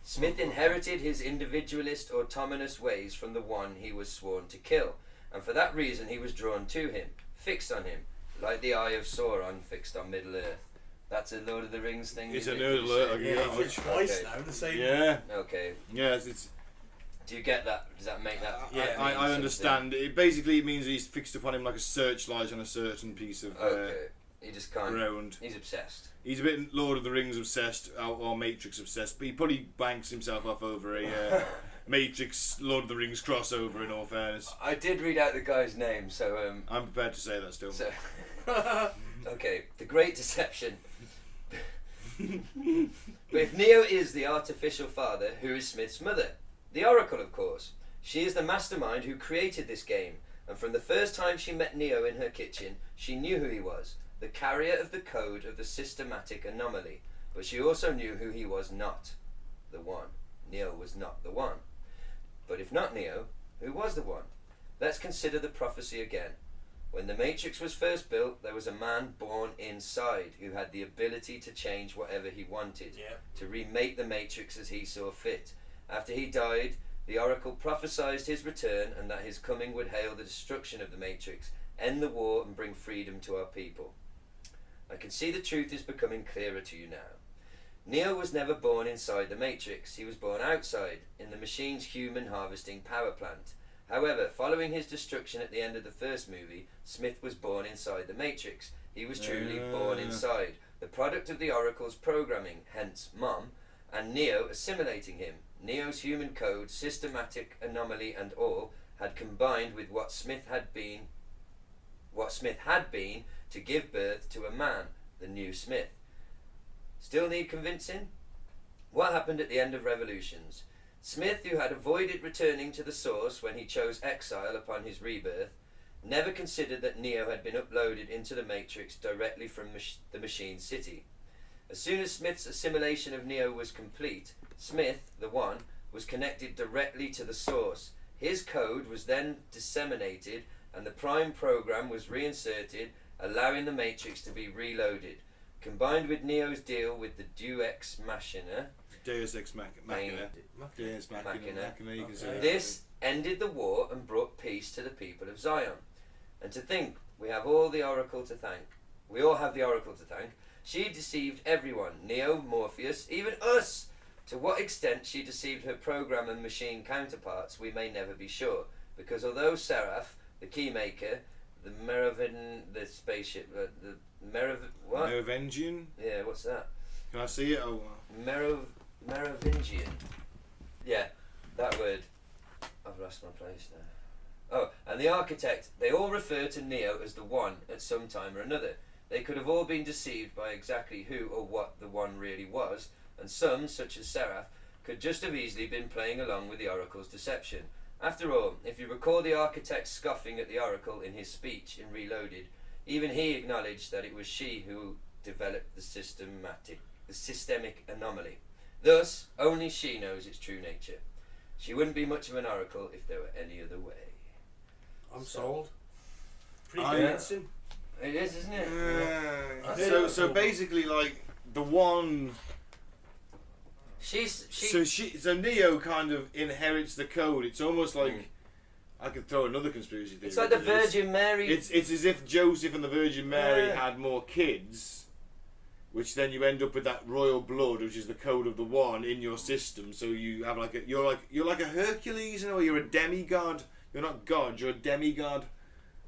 Smith inherited his individualist, autonomous ways from the one he was sworn to kill, and for that reason he was drawn to him, fixed on him, like the eye of Sauron fixed on Middle-earth. That's a Lord of the Rings thing. It's a nerd alert. It's twice now, the same. Yeah. Okay. Yes, it's. Do you get that? Does that make that? Yeah, I understand. It basically means he's fixed upon him like a searchlight on a certain piece of he just can't. ground. He's obsessed. He's a bit Lord of the Rings obsessed or Matrix obsessed, but he probably banks himself off over a Matrix Lord of the Rings crossover. In all fairness, I did read out the guy's name, so I'm prepared to say that still. So, okay, the Great Deception. But if Neo is the artificial father, who is Smith's mother? The Oracle, of course. She is the mastermind who created this game, and from the first time she met Neo in her kitchen, she knew who he was, the carrier of the code of the systematic anomaly, but she also knew who he was not, the one. Neo was not the one. But if not Neo, who was the one? Let's consider the prophecy again. When the Matrix was first built, there was a man born inside who had the ability to change whatever he wanted, to remake the Matrix as he saw fit. After he died, the Oracle prophesied his return and that his coming would hail the destruction of the Matrix, end the war and bring freedom to our people. I can see the truth is becoming clearer to you now. Neo was never born inside the Matrix, he was born outside, in the machine's human harvesting power plant. However, following his destruction at the end of the first movie, Smith was born inside the Matrix. He was truly born inside, the product of the Oracle's programming, hence Mom, and Neo assimilating him. Neo's human code, systematic anomaly and all, had combined with what Smith had been to give birth to a man, the new Smith. Still need convincing? What happened at the end of Revolutions? Smith, who had avoided returning to the source when he chose exile upon his rebirth, never considered that Neo had been uploaded into the Matrix directly from the Machine City. As soon as Smith's assimilation of Neo was complete, Smith, the One, was connected directly to the source. His code was then disseminated and the Prime program was reinserted, allowing the Matrix to be reloaded. Combined with Neo's deal with the Deus Machina, Deus Ex Machina. Deus Machina. You can say this ended the war and brought peace to the people of Zion. And to think, we have all the Oracle to thank. We all have the Oracle to thank. She deceived everyone, Neo, Morpheus, even us. To what extent she deceived her program and machine counterparts, we may never be sure. Because although Seraph, the keymaker, the spaceship, the what? Merovingian? Yeah, what's that? Can I see it? Oh, Merovingian. Yeah, that word. I've lost my place now. Oh, and the architect, they all refer to Neo as the One at some time or another. They could have all been deceived by exactly who or what the One really was, and some, such as Seraph, could just have easily been playing along with the Oracle's deception. After all, if you recall the architect scoffing at the Oracle in his speech in Reloaded, even he acknowledged that it was she who developed the systemic anomaly. Thus, only she knows its true nature. She wouldn't be much of an Oracle if there were any other way. I'm sold. Pretty convincing. It is, isn't it? So basically, like the One. So Neo kind of inherits the code. It's almost like I could throw another conspiracy theory. It's like the Virgin Mary. It's as if Joseph and the Virgin Mary had more kids, which then you end up with that royal blood, which is the code of the One in your system. So you have you're like a Hercules, or you're a demigod. You're not God. You're a demigod.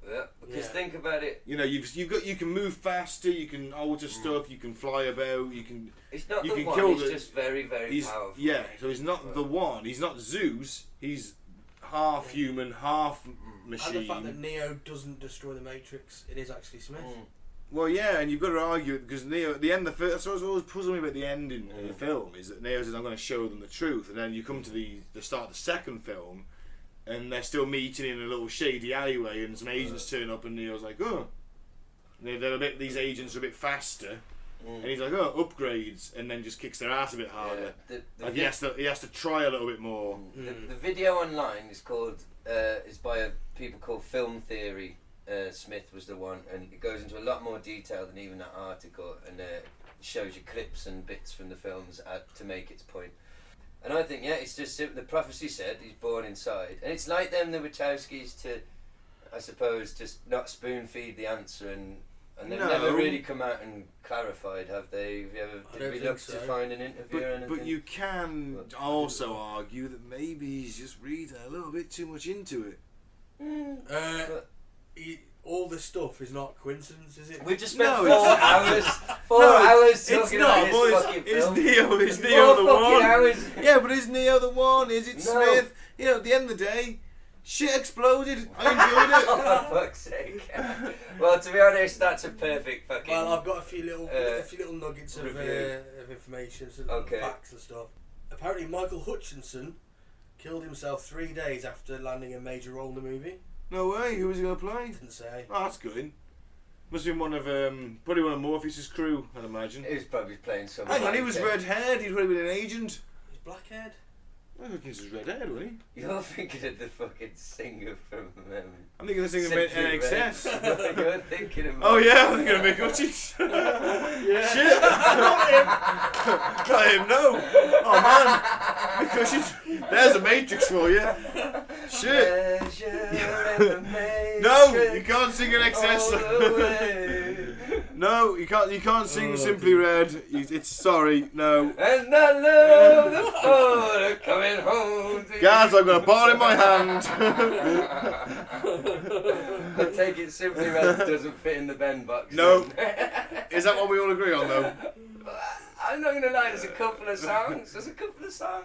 Yeah, because think about it. You know, you can move faster. You can alter stuff. You can fly about. You can. He's not you the can One. kill He's just very, very powerful. Yeah, so he's not the One. He's not Zeus. He's half human, half machine. And the fact that Neo doesn't destroy the Matrix, it is actually Smith. Well, yeah, and you've got to argue it because Neo, at the end of the film, that's what always puzzling me about the ending of the film is that Neo says, "I'm going to show them the truth," and then you come to the start of the second film, and they're still meeting in a little shady alleyway, and some agents turn up, and Neo's like, "Oh," and they're a bit. These agents are a bit faster, and he's like, "Oh, upgrades," and then just kicks their ass a bit harder. He has to try a little bit more. The video online is called is by people called Film Theory. Smith was the one, and it goes into a lot more detail than even that article, and shows you clips and bits from the films to make its point. And I think, it's just the prophecy said he's born inside, and it's like them, the Wachowskis, to, I suppose, just not spoon feed the answer, and they've never really come out and clarified, have they? Did we look to find an interview or anything? But you can also argue that maybe he's just reading a little bit too much into it. All this stuff is not coincidence, is it? We've just spent 4 hours talking about this fucking film. Is Neo the one? Hours. Yeah, but is Neo the one? Is it Smith? You know, at the end of the day, shit exploded. I enjoyed it. Oh, for fuck's sake. Well, to be honest, that's a perfect fucking... Well, I've got a few little nuggets of information, facts and stuff. Apparently, Michael Hutchinson killed himself 3 days after landing a major role in the movie. No way. Who was he going to play? Didn't say. Oh, that's good. Must have been probably one of Morpheus' crew, I'd imagine. He was probably playing some... Hang on, he was red-haired. He'd probably been an agent. He's black-haired. I think he was red-haired, wasn't he? You're thinking of the fucking singer from... I'm thinking of the singer from NXS. You're thinking of... Oh yeah, I'm thinking of Mick Hutchins. Yeah. Shit! Not him, no! Oh man! Mick Hutchins. There's a Matrix for you. Shit! No! You can't sing NXS. No, you can't sing Simply Red. It's sorry, no. And I love the thought of coming home to Gaz, I've got a ball in my hand. I take it Simply Red doesn't fit in the Ben box. No. Is that what we all agree on, though? I'm not going to lie, there's a couple of songs.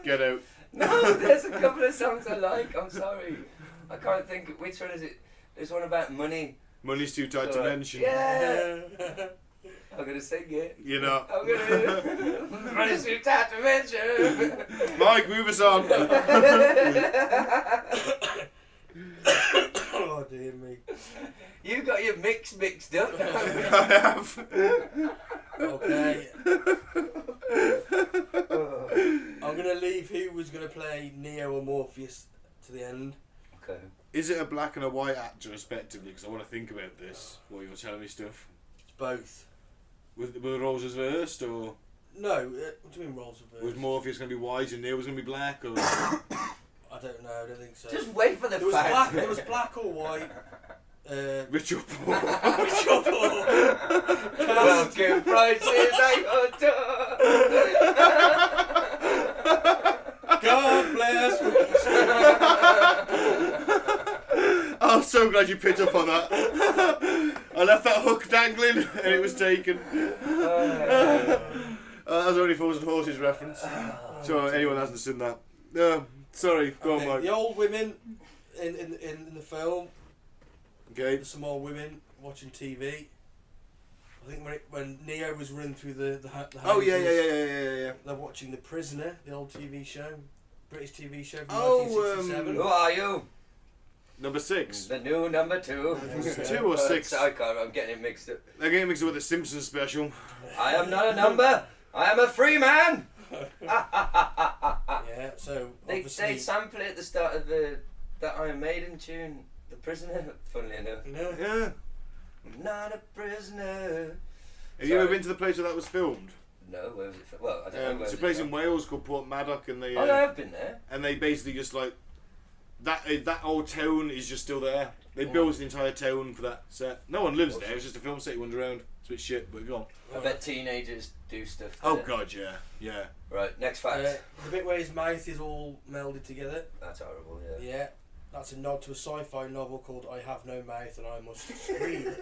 Get out. No, there's a couple of songs I like, I'm sorry. I can't think, which one is it? There's one about money. Money's too tight to mention. Yeah. I'm going to sing it. You're not. I'm going to... Money's too tight to mention. Mike, move us on. Oh dear me. You got your mixed up. I have. Okay. I'm going to leave who was going to play Neo or Morpheus to the end. Okay. Is it a black and a white actor, respectively? Because I want to think about this while you're telling me stuff. It's both. Were the roles reversed, or No, what do you mean roles reversed? was Morpheus going to be white and Neo was going to be black? Or I don't know, I don't think so. Just wait for the There fact. was black or white. Rich or poor? Which of all? Welcome prices at your door. God bless. I'm so glad you picked up on that. I left that hook dangling and it was taken. That was only Fools and Horses reference. So anyone hasn't seen that. Sorry, go on, Mike. The old women in the film. Okay. There's some old women watching TV. I think when Neo was running through the houses. Oh yeah. They're watching The Prisoner, the old TV show, British TV show from 1967. Who are you? Number 6. The new number 2. 2 or 6? I'm getting it mixed up. They're getting mixed up with the Simpsons special. I am not a number. I am a free man. Yeah, so They obviously sample it at the start of that Iron Maiden tune, The Prisoner. Funnily enough. no. Yeah. I'm not a prisoner. Have you ever been to the place where that was filmed? No, where was it? Well, I don't know. Where It's a was place it in Wales called Port Maddock, and they. Oh, no, I've been there. And they basically just like that old town is just still there. They built an entire town for that set. No one lives there. It's just a film set you wander around. It's a bit shit, but go on. I bet teenagers do stuff. Oh there. god, yeah. Right, next fact. The bit where his mouth is all melded together. That's horrible. Yeah. Yeah, that's a nod to a sci-fi novel called I Have No Mouth and I Must Scream.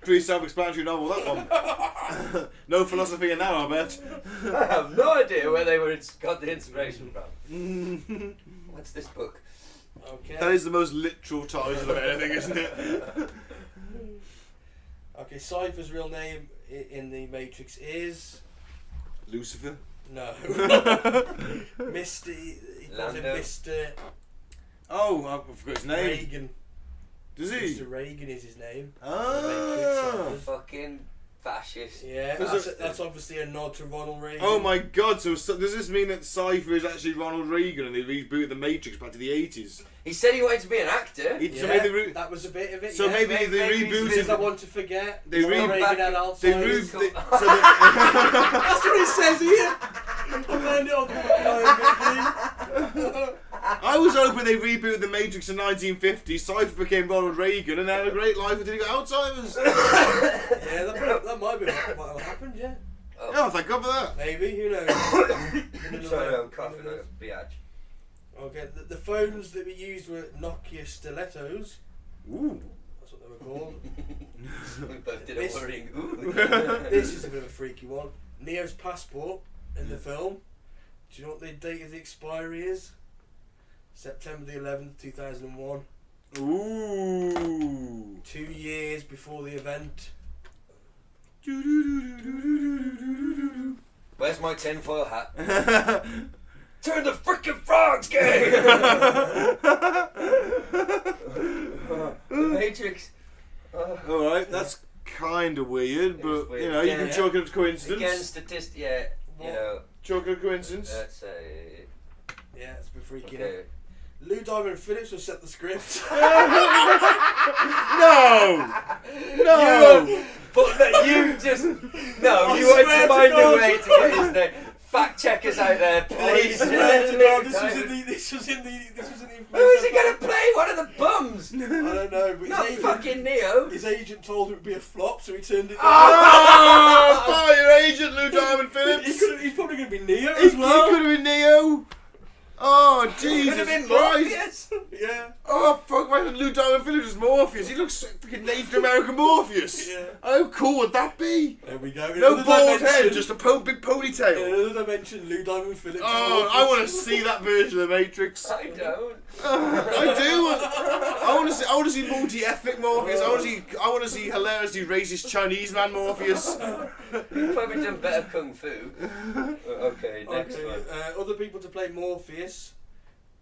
Pretty self-explanatory novel, that one. No philosophy in that, I bet. I have no idea where they got the inspiration from. What's this book? Okay. That is the most literal title of anything, isn't it? Okay, Cypher's real name in the Matrix is... Lucifer? No. Mr. He calls him Lando. Mr. Oh, I forgot his name. Reagan. Does he? Mr. Reagan is his name. Ah. Fucking fascist. Yeah, Does that's obviously a nod to Ronald Reagan. Oh my god, so does this mean that Cypher is actually Ronald Reagan and they rebooted the Matrix back to the 80s? He said he wanted to be an actor. Yeah, So maybe that was a bit of it. so yeah. maybe maybe they he's Because I rebooted. want to forget. They Ronald re- Reagan had Alzheimer's. They Cool. That's what it says here. I found it on the I was hoping they rebooted the Matrix in 1950. Cypher became Ronald Reagan and had a great life until he got Alzheimer's. Yeah, that might be what happened. Yeah, Oh, thank God for that. maybe. Who knows? Sorry, I'm coughing. Biatch. Okay, the phones that we used were Nokia stilettos. Ooh. That's what they were called. We both did This- a worrying ooh. This is a bit of a freaky one. Neo's passport in the film. Do you know what the date of the expiry is? September the 11th, 2001. Ooh. 2 years before the event. Where's my tinfoil hat? Turn the frickin' frogs gay! The Matrix. Alright, that's kind of weird, but weird. you know, you Yeah. can chalk it up to coincidence. Again, yeah, you know, Chalk it up to coincidence. let's say. Yeah, it's a bit freaky. Okay. innit? Lou Diamond Phillips will set the script. No! No! But that you just. No, I you wanted swear to to find a God. way to get his name. Fact checkers out there, please. I swear to God, this was in the Who is he going to play? One of the bums? I don't know, but Not his agent, fucking Neo. his agent told him it would be a flop, so he turned it down. Oh, fire agent Lou Diamond Phillips! He's probably going to be Neo He as well. could have been Neo! Oh, Could Jesus have been Christ! Morpheus. Yeah. Oh, fuck, why Lou Diamond Phillips is Morpheus? He looks like fucking Native American Morpheus! Yeah. How cool would that be? There we go. In No another bald head, dimension- just a big In ponytail. another dimension, Lou Diamond Phillips. Oh, I want to see that version of the Matrix. I don't. I do. I want to see multi-ethnic Morpheus. I want to see hilariously racist Chinese man Morpheus. You've probably done better kung fu. Okay, next Okay, one. other people to play Morpheus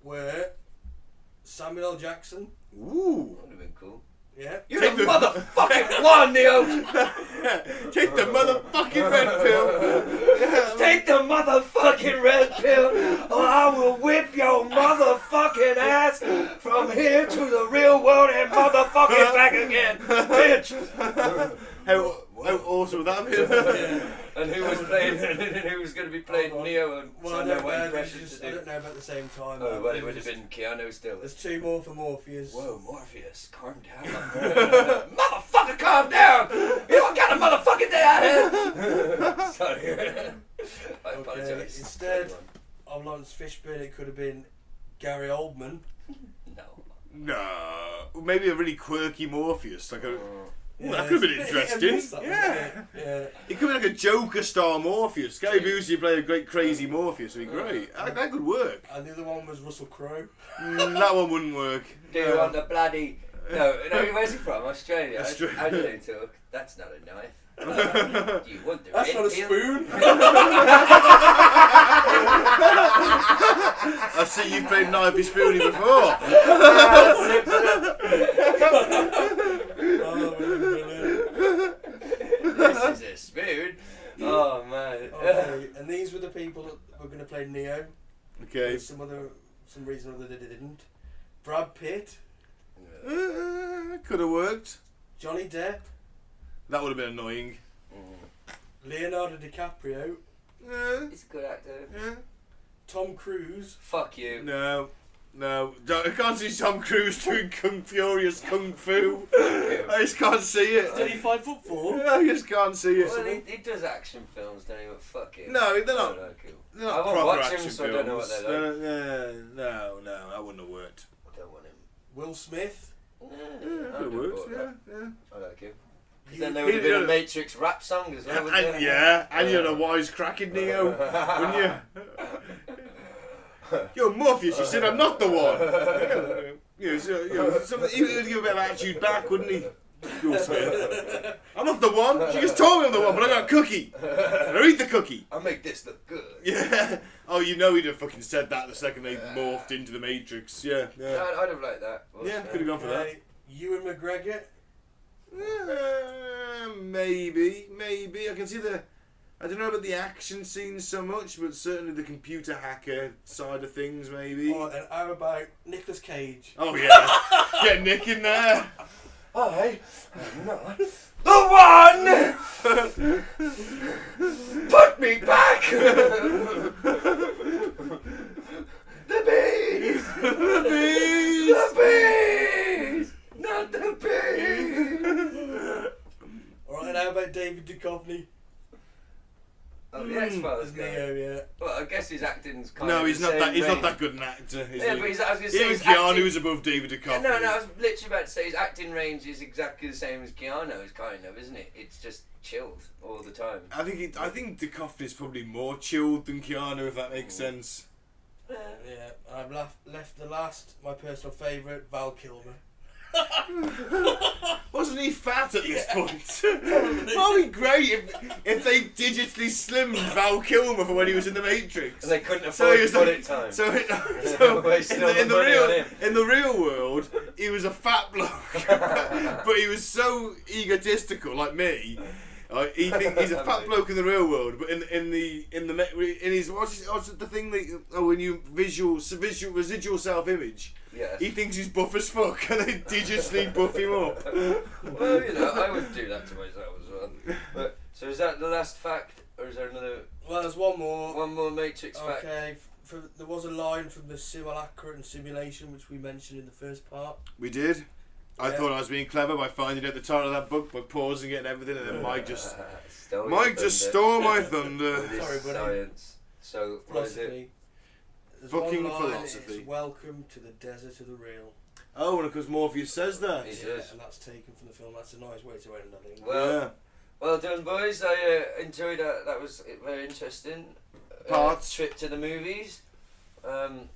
were Samuel L. Jackson. Ooh. That would have been cool. Yeah. You're Take the the- motherfucking one, Neo! Take the motherfucking red pill. Take the motherfucking red pill, or I will whip your motherfucking ass from here to the real world and motherfucking back again, bitch! How awesome would that be? And who was playing? And who was going to be playing Neo? And Well, so I I know don't what know. impressions I to don't do. know about the same time. Oh, well, it would have been Keanu still. There's two more for Morpheus. Whoa, Morpheus, calm down. Motherfucker, calm down! You don't got a motherfucking day out here! Sorry. I apologize. Okay, instead of Lawrence Fishburne, it could have been Gary Oldman. No. No. Maybe a really quirky Morpheus. Like a. Ooh, that could have been it's interesting. missed that one, Yeah. yeah. It could be like a Joker style Morpheus. Gary Busey played a great crazy Morpheus. Would be great. That could work. And the other one was Russell Crowe. That one wouldn't work. Do you want the bloody... No, where's he from? Australia? Australia. How do they talk? That's not a knife. Do you want the That's red not a pill? spoon. I see you played Knifey Spoony before. Oh, brilliant. This is a spoon. Oh, man. Okay, and these were the people that were going to play Neo. Okay. For some reason or other they didn't. Brad Pitt, Could have worked. Johnny Depp, That would have been annoying. Leonardo DiCaprio, He's a good actor. Tom Cruise. Fuck you. No. I can't see Tom Cruise doing Furious Kung Fu. I just can't see Is it. he 5'4"? I just can't see it. Well, he does action films, don't he? But fuck it. No, they're not. Oh, cool. They're not I won't proper watch action them, so I don't know what films. they're like. No, that wouldn't have worked. I don't want him. Will Smith. I Could have don't worked. want that. Yeah. I like him. You- Then there would have been Yeah. a Matrix rap song as well. wouldn't And there? and you're a wise cracking Neo, wouldn't you? Yo, Morpheus, you said I'm not the one. You would give a bit of attitude back, wouldn't he? Will Smith. I'm not the one. She just told me I'm the one, but I got a cookie. I eat the cookie. I'll make this look good. Yeah. Oh, you know he'd have fucking said that the second they morphed into the Matrix. Yeah. I'd have liked that. Yeah, could have gone for that. Ewan McGregor? Maybe. I can see I don't know about the action scenes so much, but certainly the computer hacker side of things, maybe. Oh, and how about Nicolas Cage? Oh, yeah. Get Nick in there. I am not the one! Put me back! The bees! The bees! The bees! Not the bees! Alright, how about David Duchovny? Oh, the X-Files As guy. Neo, yeah. Well, I guess his acting's kind No, of he's the not same that. He's not range. that good an actor. Is Yeah, he? but I was going to say Even his Keanu's above David Duchovny. No, I was literally about to say his acting range is exactly the same as Keanu's, kind of, isn't it? It's just chilled all the time. I think Duchovny's probably more chilled than Keanu, if that makes sense. Yeah, I've left the last, my personal favourite, Val Kilmer. Wasn't he fat at this point? Might be great if they digitally slimmed Val Kilmer for when he was in the Matrix. And they couldn't afford bullet time. In the real world, he was a fat bloke, but he was so egotistical, like me. He's a fat bloke in the real world, but in his what's the thing that when you residual self-image. Yes. He thinks he's buff as fuck, and they digitally buff him up. Well, I would do that to myself as well. But, so is that the last fact, or is there another? Well, there's one more. One more Matrix fact. Okay, there was a line from the simulacra and simulation, which we mentioned in the first part. We did. I Yeah. thought I was being clever by finding out the title of that book, by pausing it and everything, and then Mike just Stole stole my thunder. With his Sorry, buddy. Science. So, what is it? Philosophy. There's Fucking one line, philosophy. It's welcome to the desert of the real. Oh, and of course Morpheus says that. He Yeah, does. and that's taken from the film. That's a nice way to end, I think. Well done, boys. I enjoyed that. That was very interesting. Parts. Trip to the movies. And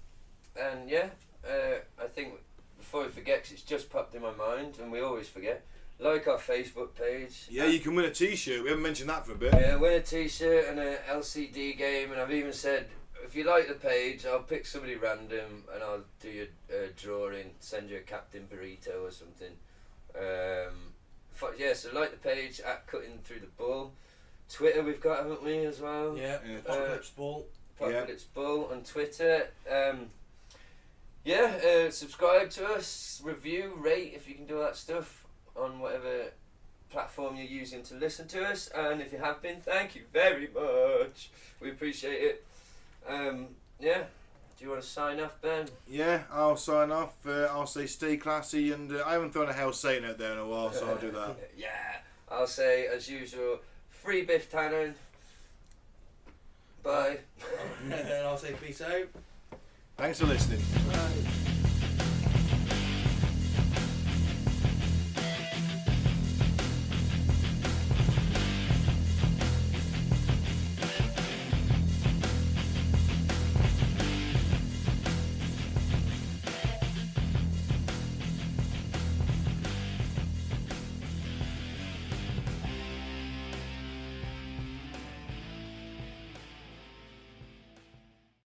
yeah, I think before we forget, 'cause it's just popped in my mind, and we always forget, like our Facebook page. Yeah, you can win a T-shirt. We haven't mentioned that for a bit. Yeah, win a T-shirt and a LCD game, and I've even said, if you like the page, I'll pick somebody random and I'll do your drawing, send you a Captain Burrito or something. So like the page at Cutting Through the Bull. Twitter we've got, haven't we, as well? Yeah, Apocalypse Ball. Apocalypse Bull on Twitter. Subscribe to us, review, rate if you can do all that stuff on whatever platform you're using to listen to us. And if you have been, thank you very much. We appreciate it. Do you want to sign off, Ben? Yeah, I'll sign off. I'll say stay classy, and I haven't thrown a Hell Satan out there in a while, so I'll do that. Yeah, I'll say, as usual, free Biff Tannen. Bye. And I'll say peace out. Thanks for listening. Bye.